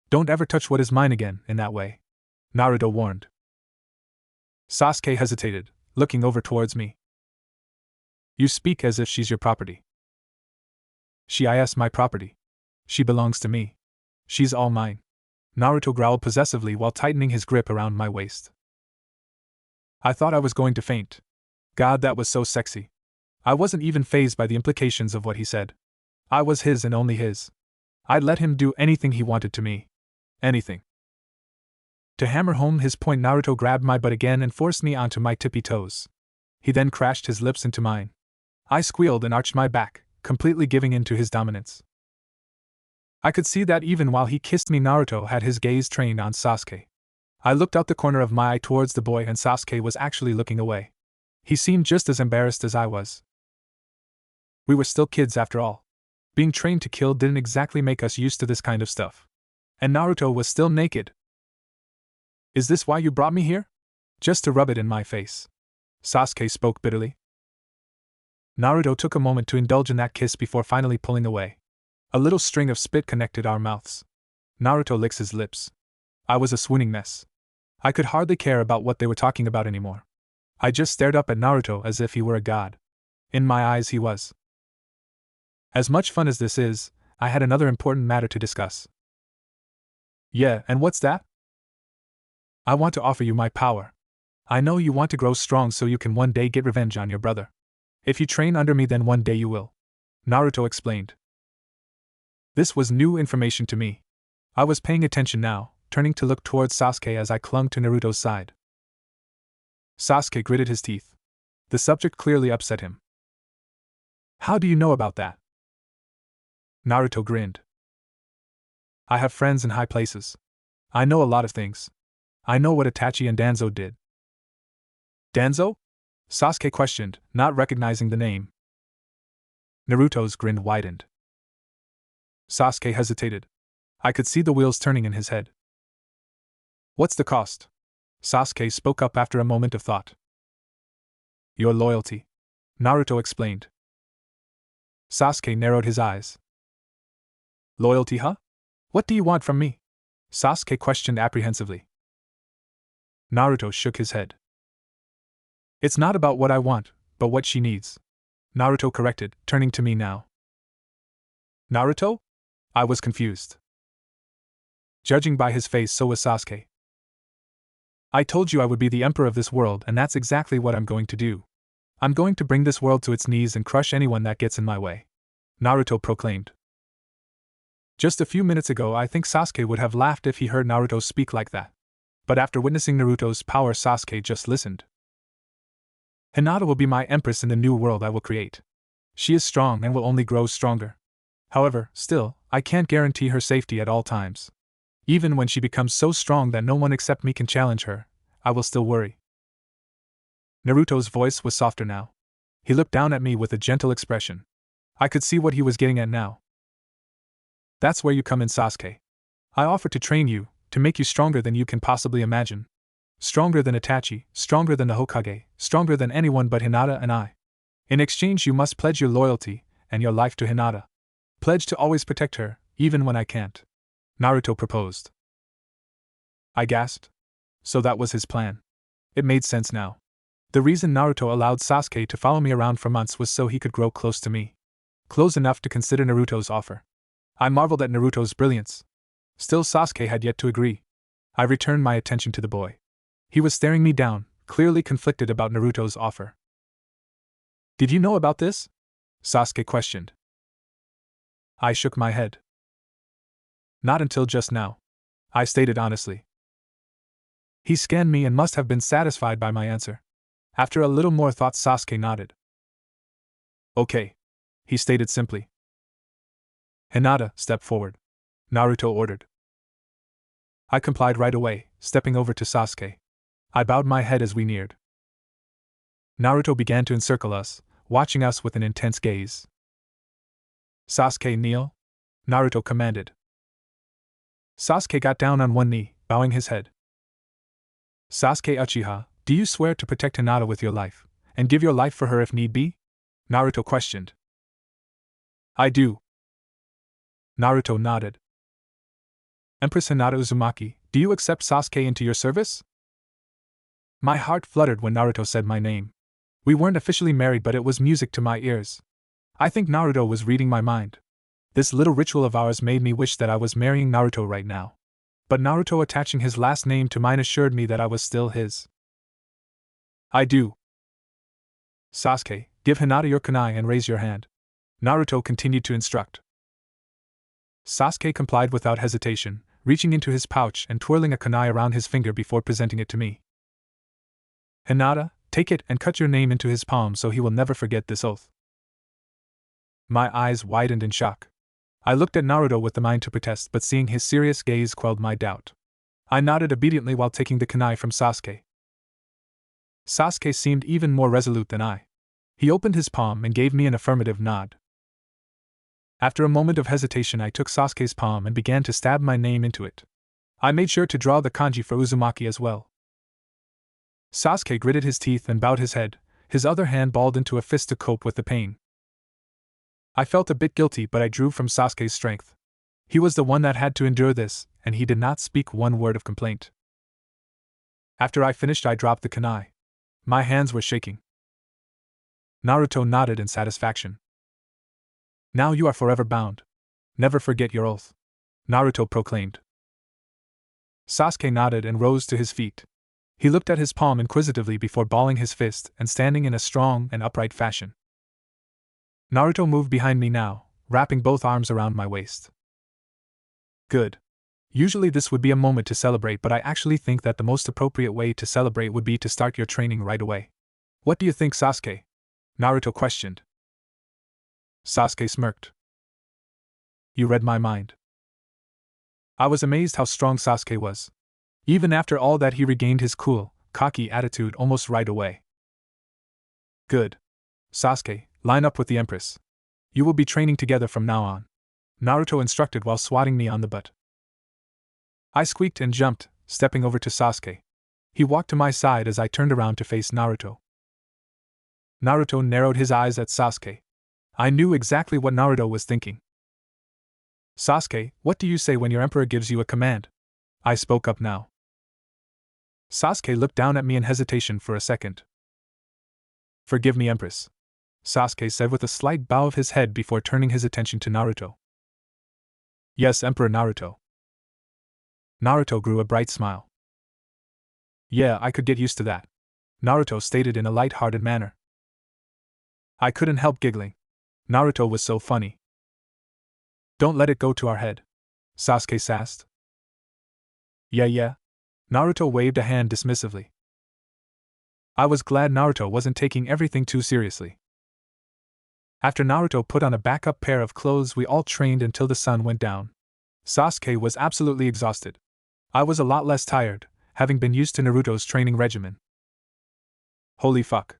Don't ever touch what is mine again in that way, Naruto warned. Sasuke hesitated, looking over towards me. You speak as if she's your property. She is my property. She belongs to me. She's all mine. Naruto growled possessively while tightening his grip around my waist. I thought I was going to faint. God, that was so sexy. I wasn't even fazed by the implications of what he said. I was his and only his. I'd let him do anything he wanted to me. Anything. To hammer home his point, Naruto grabbed my butt again and forced me onto my tippy toes. He then crashed his lips into mine. I squealed and arched my back, completely giving in to his dominance. I could see that even while he kissed me, Naruto had his gaze trained on Sasuke. I looked out the corner of my eye towards the boy, and Sasuke was actually looking away. He seemed just as embarrassed as I was. We were still kids after all. Being trained to kill didn't exactly make us used to this kind of stuff. And Naruto was still naked. Is this why you brought me here? Just to rub it in my face. Sasuke spoke bitterly. Naruto took a moment to indulge in that kiss before finally pulling away. A little string of spit connected our mouths. Naruto licks his lips. I was a swooning mess. I could hardly care about what they were talking about anymore. I just stared up at Naruto as if he were a god. In my eyes he was. As much fun as this is, I had another important matter to discuss. Yeah, and what's that? I want to offer you my power. I know you want to grow strong so you can one day get revenge on your brother. If you train under me, then one day you will. Naruto explained. This was new information to me. I was paying attention now, turning to look towards Sasuke as I clung to Naruto's side. Sasuke gritted his teeth. The subject clearly upset him. How do you know about that? Naruto grinned. I have friends in high places. I know a lot of things. I know what Itachi and Danzo did. Danzo? Sasuke questioned, not recognizing the name. Naruto's grin widened. Sasuke hesitated. I could see the wheels turning in his head. What's the cost? Sasuke spoke up after a moment of thought. Your loyalty, Naruto explained. Sasuke narrowed his eyes. Loyalty, huh? What do you want from me? Sasuke questioned apprehensively. Naruto shook his head. It's not about what I want, but what she needs. Naruto corrected, turning to me now. Naruto? I was confused. Judging by his face, so was Sasuke. I told you I would be the emperor of this world, and that's exactly what I'm going to do. I'm going to bring this world to its knees and crush anyone that gets in my way, Naruto proclaimed. Just a few minutes ago, I think Sasuke would have laughed if he heard Naruto speak like that. But after witnessing Naruto's power, Sasuke just listened. Hinata will be my empress in the new world I will create. She is strong and will only grow stronger. However, still, I can't guarantee her safety at all times. Even when she becomes so strong that no one except me can challenge her, I will still worry. Naruto's voice was softer now. He looked down at me with a gentle expression. I could see what he was getting at now. That's where you come in, Sasuke. I offer to train you, to make you stronger than you can possibly imagine. Stronger than Itachi, stronger than the Hokage, stronger than anyone but Hinata and I. In exchange, you must pledge your loyalty and your life to Hinata. Pledge to always protect her, even when I can't. Naruto proposed. I gasped. So that was his plan. It made sense now. The reason Naruto allowed Sasuke to follow me around for months was so he could grow close to me. Close enough to consider Naruto's offer. I marveled at Naruto's brilliance. Still, Sasuke had yet to agree. I returned my attention to the boy. He was staring me down, clearly conflicted about Naruto's offer. Did you know about this? Sasuke questioned. I shook my head. Not until just now, I stated honestly. He scanned me and must have been satisfied by my answer. After a little more thought, Sasuke nodded. Okay, he stated simply. Hinata, step forward, Naruto ordered. I complied right away, stepping over to Sasuke. I bowed my head as we neared. Naruto began to encircle us, watching us with an intense gaze. Sasuke, kneel, Naruto commanded. Sasuke got down on one knee, bowing his head. Sasuke Uchiha, do you swear to protect Hinata with your life, and give your life for her if need be? Naruto questioned. I do. Naruto nodded. Empress Hinata Uzumaki, do you accept Sasuke into your service? My heart fluttered when Naruto said my name. We weren't officially married, but it was music to my ears. I think Naruto was reading my mind. This little ritual of ours made me wish that I was marrying Naruto right now. But Naruto attaching his last name to mine assured me that I was still his. I do. Sasuke, give Hinata your kunai and raise your hand. Naruto continued to instruct. Sasuke complied without hesitation, reaching into his pouch and twirling a kunai around his finger before presenting it to me. Hinata, take it and cut your name into his palm so he will never forget this oath. My eyes widened in shock. I looked at Naruto with the mind to protest, but seeing his serious gaze quelled my doubt. I nodded obediently while taking the kunai from Sasuke. Sasuke seemed even more resolute than I. He opened his palm and gave me an affirmative nod. After a moment of hesitation, I took Sasuke's palm and began to stab my name into it. I made sure to draw the kanji for Uzumaki as well. Sasuke gritted his teeth and bowed his head, his other hand balled into a fist to cope with the pain. I felt a bit guilty, but I drew from Sasuke's strength. He was the one that had to endure this, and he did not speak one word of complaint. After I finished, I dropped the kunai. My hands were shaking. Naruto nodded in satisfaction. Now you are forever bound. Never forget your oath, Naruto proclaimed. Sasuke nodded and rose to his feet. He looked at his palm inquisitively before balling his fist and standing in a strong and upright fashion. Naruto moved behind me now, wrapping both arms around my waist. Good. Usually this would be a moment to celebrate, but I actually think that the most appropriate way to celebrate would be to start your training right away. What do you think, Sasuke? Naruto questioned. Sasuke smirked. You read my mind. I was amazed how strong Sasuke was. Even after all that, he regained his cool, cocky attitude almost right away. Good. Sasuke, line up with the Empress. You will be training together from now on, Naruto instructed while swatting me on the butt. I squeaked and jumped, stepping over to Sasuke. He walked to my side as I turned around to face Naruto. Naruto narrowed his eyes at Sasuke. I knew exactly what Naruto was thinking. Sasuke, what do you say when your emperor gives you a command? I spoke up now. Sasuke looked down at me in hesitation for a second. Forgive me, Empress, Sasuke said with a slight bow of his head before turning his attention to Naruto. Yes, Emperor Naruto. Naruto grew a bright smile. Yeah, I could get used to that, Naruto stated in a light-hearted manner. I couldn't help giggling. Naruto was so funny. Don't let it go to our head, Sasuke sassed. Yeah. Naruto waved a hand dismissively. I was glad Naruto wasn't taking everything too seriously. After Naruto put on a backup pair of clothes, we all trained until the sun went down. Sasuke was absolutely exhausted. I was a lot less tired, having been used to Naruto's training regimen. Holy fuck,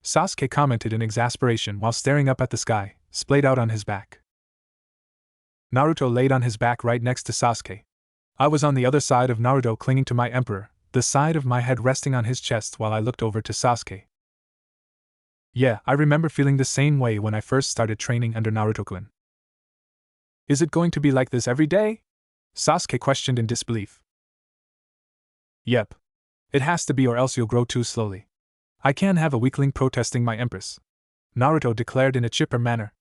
Sasuke commented in exasperation while staring up at the sky, splayed out on his back. Naruto laid on his back right next to Sasuke. I was on the other side of Naruto, clinging to my emperor, the side of my head resting on his chest while I looked over to Sasuke. Yeah, I remember feeling the same way when I first started training under Naruto-kun. Is it going to be like this every day? Sasuke questioned in disbelief. Yep. It has to be, or else you'll grow too slowly. I can't have a weakling protesting my empress, Naruto declared in a chipper manner.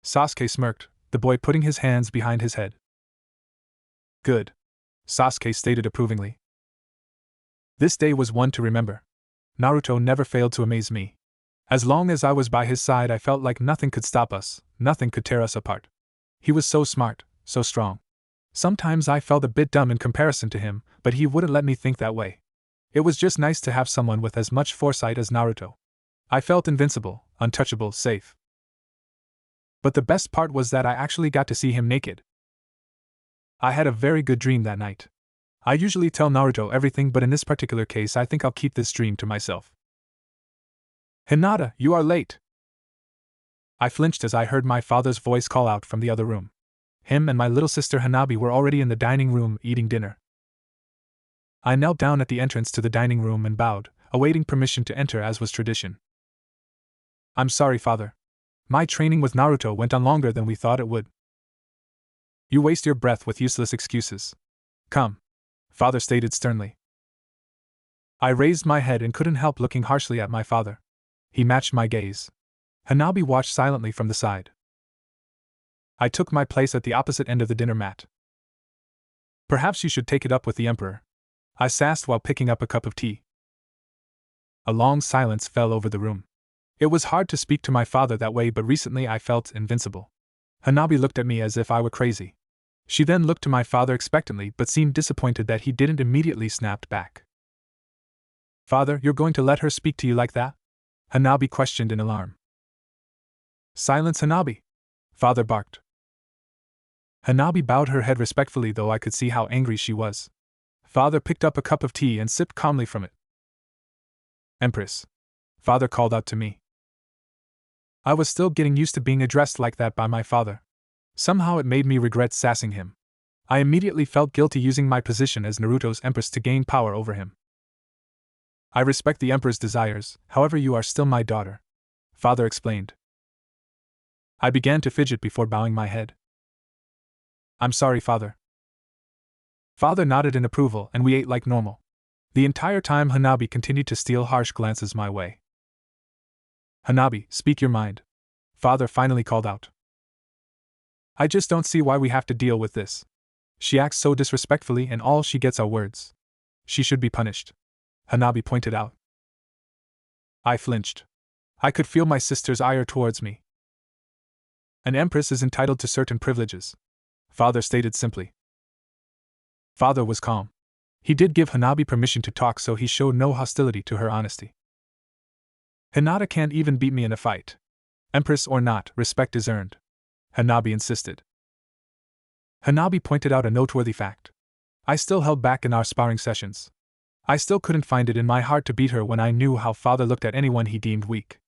Sasuke smirked, the boy putting his hands behind his head. Good, Sasuke stated approvingly. This day was one to remember. Naruto never failed to amaze me. As long as I was by his side, I felt like nothing could stop us, nothing could tear us apart. He was so smart, so strong. Sometimes I felt a bit dumb in comparison to him, but he wouldn't let me think that way. It was just nice to have someone with as much foresight as Naruto. I felt invincible, untouchable, safe. But the best part was that I actually got to see him naked. I had a very good dream that night. I usually tell Naruto everything, but in this particular case I think I'll keep this dream to myself. Hinata, you are late. I flinched as I heard my father's voice call out from the other room. Him and my little sister Hanabi were already in the dining room eating dinner. I knelt down at the entrance to the dining room and bowed, awaiting permission to enter as was tradition. I'm sorry, Father. My training with Naruto went on longer than we thought it would. You waste your breath with useless excuses. Come, Father stated sternly. I raised my head and couldn't help looking harshly at my father. He matched my gaze. Hanabi watched silently from the side. I took my place at the opposite end of the dinner mat. Perhaps you should take it up with the Emperor, I sassed while picking up a cup of tea. A long silence fell over the room. It was hard to speak to my father that way, but recently I felt invincible. Hanabi looked at me as if I were crazy. She then looked to my father expectantly but seemed disappointed that he didn't immediately snap back. Father, you're going to let her speak to you like that? Hanabi questioned in alarm. Silence, Hanabi! Father barked. Hanabi bowed her head respectfully, though I could see how angry she was. Father picked up a cup of tea and sipped calmly from it. Empress, Father called out to me. I was still getting used to being addressed like that by my father. Somehow it made me regret sassing him. I immediately felt guilty using my position as Naruto's empress to gain power over him. I respect the Emperor's desires, however you are still my daughter, Father explained. I began to fidget before bowing my head. I'm sorry, Father. Father nodded in approval and we ate like normal. The entire time Hanabi continued to steal harsh glances my way. Hanabi, speak your mind, Father finally called out. I just don't see why we have to deal with this. She acts so disrespectfully and all she gets are words. She should be punished, Hanabi pointed out. I flinched. I could feel my sister's ire towards me. An empress is entitled to certain privileges, Father stated simply. Father was calm. He did give Hanabi permission to talk, so he showed no hostility to her honesty. Hinata can't even beat me in a fight. Empress or not, respect is earned, Hanabi insisted. Hanabi pointed out a noteworthy fact. I still held back in our sparring sessions. I still couldn't find it in my heart to beat her when I knew how Father looked at anyone he deemed weak.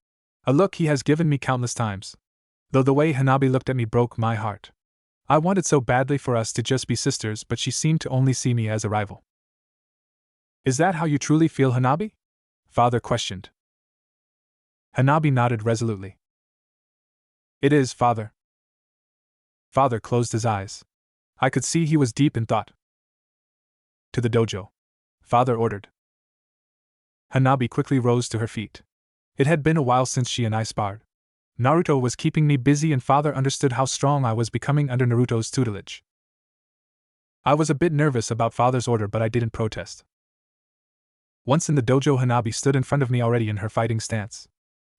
A look he has given me countless times. Though the way Hanabi looked at me broke my heart. I wanted so badly for us to just be sisters, but she seemed to only see me as a rival. Is that how you truly feel, Hanabi? Father questioned. Hanabi nodded resolutely. It is, Father. Father closed his eyes. I could see he was deep in thought. To the dojo, Father ordered. Hanabi quickly rose to her feet. It had been a while since she and I sparred. Naruto was keeping me busy and Father understood how strong I was becoming under Naruto's tutelage. I was a bit nervous about Father's order, but I didn't protest. Once in the dojo, Hanabi stood in front of me already in her fighting stance.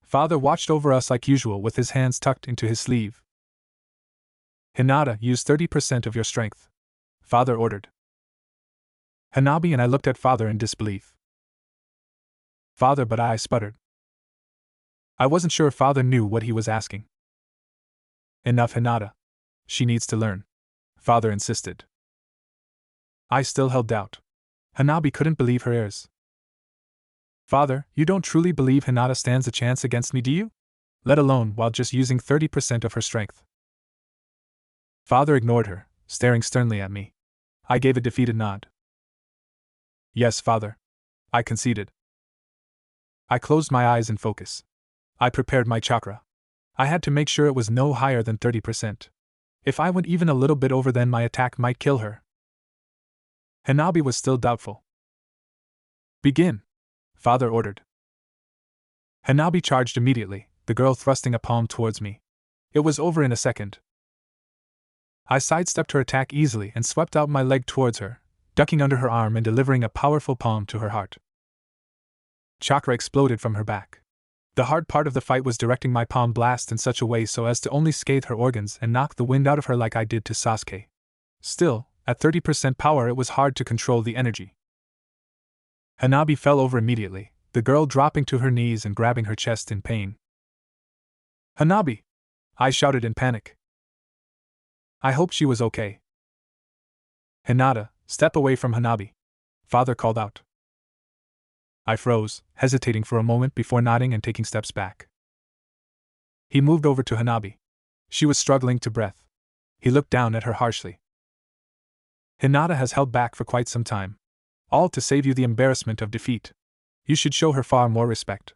Father watched over us like usual with his hands tucked into his sleeve. Hinata, use 30% of your strength, Father ordered. Hanabi and I looked at Father in disbelief. Father, but I sputtered. I wasn't sure Father knew what he was asking. Enough, Hinata. She needs to learn, Father insisted. I still held doubt. Hanabi couldn't believe her ears. Father, you don't truly believe Hinata stands a chance against me, do you? Let alone while just using 30% of her strength. Father ignored her, staring sternly at me. I gave a defeated nod. Yes, Father. I conceded. I closed my eyes in focus. I prepared my chakra. I had to make sure it was no higher than 30%. If I went even a little bit over, then my attack might kill her. Hanabi was still doubtful. Begin, Father ordered. Hanabi charged immediately, the girl thrusting a palm towards me. It was over in a second. I sidestepped her attack easily and swept out my leg towards her, ducking under her arm and delivering a powerful palm to her heart. Chakra exploded from her back. The hard part of the fight was directing my palm blast in such a way so as to only scathe her organs and knock the wind out of her like I did to Sasuke. Still, at 30% power it was hard to control the energy. Hanabi fell over immediately, the girl dropping to her knees and grabbing her chest in pain. Hanabi! I shouted in panic. I hoped she was okay. Hinata, step away from Hanabi, Father called out. I froze, hesitating for a moment before nodding and taking steps back. He moved over to Hanabi. She was struggling to breath. He looked down at her harshly. Hinata has held back for quite some time. All to save you the embarrassment of defeat. You should show her far more respect.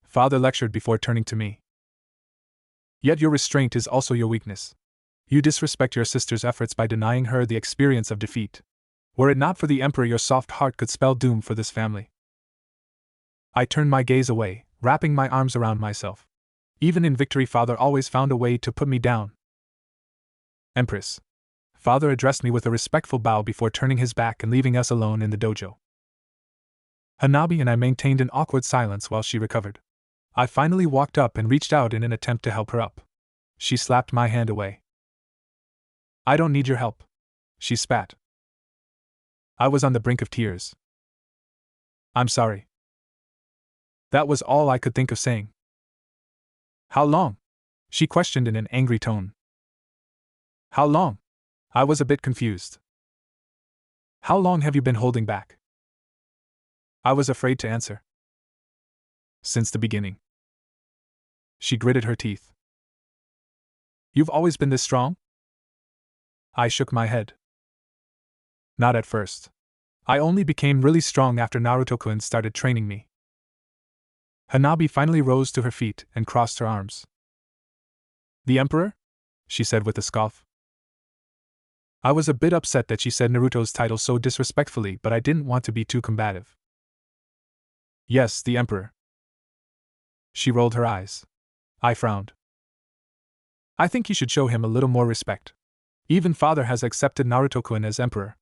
Father lectured before turning to me. Yet your restraint is also your weakness. You disrespect your sister's efforts by denying her the experience of defeat. Were it not for the Emperor, your soft heart could spell doom for this family. I turned my gaze away, wrapping my arms around myself. Even in victory, Father always found a way to put me down. Empress. Father addressed me with a respectful bow before turning his back and leaving us alone in the dojo. Hanabi and I maintained an awkward silence while she recovered. I finally walked up and reached out in an attempt to help her up. She slapped my hand away. I don't need your help, she spat. I was on the brink of tears. I'm sorry. That was all I could think of saying. How long? She questioned in an angry tone. How long? I was a bit confused. How long have you been holding back? I was afraid to answer. Since the beginning. She gritted her teeth. You've always been this strong? I shook my head. Not at first. I only became really strong after Naruto-kun started training me. Hanabi finally rose to her feet and crossed her arms. The Emperor? She said with a scoff. I was a bit upset that she said Naruto's title so disrespectfully, but I didn't want to be too combative. Yes, the Emperor. She rolled her eyes. I frowned. I think you should show him a little more respect. Even Father has accepted Naruto-kun as Emperor.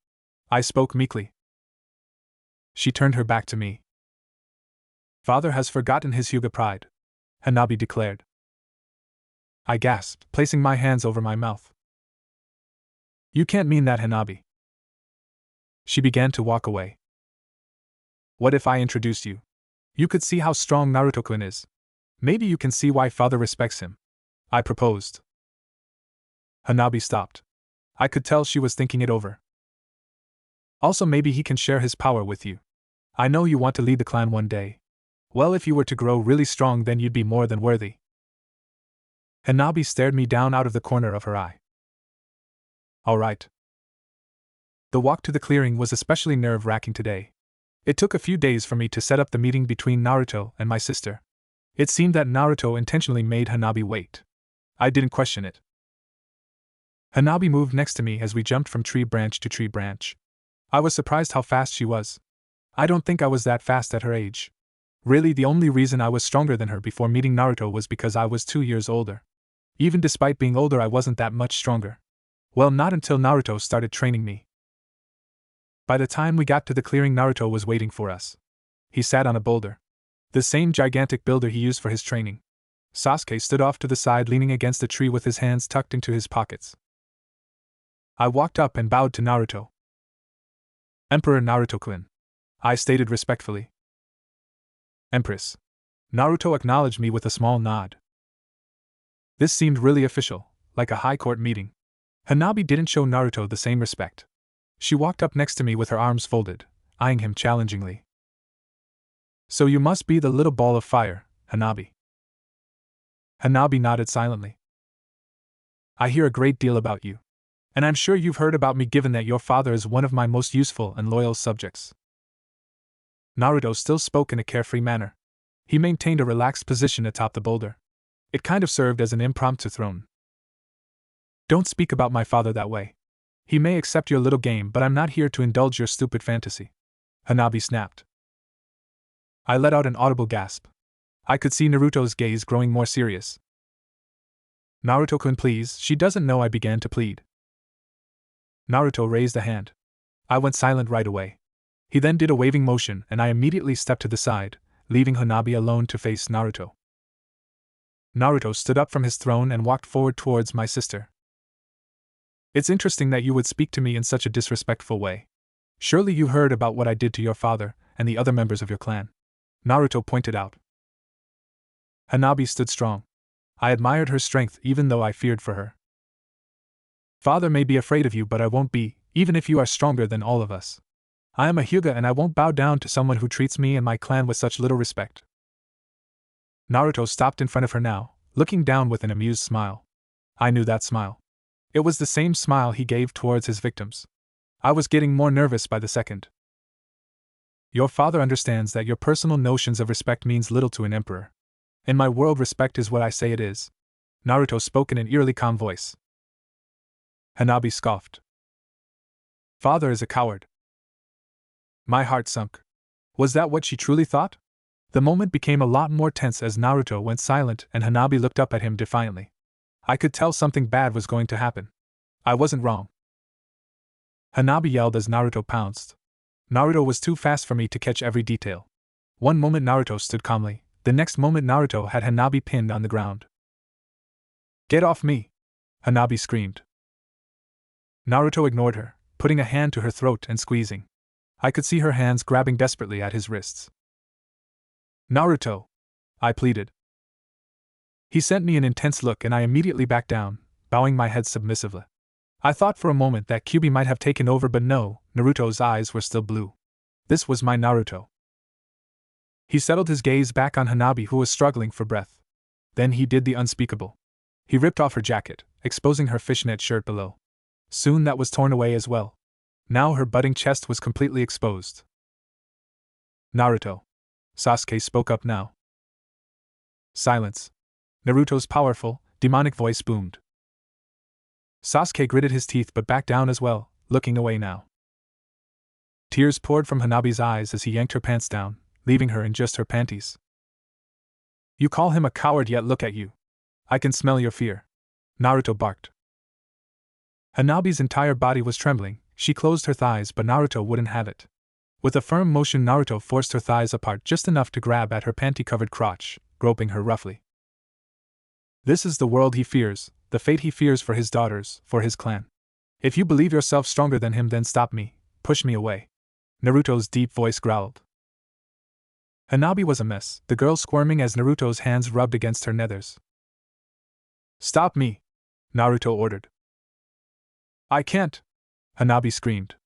I spoke meekly. She turned her back to me. Father has forgotten his Hyuuga pride, Hanabi declared. I gasped, placing my hands over my mouth. You can't mean that, Hanabi. She began to walk away. What if I introduced you? You could see how strong Naruto-kun is. Maybe you can see why Father respects him, I proposed. Hanabi stopped. I could tell she was thinking it over. Also, maybe he can share his power with you. I know you want to lead the clan one day. Well, if you were to grow really strong, then you'd be more than worthy. Hanabi stared me down out of the corner of her eye. All right. The walk to the clearing was especially nerve-wracking today. It took a few days for me to set up the meeting between Naruto and my sister. It seemed that Naruto intentionally made Hanabi wait. I didn't question it. Hanabi moved next to me as we jumped from tree branch to tree branch. I was surprised how fast she was. I don't think I was that fast at her age. Really, the only reason I was stronger than her before meeting Naruto was because I was 2 years older. Even despite being older, I wasn't that much stronger. Well, not until Naruto started training me. By the time we got to the clearing, Naruto was waiting for us. He sat on a boulder. The same gigantic boulder he used for his training. Sasuke stood off to the side, leaning against a tree with his hands tucked into his pockets. I walked up and bowed to Naruto. Emperor Naruto-kun, I stated respectfully. Empress. Naruto acknowledged me with a small nod. This seemed really official, like a high court meeting. Hanabi didn't show Naruto the same respect. She walked up next to me with her arms folded, eyeing him challengingly. So you must be the little ball of fire, Hanabi. Hanabi nodded silently. I hear a great deal about you. And I'm sure you've heard about me, given that your father is one of my most useful and loyal subjects. Naruto still spoke in a carefree manner. He maintained a relaxed position atop the boulder. It kind of served as an impromptu throne. Don't speak about my father that way. He may accept your little game, but I'm not here to indulge your stupid fantasy, Hanabi snapped. I let out an audible gasp. I could see Naruto's gaze growing more serious. Naruto-kun, please, she doesn't know, I began to plead. Naruto raised a hand. I went silent right away. He then did a waving motion, and I immediately stepped to the side, leaving Hanabi alone to face Naruto. Naruto stood up from his throne and walked forward towards my sister. It's interesting that you would speak to me in such a disrespectful way. Surely you heard about what I did to your father and the other members of your clan, Naruto pointed out. Hanabi stood strong. I admired her strength even though I feared for her. Father may be afraid of you, but I won't be, even if you are stronger than all of us. I am a Hyuuga and I won't bow down to someone who treats me and my clan with such little respect. Naruto stopped in front of her now, looking down with an amused smile. I knew that smile. It was the same smile he gave towards his victims. I was getting more nervous by the second. Your father understands that your personal notions of respect means little to an emperor. In my world, respect is what I say it is. Naruto spoke in an eerily calm voice. Hanabi scoffed. Father is a coward. My heart sunk. Was that what she truly thought? The moment became a lot more tense as Naruto went silent and Hanabi looked up at him defiantly. I could tell something bad was going to happen. I wasn't wrong. Hanabi yelled as Naruto pounced. Naruto was too fast for me to catch every detail. One moment Naruto stood calmly, the next moment Naruto had Hanabi pinned on the ground. Get off me! Hanabi screamed. Naruto ignored her, putting a hand to her throat and squeezing. I could see her hands grabbing desperately at his wrists. Naruto! I pleaded. He sent me an intense look and I immediately backed down, bowing my head submissively. I thought for a moment that Kyuubi might have taken over, but no, Naruto's eyes were still blue. This was my Naruto. He settled his gaze back on Hanabi, who was struggling for breath. Then he did the unspeakable. He ripped off her jacket, exposing her fishnet shirt below. Soon that was torn away as well. Now her budding chest was completely exposed. Naruto. Sasuke spoke up now. Silence. Naruto's powerful, demonic voice boomed. Sasuke gritted his teeth but backed down as well, looking away now. Tears poured from Hanabi's eyes as he yanked her pants down, leaving her in just her panties. You call him a coward, yet look at you. I can smell your fear. Naruto barked. Hanabi's entire body was trembling. She closed her thighs, but Naruto wouldn't have it. With a firm motion, Naruto forced her thighs apart just enough to grab at her panty-covered crotch, groping her roughly. This is the world he fears, the fate he fears for his daughters, for his clan. If you believe yourself stronger than him, then stop me, push me away. Naruto's deep voice growled. Hanabi was a mess, the girl squirming as Naruto's hands rubbed against her nethers. Stop me! Naruto ordered. I can't! Hanabi screamed.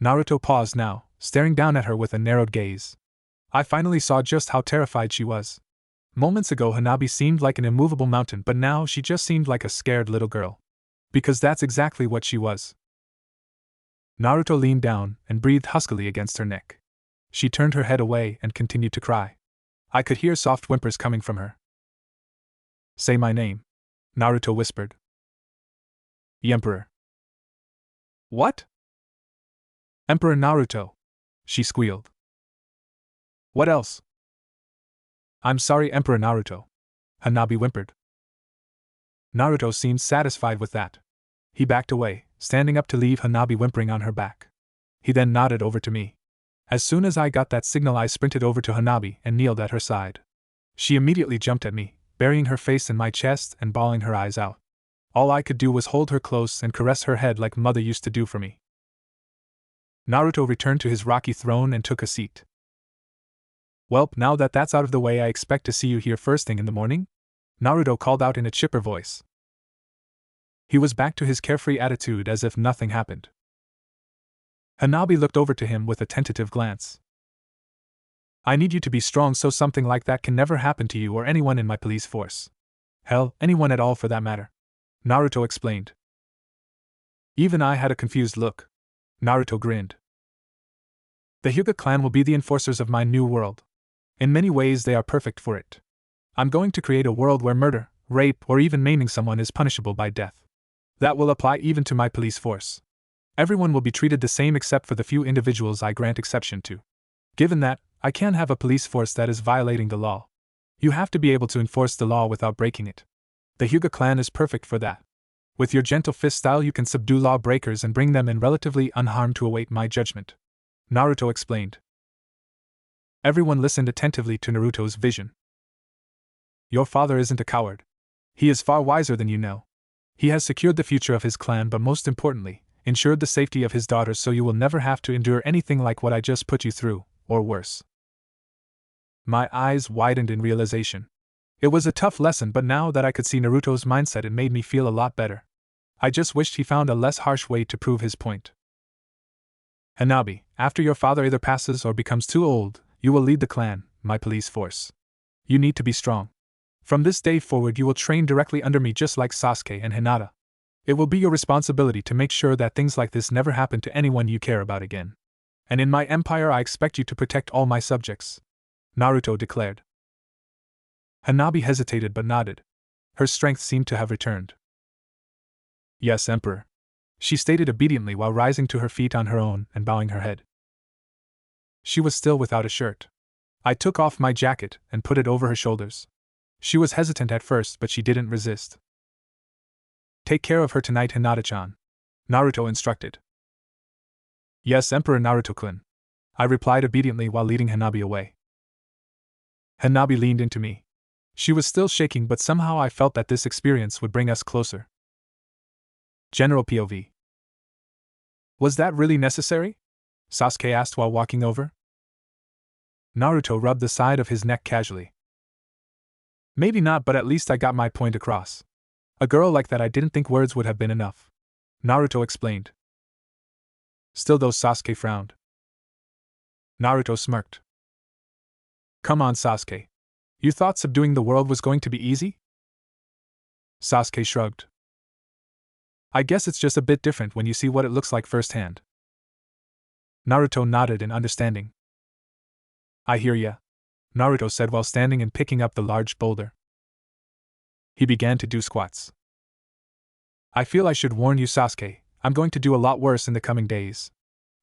Naruto paused now, staring down at her with a narrowed gaze. I finally saw just how terrified she was. Moments ago Hanabi seemed like an immovable mountain, but now she just seemed like a scared little girl. Because that's exactly what she was. Naruto leaned down and breathed huskily against her neck. She turned her head away and continued to cry. I could hear soft whimpers coming from her. Say my name, Naruto whispered. The Emperor. What? Emperor Naruto, she squealed. What else? I'm sorry, Emperor Naruto, Hanabi whimpered. Naruto seemed satisfied with that. He backed away, standing up to leave Hanabi whimpering on her back. He then nodded over to me. As soon as I got that signal, I sprinted over to Hanabi and kneeled at her side. She immediately jumped at me, burying her face in my chest and bawling her eyes out. All I could do was hold her close and caress her head like mother used to do for me. Naruto returned to his rocky throne and took a seat. Welp, now that that's out of the way, I expect to see you here first thing in the morning? Naruto called out in a chipper voice. He was back to his carefree attitude as if nothing happened. Hanabi looked over to him with a tentative glance. I need you to be strong so something like that can never happen to you or anyone in my police force. Hell, anyone at all for that matter. Naruto explained. Even I had a confused look. Naruto grinned. The Hyuuga clan will be the enforcers of my new world. In many ways they are perfect for it. I'm going to create a world where murder, rape, or even maiming someone is punishable by death. That will apply even to my police force. Everyone will be treated the same except for the few individuals I grant exception to. Given that, I can't have a police force that is violating the law. You have to be able to enforce the law without breaking it. The Hyuuga clan is perfect for that. With your gentle fist style you can subdue lawbreakers and bring them in relatively unharmed to await my judgment. Naruto explained. Everyone listened attentively to Naruto's vision. Your father isn't a coward. He is far wiser than you know. He has secured the future of his clan, but most importantly, ensured the safety of his daughters, so you will never have to endure anything like what I just put you through, or worse. My eyes widened in realization. It was a tough lesson, but now that I could see Naruto's mindset, it made me feel a lot better. I just wished he found a less harsh way to prove his point. Hanabi, after your father either passes or becomes too old, you will lead the clan, my police force. You need to be strong. From this day forward you will train directly under me just like Sasuke and Hinata. It will be your responsibility to make sure that things like this never happen to anyone you care about again. And in my empire I expect you to protect all my subjects," Naruto declared. Hanabi hesitated but nodded. Her strength seemed to have returned. "Yes, Emperor," she stated obediently while rising to her feet on her own and bowing her head. She was still without a shirt. I took off my jacket and put it over her shoulders. She was hesitant at first, but she didn't resist. "Take care of her tonight, Hinata-chan," Naruto instructed. "Yes, Emperor Naruto-kun," I replied obediently while leading Hanabi away. Hanabi leaned into me. She was still shaking, but somehow I felt that this experience would bring us closer. General POV. "Was that really necessary?" Sasuke asked while walking over. Naruto rubbed the side of his neck casually. "Maybe not, but at least I got my point across. A girl like that, I didn't think words would have been enough," Naruto explained. Still though, Sasuke frowned. Naruto smirked. "Come on, Sasuke. You thought subduing the world was going to be easy?" Sasuke shrugged. "I guess it's just a bit different when you see what it looks like firsthand." Naruto nodded in understanding. "I hear ya," Naruto said while standing and picking up the large boulder. He began to do squats. "I feel I should warn you, Sasuke, I'm going to do a lot worse in the coming days.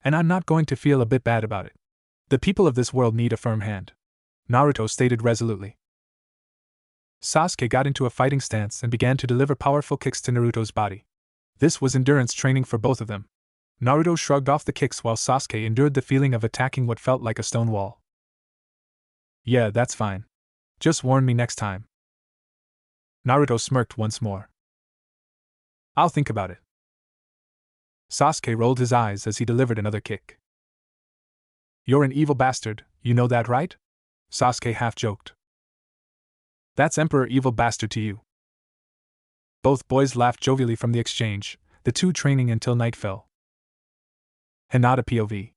And I'm not going to feel a bit bad about it. The people of this world need a firm hand," Naruto stated resolutely. Sasuke got into a fighting stance and began to deliver powerful kicks to Naruto's body. This was endurance training for both of them. Naruto shrugged off the kicks while Sasuke endured the feeling of attacking what felt like a stone wall. "Yeah, that's fine. Just warn me next time." Naruto smirked once more. "I'll think about it." Sasuke rolled his eyes as he delivered another kick. "You're an evil bastard, you know that, right?" Sasuke half joked. "That's Emperor Evil Bastard to you." Both boys laughed jovially from the exchange, the two training until night fell. Hinata POV.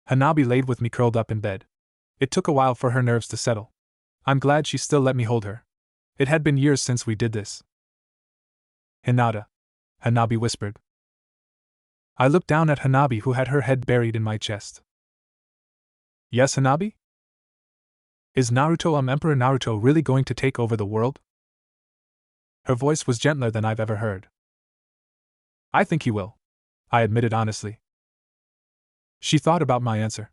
Hanabi laid with me curled up in bed. It took a while for her nerves to settle. I'm glad she still let me hold her. It had been years since we did this. "Hinata," Hanabi whispered. I looked down at Hanabi, who had her head buried in my chest. "Yes, Hanabi? Is Naruto, Emperor Naruto, really going to take over the world?" Her voice was gentler than I've ever heard. "I think he will," I admitted honestly. She thought about my answer.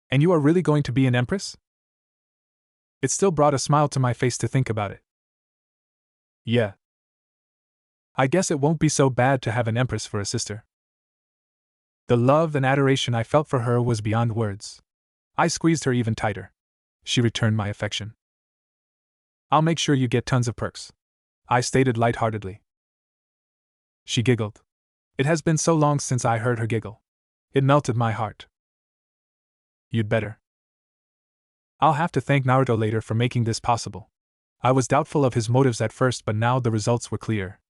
"And you are really going to be an empress?" It still brought a smile to my face to think about it. "Yeah. I guess it won't be so bad to have an empress for a sister." The love and adoration I felt for her was beyond words. I squeezed her even tighter. She returned my affection. "I'll make sure you get tons of perks," I stated lightheartedly. She giggled. It has been so long since I heard her giggle. It melted my heart. "You'd better." I'll have to thank Naruto later for making this possible. I was doubtful of his motives at first, but now the results were clear.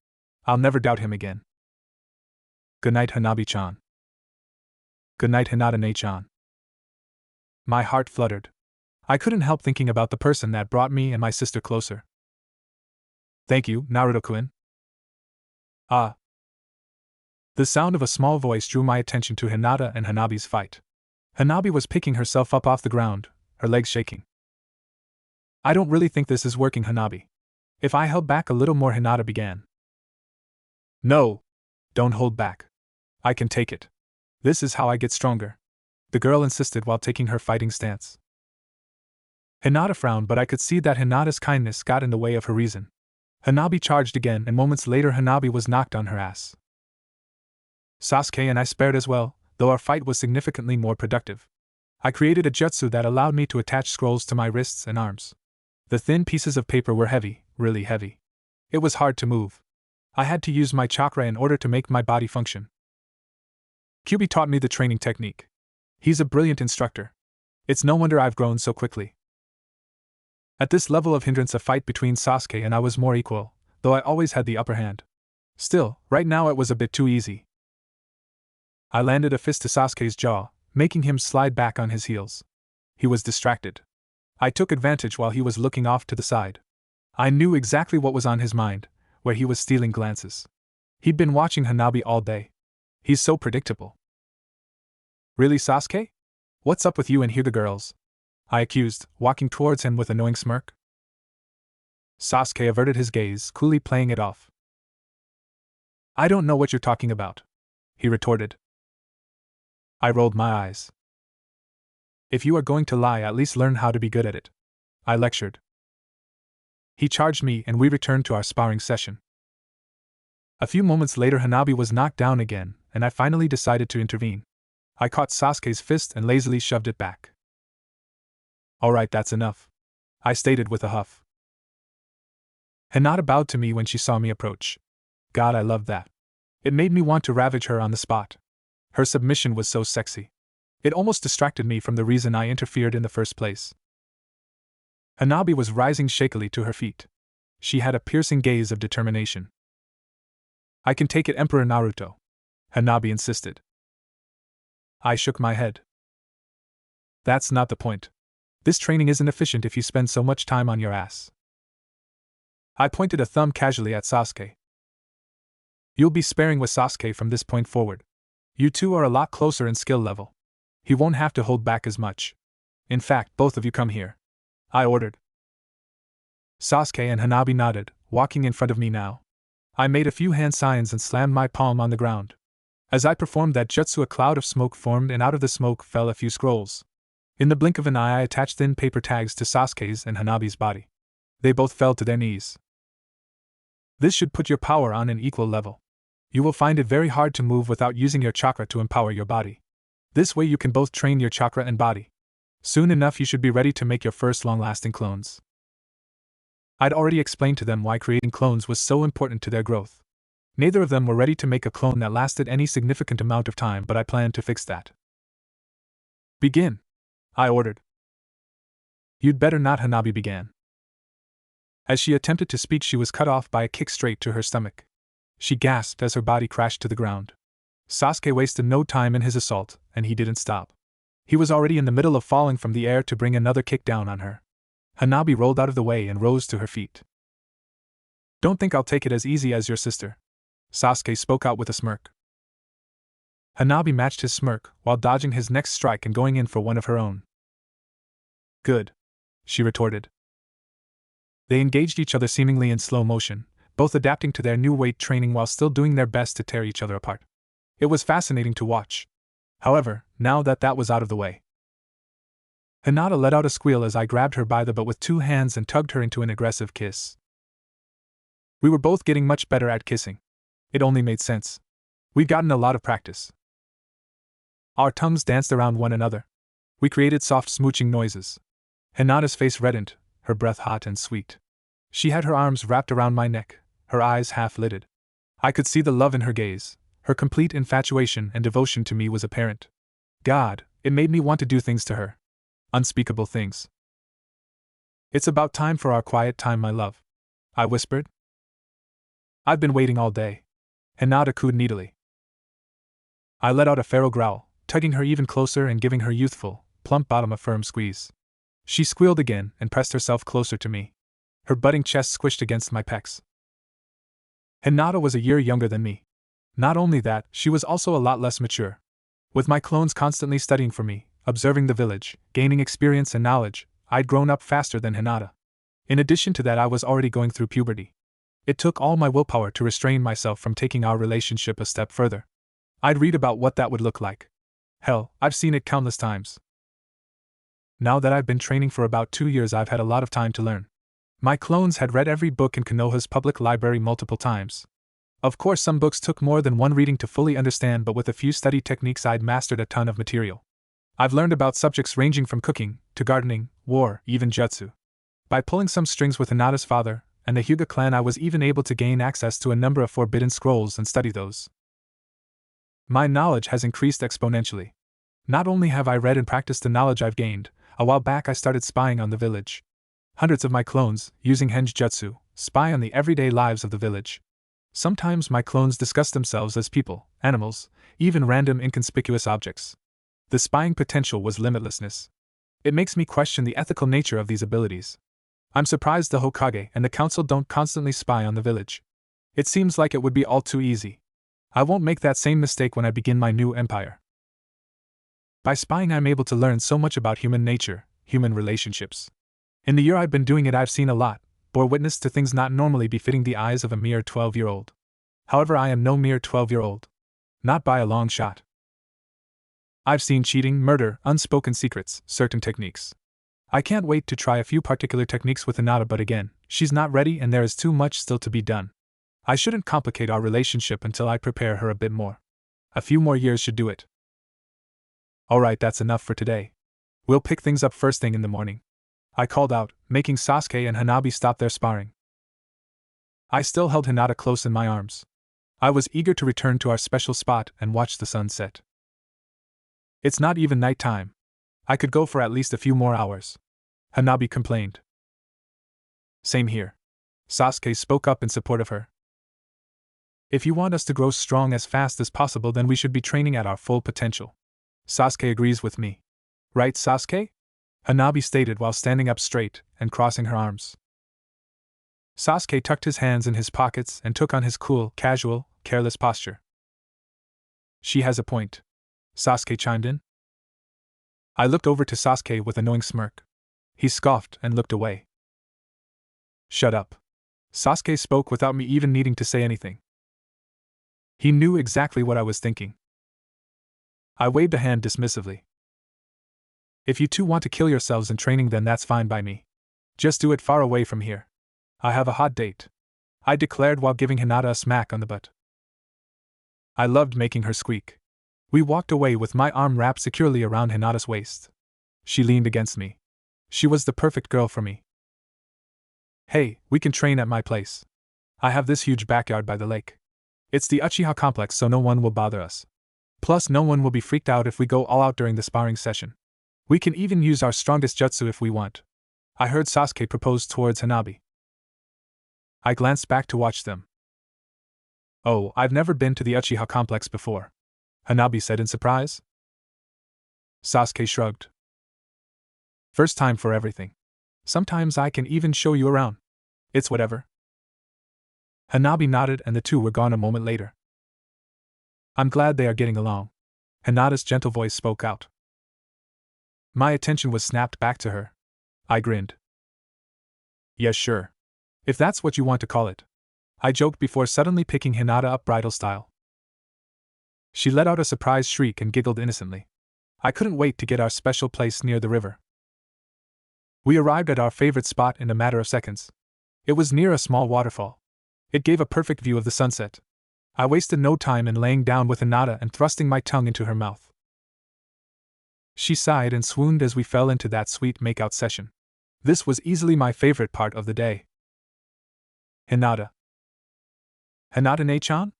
I'll never doubt him again. "Good night, Hanabi-chan." "Good night, Hinata-ne-chan." My heart fluttered. I couldn't help thinking about the person that brought me and my sister closer. "Thank you, Naruto-kun." "Ah." The sound of a small voice drew my attention to Hinata and Hanabi's fight. Hanabi was picking herself up off the ground, her legs shaking. "I don't really think this is working, Hanabi. If I held back a little more," Hinata began. "No! Don't hold back. I can take it. This is how I get stronger," the girl insisted while taking her fighting stance. Hinata frowned, but I could see that Hinata's kindness got in the way of her reason. Hanabi charged again, and moments later Hanabi was knocked on her ass. Sasuke and I spared as well, though our fight was significantly more productive. I created a jutsu that allowed me to attach scrolls to my wrists and arms. The thin pieces of paper were heavy, really heavy. It was hard to move. I had to use my chakra in order to make my body function. Kyuubi taught me the training technique. He's a brilliant instructor. It's no wonder I've grown so quickly. At this level of hindrance, a fight between Sasuke and I was more equal, though I always had the upper hand. Still, right now it was a bit too easy. I landed a fist to Sasuke's jaw, making him slide back on his heels. He was distracted. I took advantage while he was looking off to the side. I knew exactly what was on his mind, where he was stealing glances. He'd been watching Hanabi all day. He's so predictable. Really, Sasuke? What's up with you and Hyuuga girls? I accused, walking towards him with a knowing smirk. Sasuke averted his gaze, coolly playing it off. I don't know what you're talking about, he retorted. I rolled my eyes. If you are going to lie, at least learn how to be good at it, I lectured. He charged me and we returned to our sparring session. A few moments later, Hanabi was knocked down again, and I finally decided to intervene. I caught Sasuke's fist and lazily shoved it back. Alright, that's enough, I stated with a huff. Hinata bowed to me when she saw me approach. God, I loved that. It made me want to ravage her on the spot. Her submission was so sexy. It almost distracted me from the reason I interfered in the first place. Hanabi was rising shakily to her feet. She had a piercing gaze of determination. I can take it, Emperor Naruto, Hanabi insisted. I shook my head. That's not the point. This training isn't efficient if you spend so much time on your ass. I pointed a thumb casually at Sasuke. You'll be sparring with Sasuke from this point forward. You two are a lot closer in skill level. He won't have to hold back as much. In fact, both of you come here, I ordered. Sasuke and Hanabi nodded, walking in front of me now. I made a few hand signs and slammed my palm on the ground. As I performed that jutsu, a cloud of smoke formed, and out of the smoke fell a few scrolls. In the blink of an eye, I attached thin paper tags to Sasuke's and Hanabi's body. They both fell to their knees. This should put your power on an equal level. You will find it very hard to move without using your chakra to empower your body. This way you can both train your chakra and body. Soon enough you should be ready to make your first long-lasting clones. I'd already explained to them why creating clones was so important to their growth. Neither of them were ready to make a clone that lasted any significant amount of time, but I planned to fix that. Begin, I ordered. You'd better not, Hanabi began. As she attempted to speak, she was cut off by a kick straight to her stomach. She gasped as her body crashed to the ground. Sasuke wasted no time in his assault, and he didn't stop. He was already in the middle of falling from the air to bring another kick down on her. Hanabi rolled out of the way and rose to her feet. Don't think I'll take it as easy as your sister, Sasuke spoke out with a smirk. Hanabi matched his smirk while dodging his next strike and going in for one of her own. Good, she retorted. They engaged each other seemingly in slow motion, both adapting to their new weight training while still doing their best to tear each other apart. It was fascinating to watch. However, now that was out of the way, Hinata let out a squeal as I grabbed her by the butt with two hands and tugged her into an aggressive kiss. We were both getting much better at kissing. It only made sense. We'd gotten a lot of practice. Our tongues danced around one another. We created soft smooching noises. Hinata's face reddened, her breath hot and sweet. She had her arms wrapped around my neck, her eyes half-lidded. I could see the love in her gaze. Her complete infatuation and devotion to me was apparent. God, it made me want to do things to her. Unspeakable things. It's about time for our quiet time, my love, I whispered. I've been waiting all day. Hinata cooed needily. I let out a feral growl, tugging her even closer and giving her youthful, plump bottom a firm squeeze. She squealed again and pressed herself closer to me. Her budding chest squished against my pecs. Hinata was a year younger than me. Not only that, she was also a lot less mature. With my clones constantly studying for me, observing the village, gaining experience and knowledge, I'd grown up faster than Hinata. In addition to that, I was already going through puberty. It took all my willpower to restrain myself from taking our relationship a step further. I'd read about what that would look like. Hell, I've seen it countless times. Now that I've been training for about 2 years, I've had a lot of time to learn. My clones had read every book in Konoha's public library multiple times. Of course, some books took more than one reading to fully understand, but with a few study techniques I'd mastered a ton of material. I've learned about subjects ranging from cooking, to gardening, war, even jutsu. By pulling some strings with Hinata's father and the Hyuuga clan, I was even able to gain access to a number of forbidden scrolls and study those. My knowledge has increased exponentially. Not only have I read and practiced the knowledge I've gained, a while back I started spying on the village. Hundreds of my clones, using henjutsu, spy on the everyday lives of the village. Sometimes my clones discuss themselves as people, animals, even random inconspicuous objects. The spying potential was limitlessness. It makes me question the ethical nature of these abilities. I'm surprised the Hokage and the council don't constantly spy on the village. It seems like it would be all too easy. I won't make that same mistake when I begin my new empire. By spying, I'm able to learn so much about human nature, human relationships. In the year I've been doing it, I've seen a lot, bore witness to things not normally befitting the eyes of a mere 12-year-old. However, I am no mere 12-year-old. Not by a long shot. I've seen cheating, murder, unspoken secrets, certain techniques. I can't wait to try a few particular techniques with Hinata, but again, she's not ready and there is too much still to be done. I shouldn't complicate our relationship until I prepare her a bit more. A few more years should do it. Alright, that's enough for today. We'll pick things up first thing in the morning, I called out, making Sasuke and Hanabi stop their sparring. I still held Hinata close in my arms. I was eager to return to our special spot and watch the sun set. It's not even night time. I could go for at least a few more hours, Hanabi complained. Same here. Sasuke spoke up in support of her. If you want us to grow strong as fast as possible, then we should be training at our full potential. Sasuke agrees with me. Right, Sasuke? Hanabi stated while standing up straight and crossing her arms. Sasuke tucked his hands in his pockets and took on his cool, casual, careless posture. She has a point, Sasuke chimed in. I looked over to Sasuke with a knowing smirk. He scoffed and looked away. Shut up. Sasuke spoke without me even needing to say anything. He knew exactly what I was thinking. I waved a hand dismissively. If you two want to kill yourselves in training, then that's fine by me. Just do it far away from here. I have a hot date, I declared while giving Hinata a smack on the butt. I loved making her squeak. We walked away with my arm wrapped securely around Hinata's waist. She leaned against me. She was the perfect girl for me. Hey, we can train at my place. I have this huge backyard by the lake. It's the Uchiha complex, so no one will bother us. Plus, no one will be freaked out if we go all out during the sparring session. We can even use our strongest jutsu if we want. I heard Sasuke propose towards Hanabi. I glanced back to watch them. Oh, I've never been to the Uchiha complex before, Hanabi said in surprise. Sasuke shrugged. First time for everything. Sometimes I can even show you around. It's whatever. Hanabi nodded and the two were gone a moment later. I'm glad they are getting along. Hinata's gentle voice spoke out. My attention was snapped back to her. I grinned. Yes, sure. If that's what you want to call it, I joked before suddenly picking Hinata up bridal style. She let out a surprised shriek and giggled innocently. I couldn't wait to get our special place near the river. We arrived at our favorite spot in a matter of seconds. It was near a small waterfall. It gave a perfect view of the sunset. I wasted no time in laying down with Hinata and thrusting my tongue into her mouth. She sighed and swooned as we fell into that sweet make-out session. This was easily my favorite part of the day. Hinata. Hinata-ne-chan?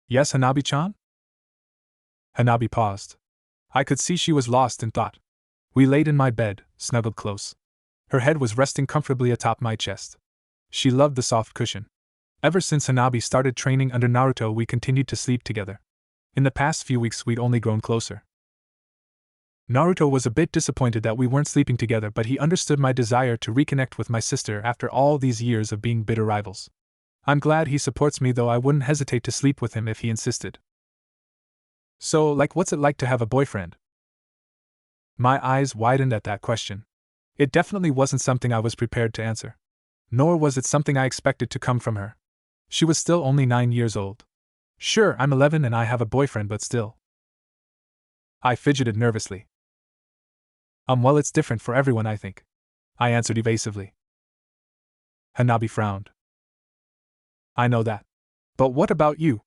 Yes, Hanabi-chan? Hanabi paused. I could see she was lost in thought. We laid in my bed, snuggled close. Her head was resting comfortably atop my chest. She loved the soft cushion. Ever since Hanabi started training under Naruto, we continued to sleep together. In the past few weeks, we'd only grown closer. Naruto was a bit disappointed that we weren't sleeping together, but he understood my desire to reconnect with my sister after all these years of being bitter rivals. I'm glad he supports me, though I wouldn't hesitate to sleep with him if he insisted. So, what's it like to have a boyfriend? My eyes widened at that question. It definitely wasn't something I was prepared to answer. Nor was it something I expected to come from her. She was still only 9 years old. Sure, I'm 11 and I have a boyfriend, but still. I fidgeted nervously. Well, it's different for everyone, I think, I answered evasively. Hanabi frowned. I know that. But what about you?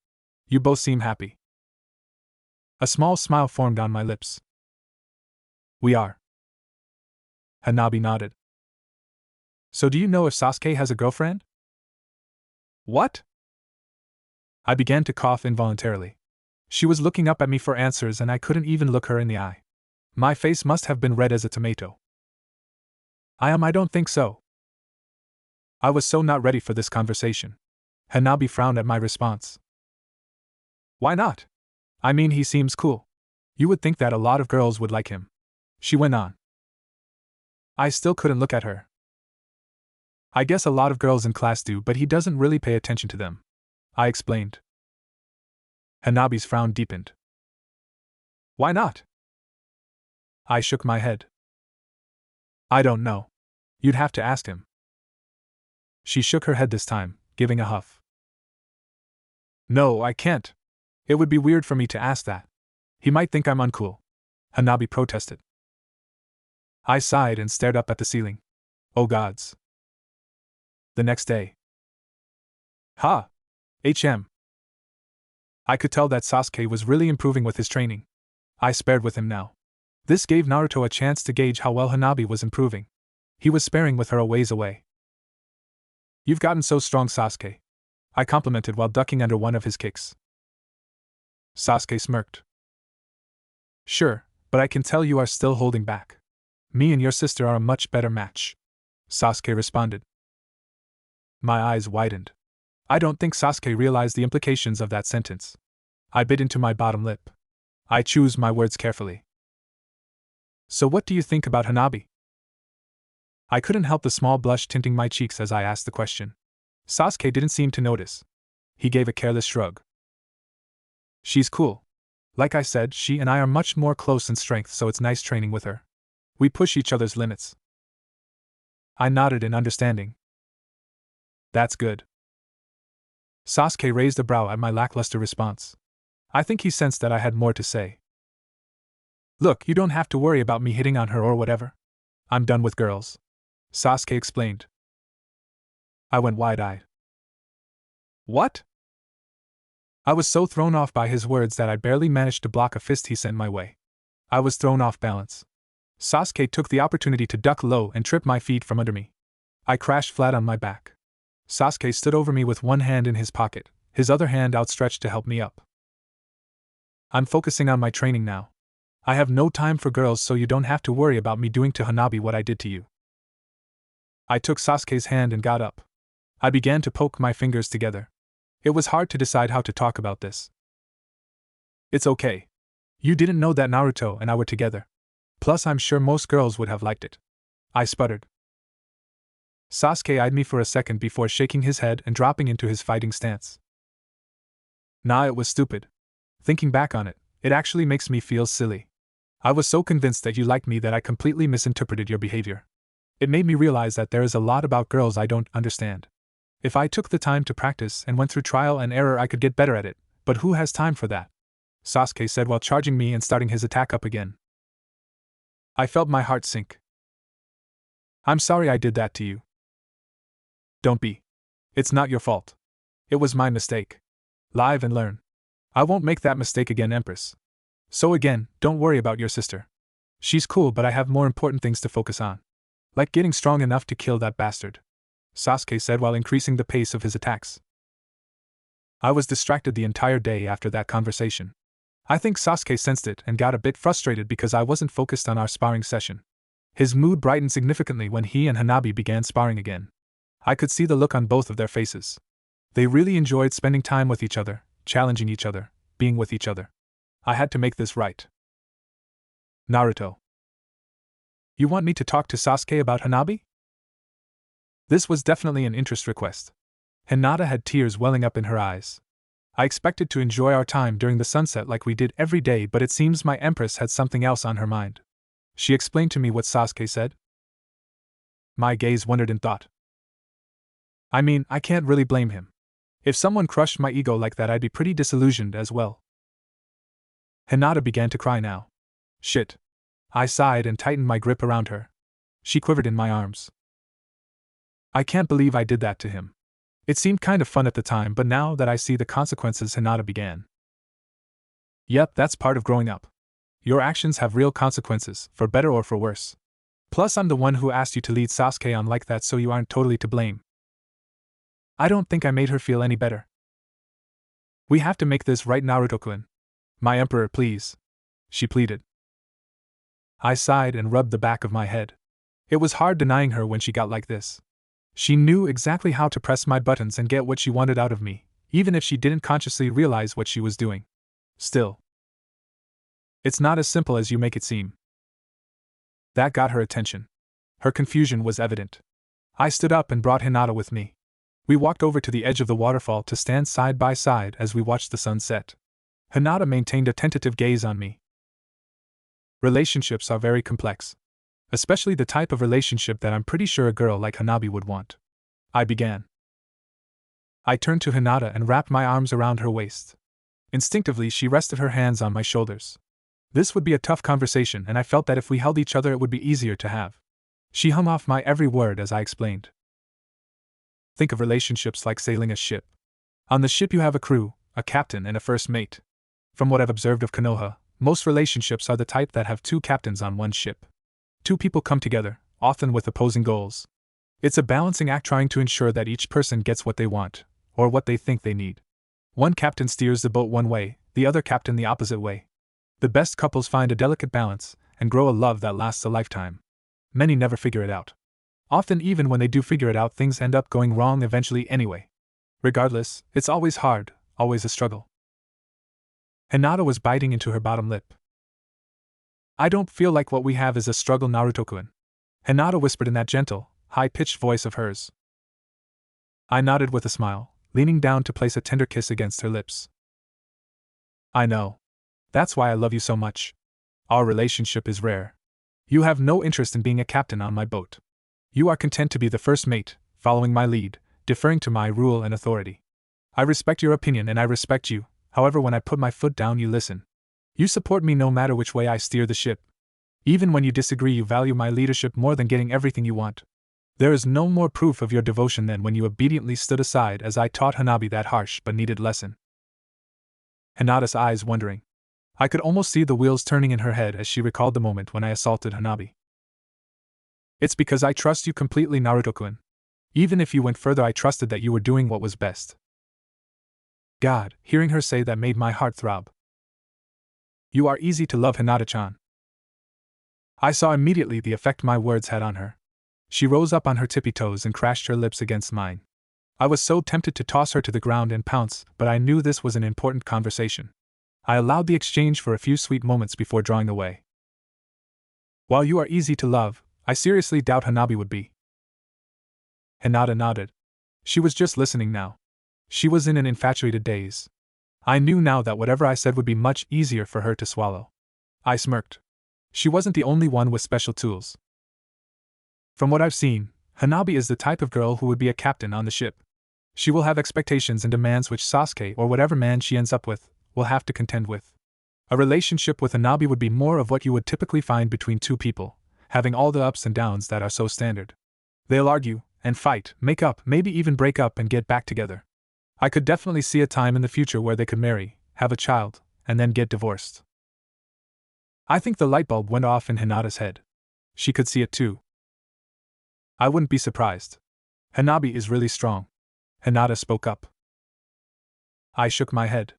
You both seem happy. A small smile formed on my lips. We are. Hanabi nodded. So do you know if Sasuke has a girlfriend? What? I began to cough involuntarily. She was looking up at me for answers and I couldn't even look her in the eye. My face must have been red as a tomato. I don't think so. I was so not ready for this conversation. Hanabi frowned at my response. Why not? I mean, he seems cool. You would think that a lot of girls would like him. She went on. I still couldn't look at her. I guess a lot of girls in class do, but he doesn't really pay attention to them, I explained. Hanabi's frown deepened. Why not? I shook my head. I don't know. You'd have to ask him. She shook her head this time, giving a huff. No, I can't. It would be weird for me to ask that. He might think I'm uncool. Hanabi protested. I sighed and stared up at the ceiling. Oh gods. The next day. Ha! HM. I could tell that Sasuke was really improving with his training. I spared with him now. This gave Naruto a chance to gauge how well Hanabi was improving. He was sparring with her a ways away. You've gotten so strong, Sasuke. I complimented while ducking under one of his kicks. Sasuke smirked. Sure, but I can tell you are still holding back. Me and your sister are a much better match. Sasuke responded. My eyes widened. I don't think Sasuke realized the implications of that sentence. I bit into my bottom lip. I choose my words carefully. So what do you think about Hanabi? I couldn't help the small blush tinting my cheeks as I asked the question. Sasuke didn't seem to notice. He gave a careless shrug. She's cool. Like I said, she and I are much more close in strength, so it's nice training with her. We push each other's limits. I nodded in understanding. That's good. Sasuke raised a brow at my lackluster response. I think he sensed that I had more to say. Look, you don't have to worry about me hitting on her or whatever. I'm done with girls. Sasuke explained. I went wide-eyed. What? I was so thrown off by his words that I barely managed to block a fist he sent my way. I was thrown off balance. Sasuke took the opportunity to duck low and trip my feet from under me. I crashed flat on my back. Sasuke stood over me with one hand in his pocket, his other hand outstretched to help me up. I'm focusing on my training now. I have no time for girls, so you don't have to worry about me doing to Hanabi what I did to you. I took Sasuke's hand and got up. I began to poke my fingers together. It was hard to decide how to talk about this. It's okay. You didn't know that Naruto and I were together. Plus, I'm sure most girls would have liked it. I sputtered. Sasuke eyed me for a second before shaking his head and dropping into his fighting stance. Nah, it was stupid. Thinking back on it, it actually makes me feel silly. I was so convinced that you liked me that I completely misinterpreted your behavior. It made me realize that there is a lot about girls I don't understand. If I took the time to practice and went through trial and error, I could get better at it, but who has time for that? Sasuke said while charging me and starting his attack up again. I felt my heart sink. I'm sorry I did that to you. Don't be. It's not your fault. It was my mistake. Live and learn. I won't make that mistake again, Empress. So again, don't worry about your sister. She's cool, but I have more important things to focus on. Like getting strong enough to kill that bastard. Sasuke said while increasing the pace of his attacks. I was distracted the entire day after that conversation. I think Sasuke sensed it and got a bit frustrated because I wasn't focused on our sparring session. His mood brightened significantly when he and Hanabi began sparring again. I could see the look on both of their faces. They really enjoyed spending time with each other, challenging each other, being with each other. I had to make this right. Naruto. You want me to talk to Sasuke about Hanabi? This was definitely an interest request. Hinata had tears welling up in her eyes. I expected to enjoy our time during the sunset like we did every day, but it seems my Empress had something else on her mind. She explained to me what Sasuke said. My gaze wandered in thought. I mean, I can't really blame him. If someone crushed my ego like that, I'd be pretty disillusioned as well. Hinata began to cry now. Shit. I sighed and tightened my grip around her. She quivered in my arms. I can't believe I did that to him. It seemed kind of fun at the time, but now that I see the consequences, Hinata began. Yep, that's part of growing up. Your actions have real consequences, for better or for worse. Plus, I'm the one who asked you to lead Sasuke on like that, so you aren't totally to blame. I don't think I made her feel any better. We have to make this right, Naruto-kun. My emperor, please. She pleaded. I sighed and rubbed the back of my head. It was hard denying her when she got like this. She knew exactly how to press my buttons and get what she wanted out of me, even if she didn't consciously realize what she was doing. Still, it's not as simple as you make it seem. That got her attention. Her confusion was evident. I stood up and brought Hinata with me. We walked over to the edge of the waterfall to stand side by side as we watched the sun set. Hinata maintained a tentative gaze on me. Relationships are very complex. Especially the type of relationship that I'm pretty sure a girl like Hanabi would want. I began. I turned to Hinata and wrapped my arms around her waist. Instinctively, she rested her hands on my shoulders. This would be a tough conversation, and I felt that if we held each other it would be easier to have. She hummed off my every word as I explained. Think of relationships like sailing a ship. On the ship you have a crew, a captain, and a first mate. From what I've observed of Konoha, most relationships are the type that have two captains on one ship. Two people come together, often with opposing goals. It's a balancing act trying to ensure that each person gets what they want, or what they think they need. One captain steers the boat one way, the other captain the opposite way. The best couples find a delicate balance, and grow a love that lasts a lifetime. Many never figure it out. Often even when they do figure it out, things end up going wrong eventually anyway. Regardless, it's always hard, always a struggle. Hinata was biting into her bottom lip. I don't feel like what we have is a struggle, Naruto-kun. Hinata whispered in that gentle, high-pitched voice of hers. I nodded with a smile, leaning down to place a tender kiss against her lips. I know. That's why I love you so much. Our relationship is rare. You have no interest in being a captain on my boat. You are content to be the first mate, following my lead, deferring to my rule and authority. I respect your opinion and I respect you, however when I put my foot down you listen. You support me no matter which way I steer the ship. Even when you disagree, you value my leadership more than getting everything you want. There is no more proof of your devotion than when you obediently stood aside as I taught Hanabi that harsh but needed lesson. Hinata's eyes wondering. I could almost see the wheels turning in her head as she recalled the moment when I assaulted Hanabi. It's because I trust you completely, Naruto-kun. Even if you went further, I trusted that you were doing what was best. God, hearing her say that made my heart throb. You are easy to love, Hinata-chan. I saw immediately the effect my words had on her. She rose up on her tippy toes and crashed her lips against mine. I was so tempted to toss her to the ground and pounce, but I knew this was an important conversation. I allowed the exchange for a few sweet moments before drawing away. While you are easy to love, I seriously doubt Hanabi would be. Hinata nodded. She was just listening now. She was in an infatuated daze. I knew now that whatever I said would be much easier for her to swallow. I smirked. She wasn't the only one with special tools. From what I've seen, Hanabi is the type of girl who would be a captain on the ship. She will have expectations and demands which Sasuke, or whatever man she ends up with, will have to contend with. A relationship with Hanabi would be more of what you would typically find between two people, having all the ups and downs that are so standard. They'll argue, and fight, make up, maybe even break up and get back together. I could definitely see a time in the future where they could marry, have a child, and then get divorced. I think the light bulb went off in Hinata's head. She could see it too. I wouldn't be surprised. Hanabi is really strong. Hinata spoke up. I shook my head.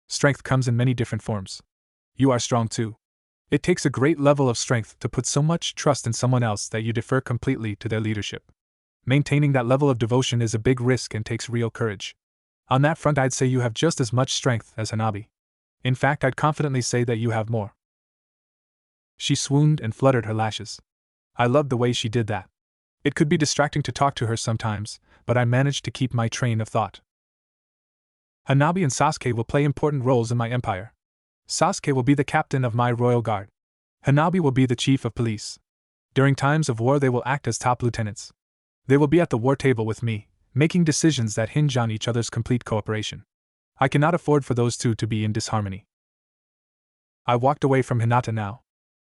Strength comes in many different forms. You are strong too. It takes a great level of strength to put so much trust in someone else that you defer completely to their leadership. Maintaining that level of devotion is a big risk and takes real courage. On that front, I'd say you have just as much strength as Hanabi. In fact, I'd confidently say that you have more. She swooned and fluttered her lashes. I loved the way she did that. It could be distracting to talk to her sometimes, but I managed to keep my train of thought. Hanabi and Sasuke will play important roles in my empire. Sasuke will be the captain of my royal guard. Hanabi will be the chief of police. During times of war, they will act as top lieutenants. They will be at the war table with me, making decisions that hinge on each other's complete cooperation. I cannot afford for those two to be in disharmony. I walked away from Hinata now.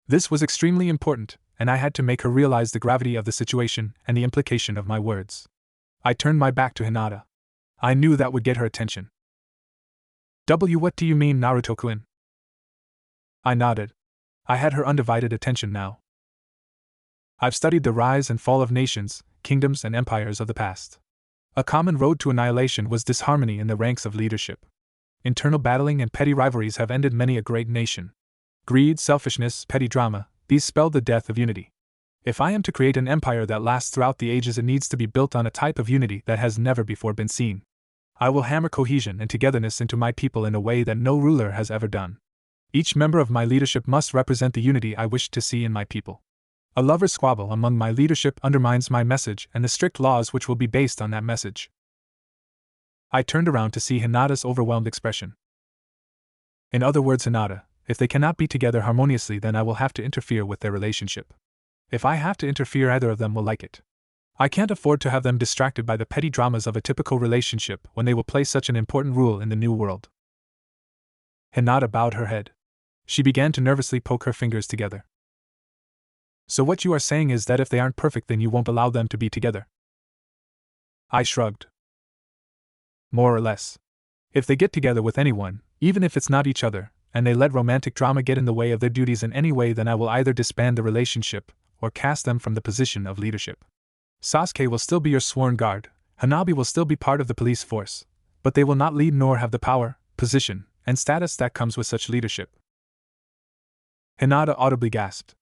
This was extremely important, and I had to make her realize the gravity of the situation and the implication of my words. I turned my back to Hinata. I knew that would get her attention. What do you mean, Naruto-kun? I nodded. I had her undivided attention now. I've studied the rise and fall of nations, kingdoms, and empires of the past. A common road to annihilation was disharmony in the ranks of leadership. Internal battling and petty rivalries have ended many a great nation. Greed, selfishness, petty drama, these spelled the death of unity. If I am to create an empire that lasts throughout the ages, it needs to be built on a type of unity that has never before been seen. I will hammer cohesion and togetherness into my people in a way that no ruler has ever done. Each member of my leadership must represent the unity I wish to see in my people. A lover's squabble among my leadership undermines my message and the strict laws which will be based on that message. I turned around to see Hinata's overwhelmed expression. In other words, Hinata, If they cannot be together harmoniously, then I will have to interfere with their relationship. If I have to interfere, either of them will like it. I can't afford to have them distracted by the petty dramas of a typical relationship when they will play such an important role in the new world. Hinata bowed her head. She began to nervously poke her fingers together. So what you are saying is that if they aren't perfect, then you won't allow them to be together? I shrugged. More or less. If they get together with anyone, even if it's not each other, and they let romantic drama get in the way of their duties in any way, then I will either disband the relationship, or cast them from the position of leadership. Sasuke will still be your sworn guard, Hanabi will still be part of the police force, but they will not lead nor have the power, position, and status that comes with such leadership. Hinata audibly gasped.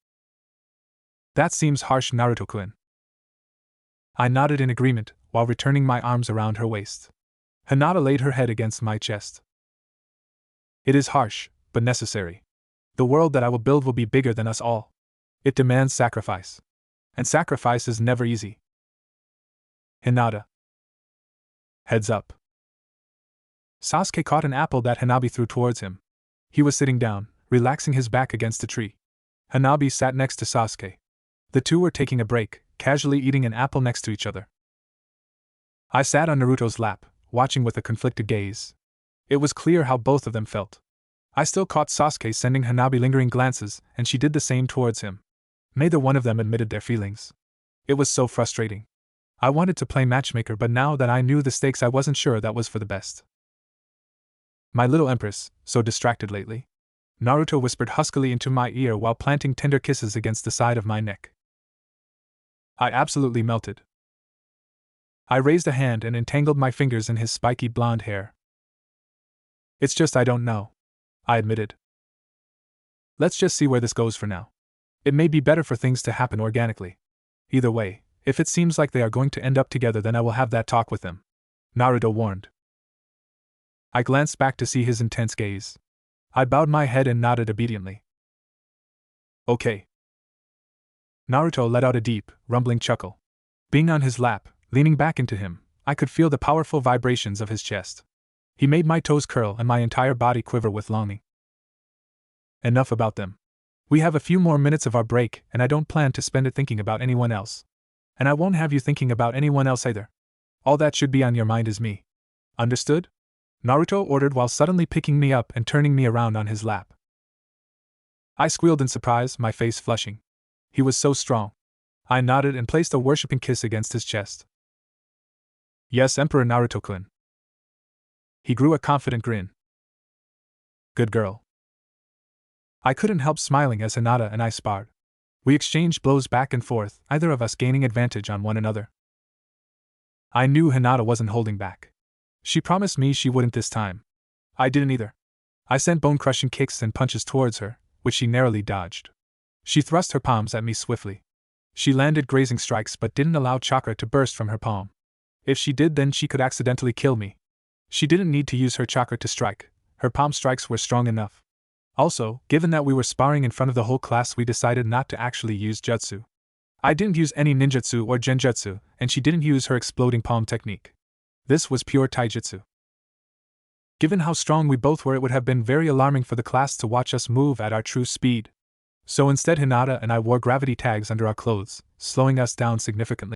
That seems harsh, Naruto-kun. I nodded in agreement, while returning my arms around her waist. Hinata laid her head against my chest. It is harsh, but necessary. The world that I will build will be bigger than us all. It demands sacrifice. And sacrifice is never easy. Hinata. Heads up. Sasuke caught an apple that Hanabi threw towards him. He was sitting down, relaxing his back against a tree. Hanabi sat next to Sasuke. The two were taking a break, casually eating an apple next to each other. I sat on Naruto's lap, watching with a conflicted gaze. It was clear how both of them felt. I still caught Sasuke sending Hanabi lingering glances, and she did the same towards him. Neither one of them admitted their feelings. It was so frustrating. I wanted to play matchmaker, but now that I knew the stakes, I wasn't sure that was for the best. My little empress, so distracted lately? Naruto whispered huskily into my ear while planting tender kisses against the side of my neck. I absolutely melted. I raised a hand and entangled my fingers in his spiky blonde hair. It's just I don't know, I admitted. Let's just see where this goes for now. It may be better for things to happen organically. Either way, if it seems like they are going to end up together, then I will have that talk with them, Naruto warned. I glanced back to see his intense gaze. I bowed my head and nodded obediently. Okay. Naruto let out a deep, rumbling chuckle. Being on his lap, leaning back into him, I could feel the powerful vibrations of his chest. He made my toes curl and my entire body quiver with longing. Enough about them. We have a few more minutes of our break, and I don't plan to spend it thinking about anyone else. And I won't have you thinking about anyone else either. All that should be on your mind is me. Understood? Naruto ordered while suddenly picking me up and turning me around on his lap. I squealed in surprise, my face flushing. He was so strong. I nodded and placed a worshipping kiss against his chest. Yes, Emperor Naruto-kun. He grew a confident grin. Good girl. I couldn't help smiling as Hinata and I sparred. We exchanged blows back and forth, either of us gaining advantage on one another. I knew Hinata wasn't holding back. She promised me she wouldn't this time. I didn't either. I sent bone-crushing kicks and punches towards her, which she narrowly dodged. She thrust her palms at me swiftly. She landed grazing strikes but didn't allow chakra to burst from her palm. If she did, then she could accidentally kill me. She didn't need to use her chakra to strike. Her palm strikes were strong enough. Also, given that we were sparring in front of the whole class, we decided not to actually use jutsu. I didn't use any ninjutsu or genjutsu, and she didn't use her exploding palm technique. This was pure taijutsu. Given how strong we both were, it would have been very alarming for the class to watch us move at our true speed. So instead, Hinata and I wore gravity tags under our clothes, slowing us down significantly.